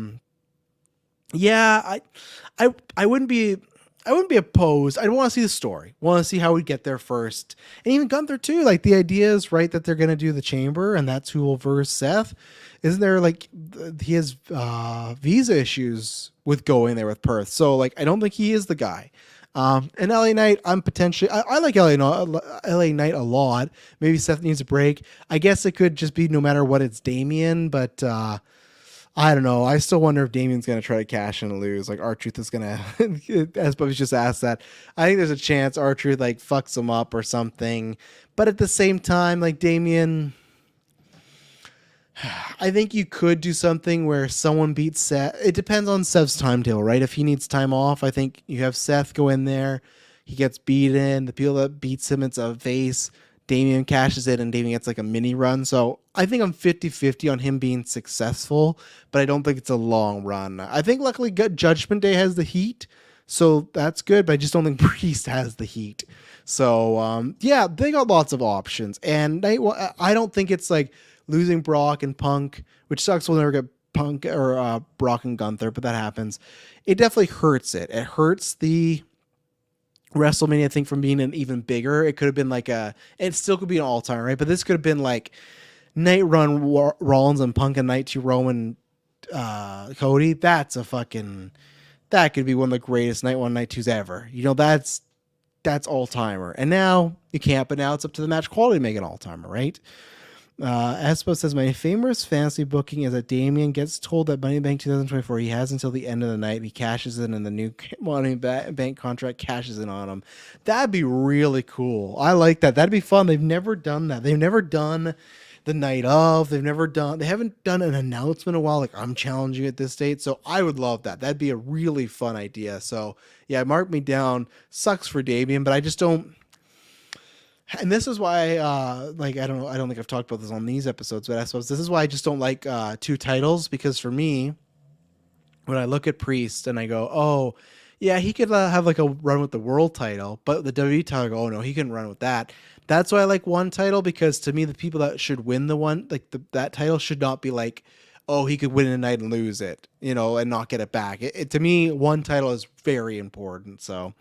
yeah, I wouldn't be opposed. I don't want to see the story. I want to see how we get there first. And even Gunther too. Like the idea is right that they're going to do the chamber and that's who will verse Seth. Isn't there like he has visa issues with going there with Perth. So like, I don't think he is the guy. And LA Knight, I like LA Knight a lot. Maybe Seth needs a break. I guess it could just be no matter what, it's Damian, but I don't know. I still wonder if Damian's going to try to cash in and lose. Like R-Truth is going to, as Bubby's just asked that. I think there's a chance R-Truth like fucks him up or something. But at the same time, like Damian, I think you could do something where someone beats Seth. It depends on Seth's timetable, right? If he needs time off, I think you have Seth go in there. He gets beaten. The people that beats him, it's a vase. Damian cashes in and Damian gets like a mini run. So I think I'm 50-50 on him being successful, but I don't think it's a long run. I think luckily Judgment Day has the heat, so that's good, but I just don't think Priest has the heat. So yeah, they got lots of options. And I don't think it's like losing Brock and Punk, which sucks. We'll never get Punk or Brock and Gunther, but that happens. It definitely hurts it. It hurts the WrestleMania, I think, from being an even bigger. It could have been like it still could be an all-time, right? But this could have been like night run Rollins and Punk and night 2 Roman Cody. That could be one of the greatest night 1, night 2s ever. That's all-timer. And now you can't, but now it's up to the match quality to make an all-timer, right? Espo says, my famous fantasy booking is that Damian gets told that Money in the Bank 2024, he has until the end of the night. He cashes in and the new Money in the Bank contract cashes in on him. That'd be really cool. I like that. That'd be fun. They've never done that. They've never done the night of. They haven't done an announcement in a while, like I'm challenging at this date. So I would love that. That'd be a really fun idea. So yeah, mark me down. Sucks for Damian, but I just don't. And this is why, I don't think I've talked about this on these episodes, but I suppose this is why I just don't like 2 titles, because for me, when I look at Priest and I go, oh, yeah, he could have like a run with the world title, but the WWE title, oh no, he can run with that. That's why I like 1 title, because to me, the people that should win the one, like that title should not be like, oh, he could win a night and lose it, and not get it back. To me, 1 title is very important, so...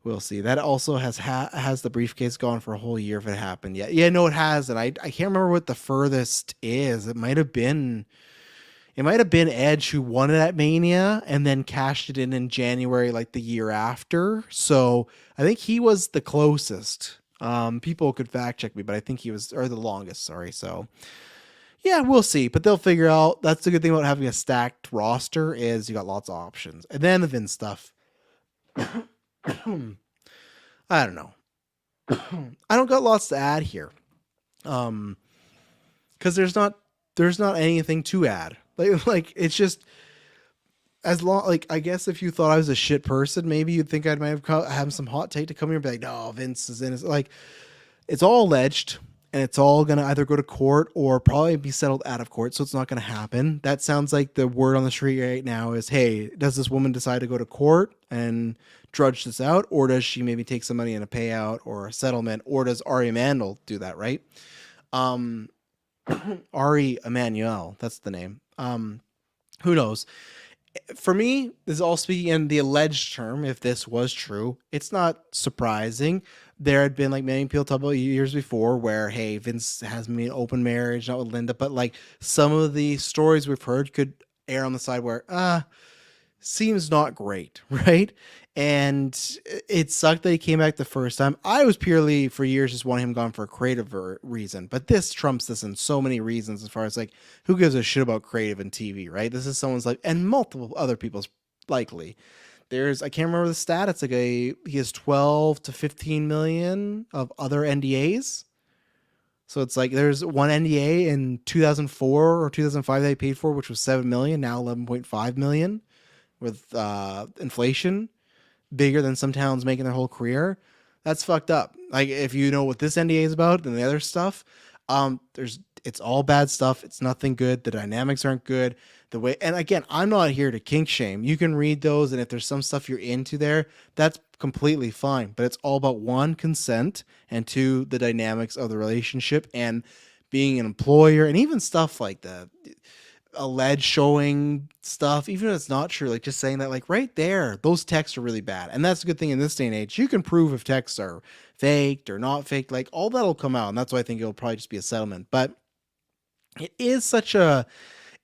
We'll see. That also has the briefcase gone for a whole year if it happened yet. Yeah, no, it has, and I can't remember what the furthest is. It might have been Edge who won it at Mania and then cashed it in January, like the year after. So I think he was the closest. People could fact check me, but I think he was, or the longest. Sorry. So yeah, we'll see. But they'll figure out. That's the good thing about having a stacked roster is you got lots of options. And then the Vince stuff. I don't know. I don't got lots to add here. Because there's not anything to add. Like it's just as long, like, I guess if you thought I was a shit person, maybe you'd think I might have some hot take to come here and be like, no, Vince is in. It's like, it's all alleged and it's all going to either go to court or probably be settled out of court. So it's not going to happen. That sounds like the word on the street right now is, hey, does this woman decide to go to court and drudge this out? Or does she maybe take some money in a payout or a settlement? Or does Ari Emanuel do that, right? Ari Emanuel, that's the name. Who knows? For me, this is all speaking in the alleged term. If this was true, it's not surprising. There had been, like, many people talk about years before where, hey, Vince has me an open marriage, not with Linda, but like some of the stories we've heard could err on the side where, seems not great, right? And it sucked that he came back the first time. I was purely for years just wanting him gone for a creative reason, but this trumps this in so many reasons as far as, like, who gives a shit about creative and TV, right? This is someone's life and multiple other people's likely. I can't remember the stat. It's like he has 12 to 15 million of other NDAs. So it's like there's one NDA in 2004 or 2005 they paid for, which was 7 million, now 11.5 million with inflation. Bigger than some towns making their whole career. That's fucked up. Like, if you know what this NDA is about and the other stuff, it's all bad stuff. It's nothing good. The dynamics aren't good. And again, I'm not here to kink shame. You can read those, and if there's some stuff you're into there, that's completely fine. But it's all about 1, consent, and 2, the dynamics of the relationship and being an employer, and even stuff like the alleged showing stuff, even if it's not true, like just saying that, like, right there, those texts are really bad. And that's a good thing in this day and age. You can prove if texts are faked or not faked, like all that'll come out. And that's why I think it'll probably just be a settlement. But it is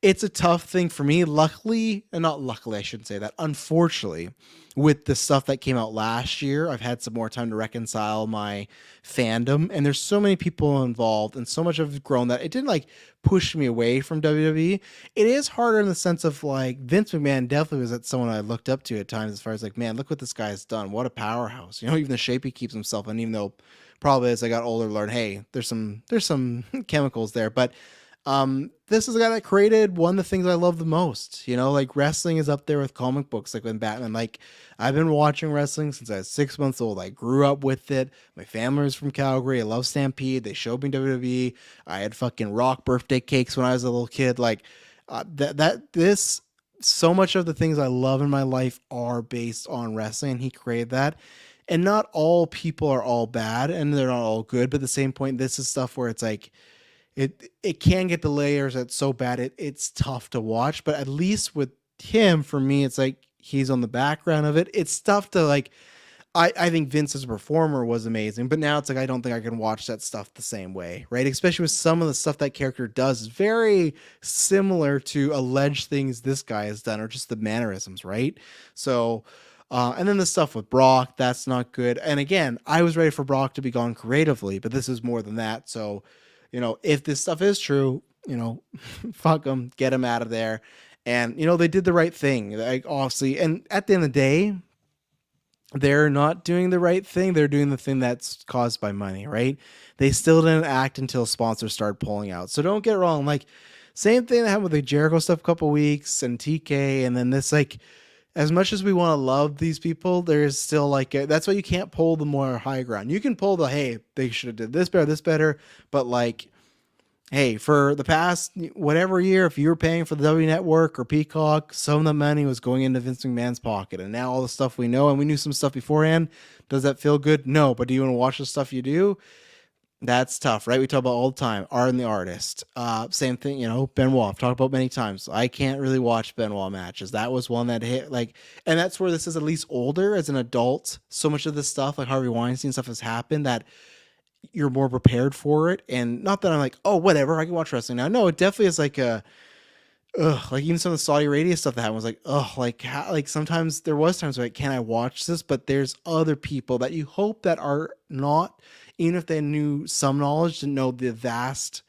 it's a tough thing for me. Luckily, and not luckily, I shouldn't say that. Unfortunately, with the stuff that came out last year, I've had some more time to reconcile my fandom. And there's so many people involved and so much have grown that it didn't, like, push me away from WWE. It is harder in the sense of, like, Vince McMahon definitely was someone I looked up to at times as far as, like, man, look what this guy's done. What a powerhouse. Even the shape he keeps himself in, even though probably as I got older, learned, hey, there's some chemicals there. But This is the guy that created one of the things I love the most. You know, like wrestling is up there with comic books, like when Batman. Like I've been watching wrestling since I was 6 months old. I grew up with it. My family was from Calgary. I love Stampede. They showed me WWE. I had fucking Rock birthday cakes when I was a little kid. Like this. So much of the things I love in my life are based on wrestling. He created that. And not all people are all bad and they're not all good. But at the same point, this is stuff where it's like, it can get the layers that's so bad it's tough to watch. But at least with him, for me, it's like he's on the background of it. It's tough to like. I think Vince as a performer was amazing, but now it's like I don't think I can watch that stuff the same way, right? Especially with some of the stuff that character does is very similar to alleged things this guy has done, or just the mannerisms, right? So, and then the stuff with Brock, that's not good. And again, I was ready for Brock to be gone creatively, but this is more than that. So, if this stuff is true, fuck them, get him out of there. And, they did the right thing, like, obviously. And at the end of the day, they're not doing the right thing. They're doing the thing that's caused by money, right? They still didn't act until sponsors started pulling out. So don't get it wrong. Like, same thing that happened with the Jericho stuff a couple weeks and TK. And then this, like, as much as we want to love these people, there's still like, that's why you can't pull the more high ground. You can pull the, hey, they should have did this better. But like, hey, for the past whatever year, if you were paying for the W Network or Peacock, some of the money was going into Vince McMahon's pocket. And now all the stuff we know, and we knew some stuff beforehand, does that feel good? No. But do you want to watch the stuff you do? That's tough, right? We talk about all the time, art and the artist. Same thing, Benoit, I've talked about many times. I can't really watch Benoit matches. That was one that hit, like, and that's where this is at least older as an adult. So much of this stuff, like Harvey Weinstein stuff, has happened that you're more prepared for it. And not that I'm like, oh, whatever, I can watch wrestling now. No, it definitely is like like even some of the Saudi Arabia stuff that happened was like, like how, like sometimes there was times where like, can I watch this? But there's other people that you hope that are not, even if they knew some knowledge, didn't know the vast,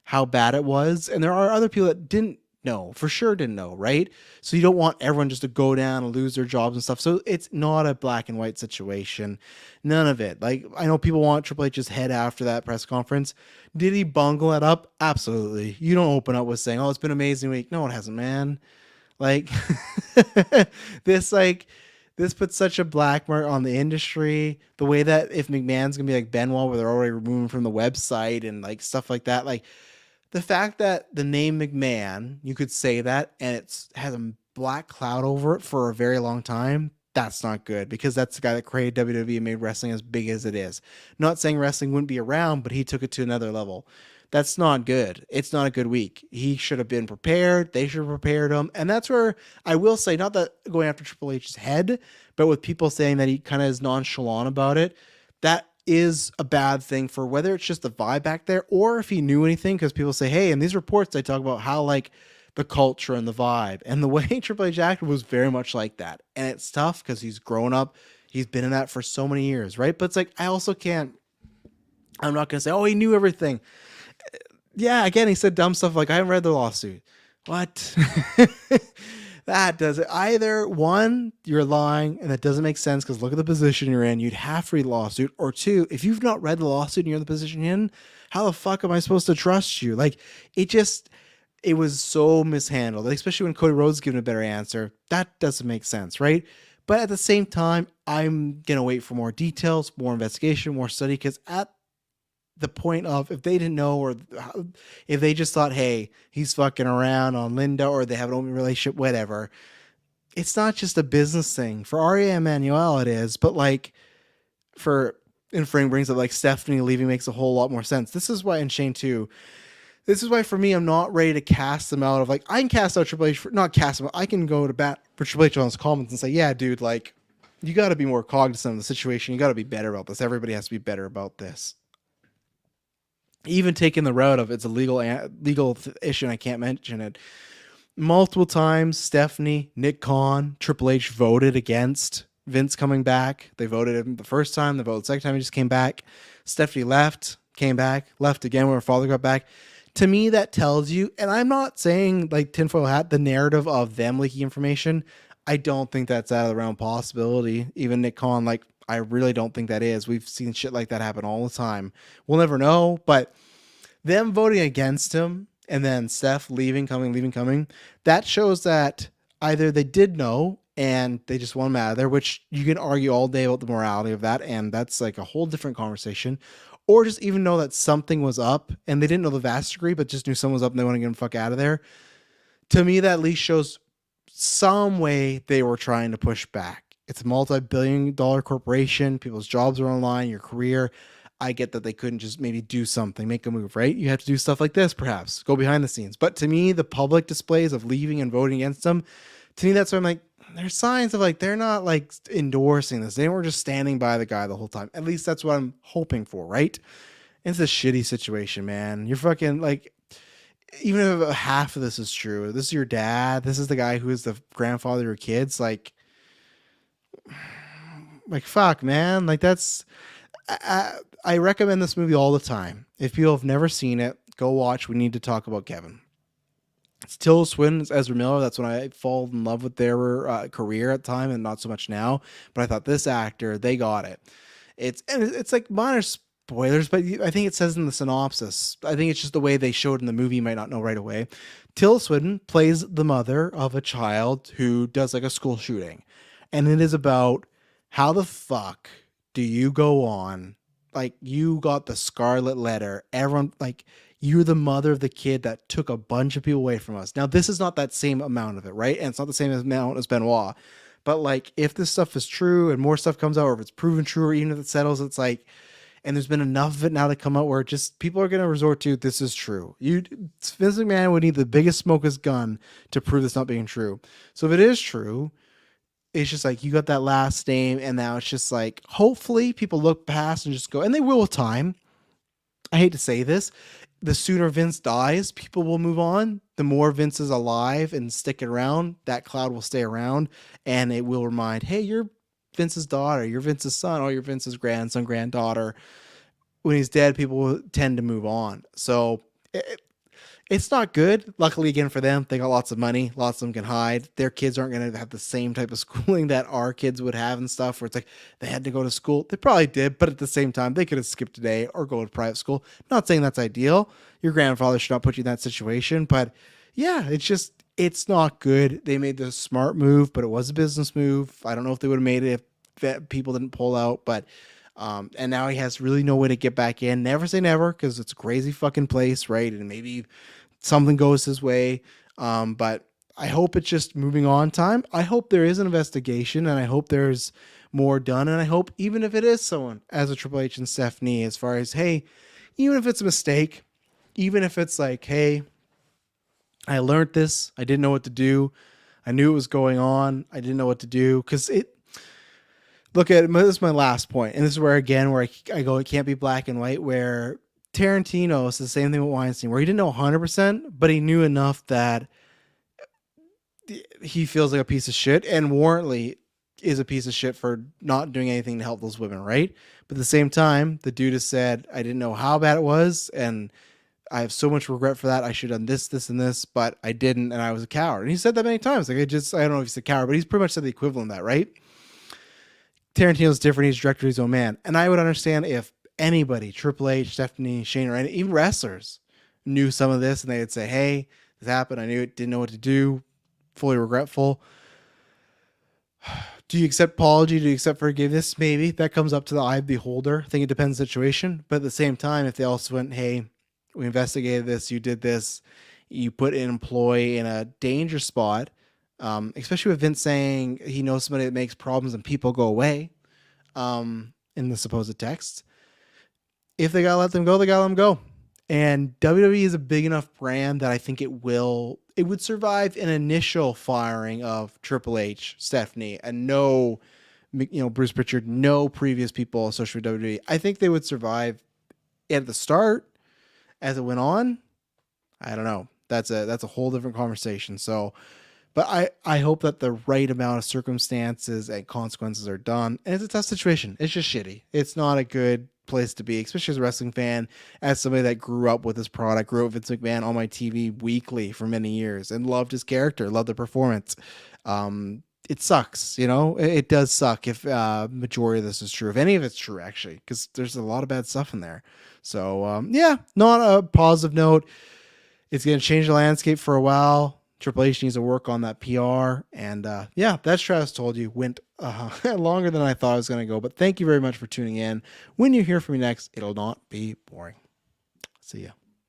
how bad it was. And there are other people that didn't know, for sure didn't know, right? So you don't want everyone just to go down and lose their jobs and stuff. So it's not a black and white situation. None of it. Like, I know people want Triple H's head after that press conference. Did he bungle it up? Absolutely. You don't open up with saying, oh, it's been an amazing week. No, it hasn't, man. Like, this, like, this puts such a black mark on the industry. The way that if McMahon's gonna be like Benoit, where they're already removed from the website and like stuff like that, like, the fact that the name McMahon, you could say that, and it has a black cloud over it for a very long time, that's not good, because that's the guy that created WWE and made wrestling as big as it is. Not saying wrestling wouldn't be around, but he took it to another level. That's not good. It's not a good week. He should have been prepared. They should have prepared him. And that's where I will say, not that going after Triple H's head, but with people saying that he kind of is nonchalant about it, that is a bad thing for whether it's just the vibe back there or if he knew anything, because people say, hey, in these reports they talk about how like the culture and the vibe, and the way Triple H acted was very much like that. And it's tough because he's grown up, he's been in that for so many years, right? But it's like, I'm not gonna say, oh, he knew everything. Yeah, again, he said dumb stuff like, I haven't read the lawsuit. What? That does it. Either one, you're lying and that doesn't make sense because look at the position you're in. You'd have to read the lawsuit. Or two, if you've not read the lawsuit and you're in the position you're in, how the fuck am I supposed to trust you? Like, it was so mishandled, especially when Cody Rhodes given a better answer. That doesn't make sense, right? But at the same time, I'm going to wait for more details, more investigation, more study, because at the point of, if they didn't know, or if they just thought, hey, he's fucking around on Linda, or they have an open relationship, whatever, it's not just a business thing. For Aria Emanuel it is, but like and Frank brings up like Stephanie leaving makes a whole lot more sense. This is why, and Shane too, this is why for me, I'm not ready to cast them out of like, I can cast out Triple H, not cast them out, I can go to bat for Triple H on his comments and say, yeah, dude, like, you got to be more cognizant of the situation. You got to be better about this. Everybody has to be better about this. Even taking the route of it's a legal issue and I can't mention it. Multiple times, Stephanie, Nick Khan, Triple H voted against Vince coming back. They voted him the first time. They voted the second time. He just came back. Stephanie left, came back, left again when her father got back. To me, that tells you, and I'm not saying like tinfoil hat, the narrative of them leaking information. I don't think that's out of the realm of possibility. Even Nick Khan, like, I really don't think that is. We've seen shit like that happen all the time. We'll never know, but them voting against him and then Steph leaving, coming, that shows that either they did know and they just want him out of there, which you can argue all day about the morality of that, and that's like a whole different conversation. Or just even know that something was up and they didn't know the vast degree, but just knew someone was up and they want to get him the fuck out of there. To me, that at least shows some way they were trying to push back. It's a multi-billion-dollar corporation. People's jobs are online, your career. I get that they couldn't just maybe do something, make a move, right? You have to do stuff like this, perhaps, go behind the scenes. But to me, the public displays of leaving and voting against them, to me, that's why I'm like, there's signs of like, they're not like endorsing this. They weren't just standing by the guy the whole time. At least that's what I'm hoping for, right? It's a shitty situation, man. You're fucking like, even if half of this is true, this is your dad, this is the guy who is the grandfather of your kids, like fuck, man. Like that's, I recommend this movie all the time. If people have never seen it, go watch We Need to Talk About Kevin. It's Tilda Swinton, it's Ezra Miller. That's when I fall in love with their career at the time, and not so much now. But I thought this actor, they got it. It's like minor spoilers, but I think it says in the synopsis. I think it's just the way they showed in the movie. You might not know right away. Tilda Swinton plays the mother of a child who does like a school shooting, and it is about how the fuck do you go on? Like, you got the scarlet letter. Everyone, like, you're the mother of the kid that took a bunch of people away from us. Now, this is not that same amount of it, right? And it's not the same amount as Benoit. But, like, if this stuff is true and more stuff comes out, or if it's proven true, or even if it settles, it's like, and there's been enough of it now to come out where just people are going to resort to, this is true. Vince McMahon would need the biggest smoker's gun to prove this not being true. So if it is true, it's just like you got that last name, and now it's just like hopefully people look past and just go, and they will with time. I hate to say this, the sooner Vince dies, people will move on. The more Vince is alive and sticking around, that cloud will stay around, and it will remind, hey, you're Vince's daughter, you're Vince's son, or you're Vince's grandson, granddaughter. When he's dead, people will tend to move on. So it's not good. Luckily, again, for them, they got lots of money. Lots of them can hide. Their kids aren't going to have the same type of schooling that our kids would have and stuff, where it's like they had to go to school. They probably did, but at the same time, they could have skipped a day or go to private school. Not saying that's ideal. Your grandfather should not put you in that situation. But yeah, it's not good. They made the smart move, but it was a business move. I don't know if they would have made it if people didn't pull out, but and now he has really no way to get back in. Never say never, because it's a crazy fucking place, right? And maybe something goes his way. But I hope it's just moving on time. I hope there is an investigation, and I hope there's more done. And I hope even if it is someone as a Triple H and Stephanie, as far as, hey, even if it's a mistake, even if it's like, hey, I learned this, I didn't know what to do. I knew it was going on. I didn't know what to do. Because look at this is my last point, and this is where again where I go, it can't be black and white. Where Tarantino is the same thing with Weinstein, where he didn't know 100%, but he knew enough that he feels like a piece of shit, and Warrantley is a piece of shit for not doing anything to help those women, right? But at the same time, the dude has said, I didn't know how bad it was, and I have so much regret for that. I should have done this, this, and this, but I didn't, and I was a coward. And he said that many times. Like, I don't know if he's a coward, but he's pretty much said the equivalent of that, right? Tarantino's different. He's director of his own man. And I would understand if anybody, Triple H, Stephanie, Shane, or even wrestlers knew some of this and they would say, hey, this happened. I knew it, didn't know what to do. Fully regretful. Do you accept apology? Do you accept forgiveness? Maybe. That comes up to the eye of the beholder. I think it depends on the situation. But at the same time, if they also went, hey, we investigated this, you did this, you put an employee in a danger spot, especially with Vince saying he knows somebody that makes problems and people go away in the supposed text. If they gotta let them go, they gotta let them go. And WWE is a big enough brand that I think it would survive an initial firing of Triple H, Stephanie, and no, Bruce Pritchard, no previous people associated with WWE. I think they would survive at the start. As it went on, I don't know. That's a whole different conversation. So, but I hope that the right amount of circumstances and consequences are done. And it's a tough situation. It's just shitty. It's not a good place to be, especially as a wrestling fan, as somebody that grew up with this product, grew up with Vince McMahon on my TV weekly for many years and loved his character, loved the performance. It sucks, it does suck if majority of this is true, if any of it's true, actually, because there's a lot of bad stuff in there. So, not a positive note. It's going to change the landscape for a while. Triple H needs to work on that PR. And yeah, that's Travis Told You. Went longer than I thought it was going to go. But thank you very much for tuning in. When you hear from me next, it'll not be boring. See ya.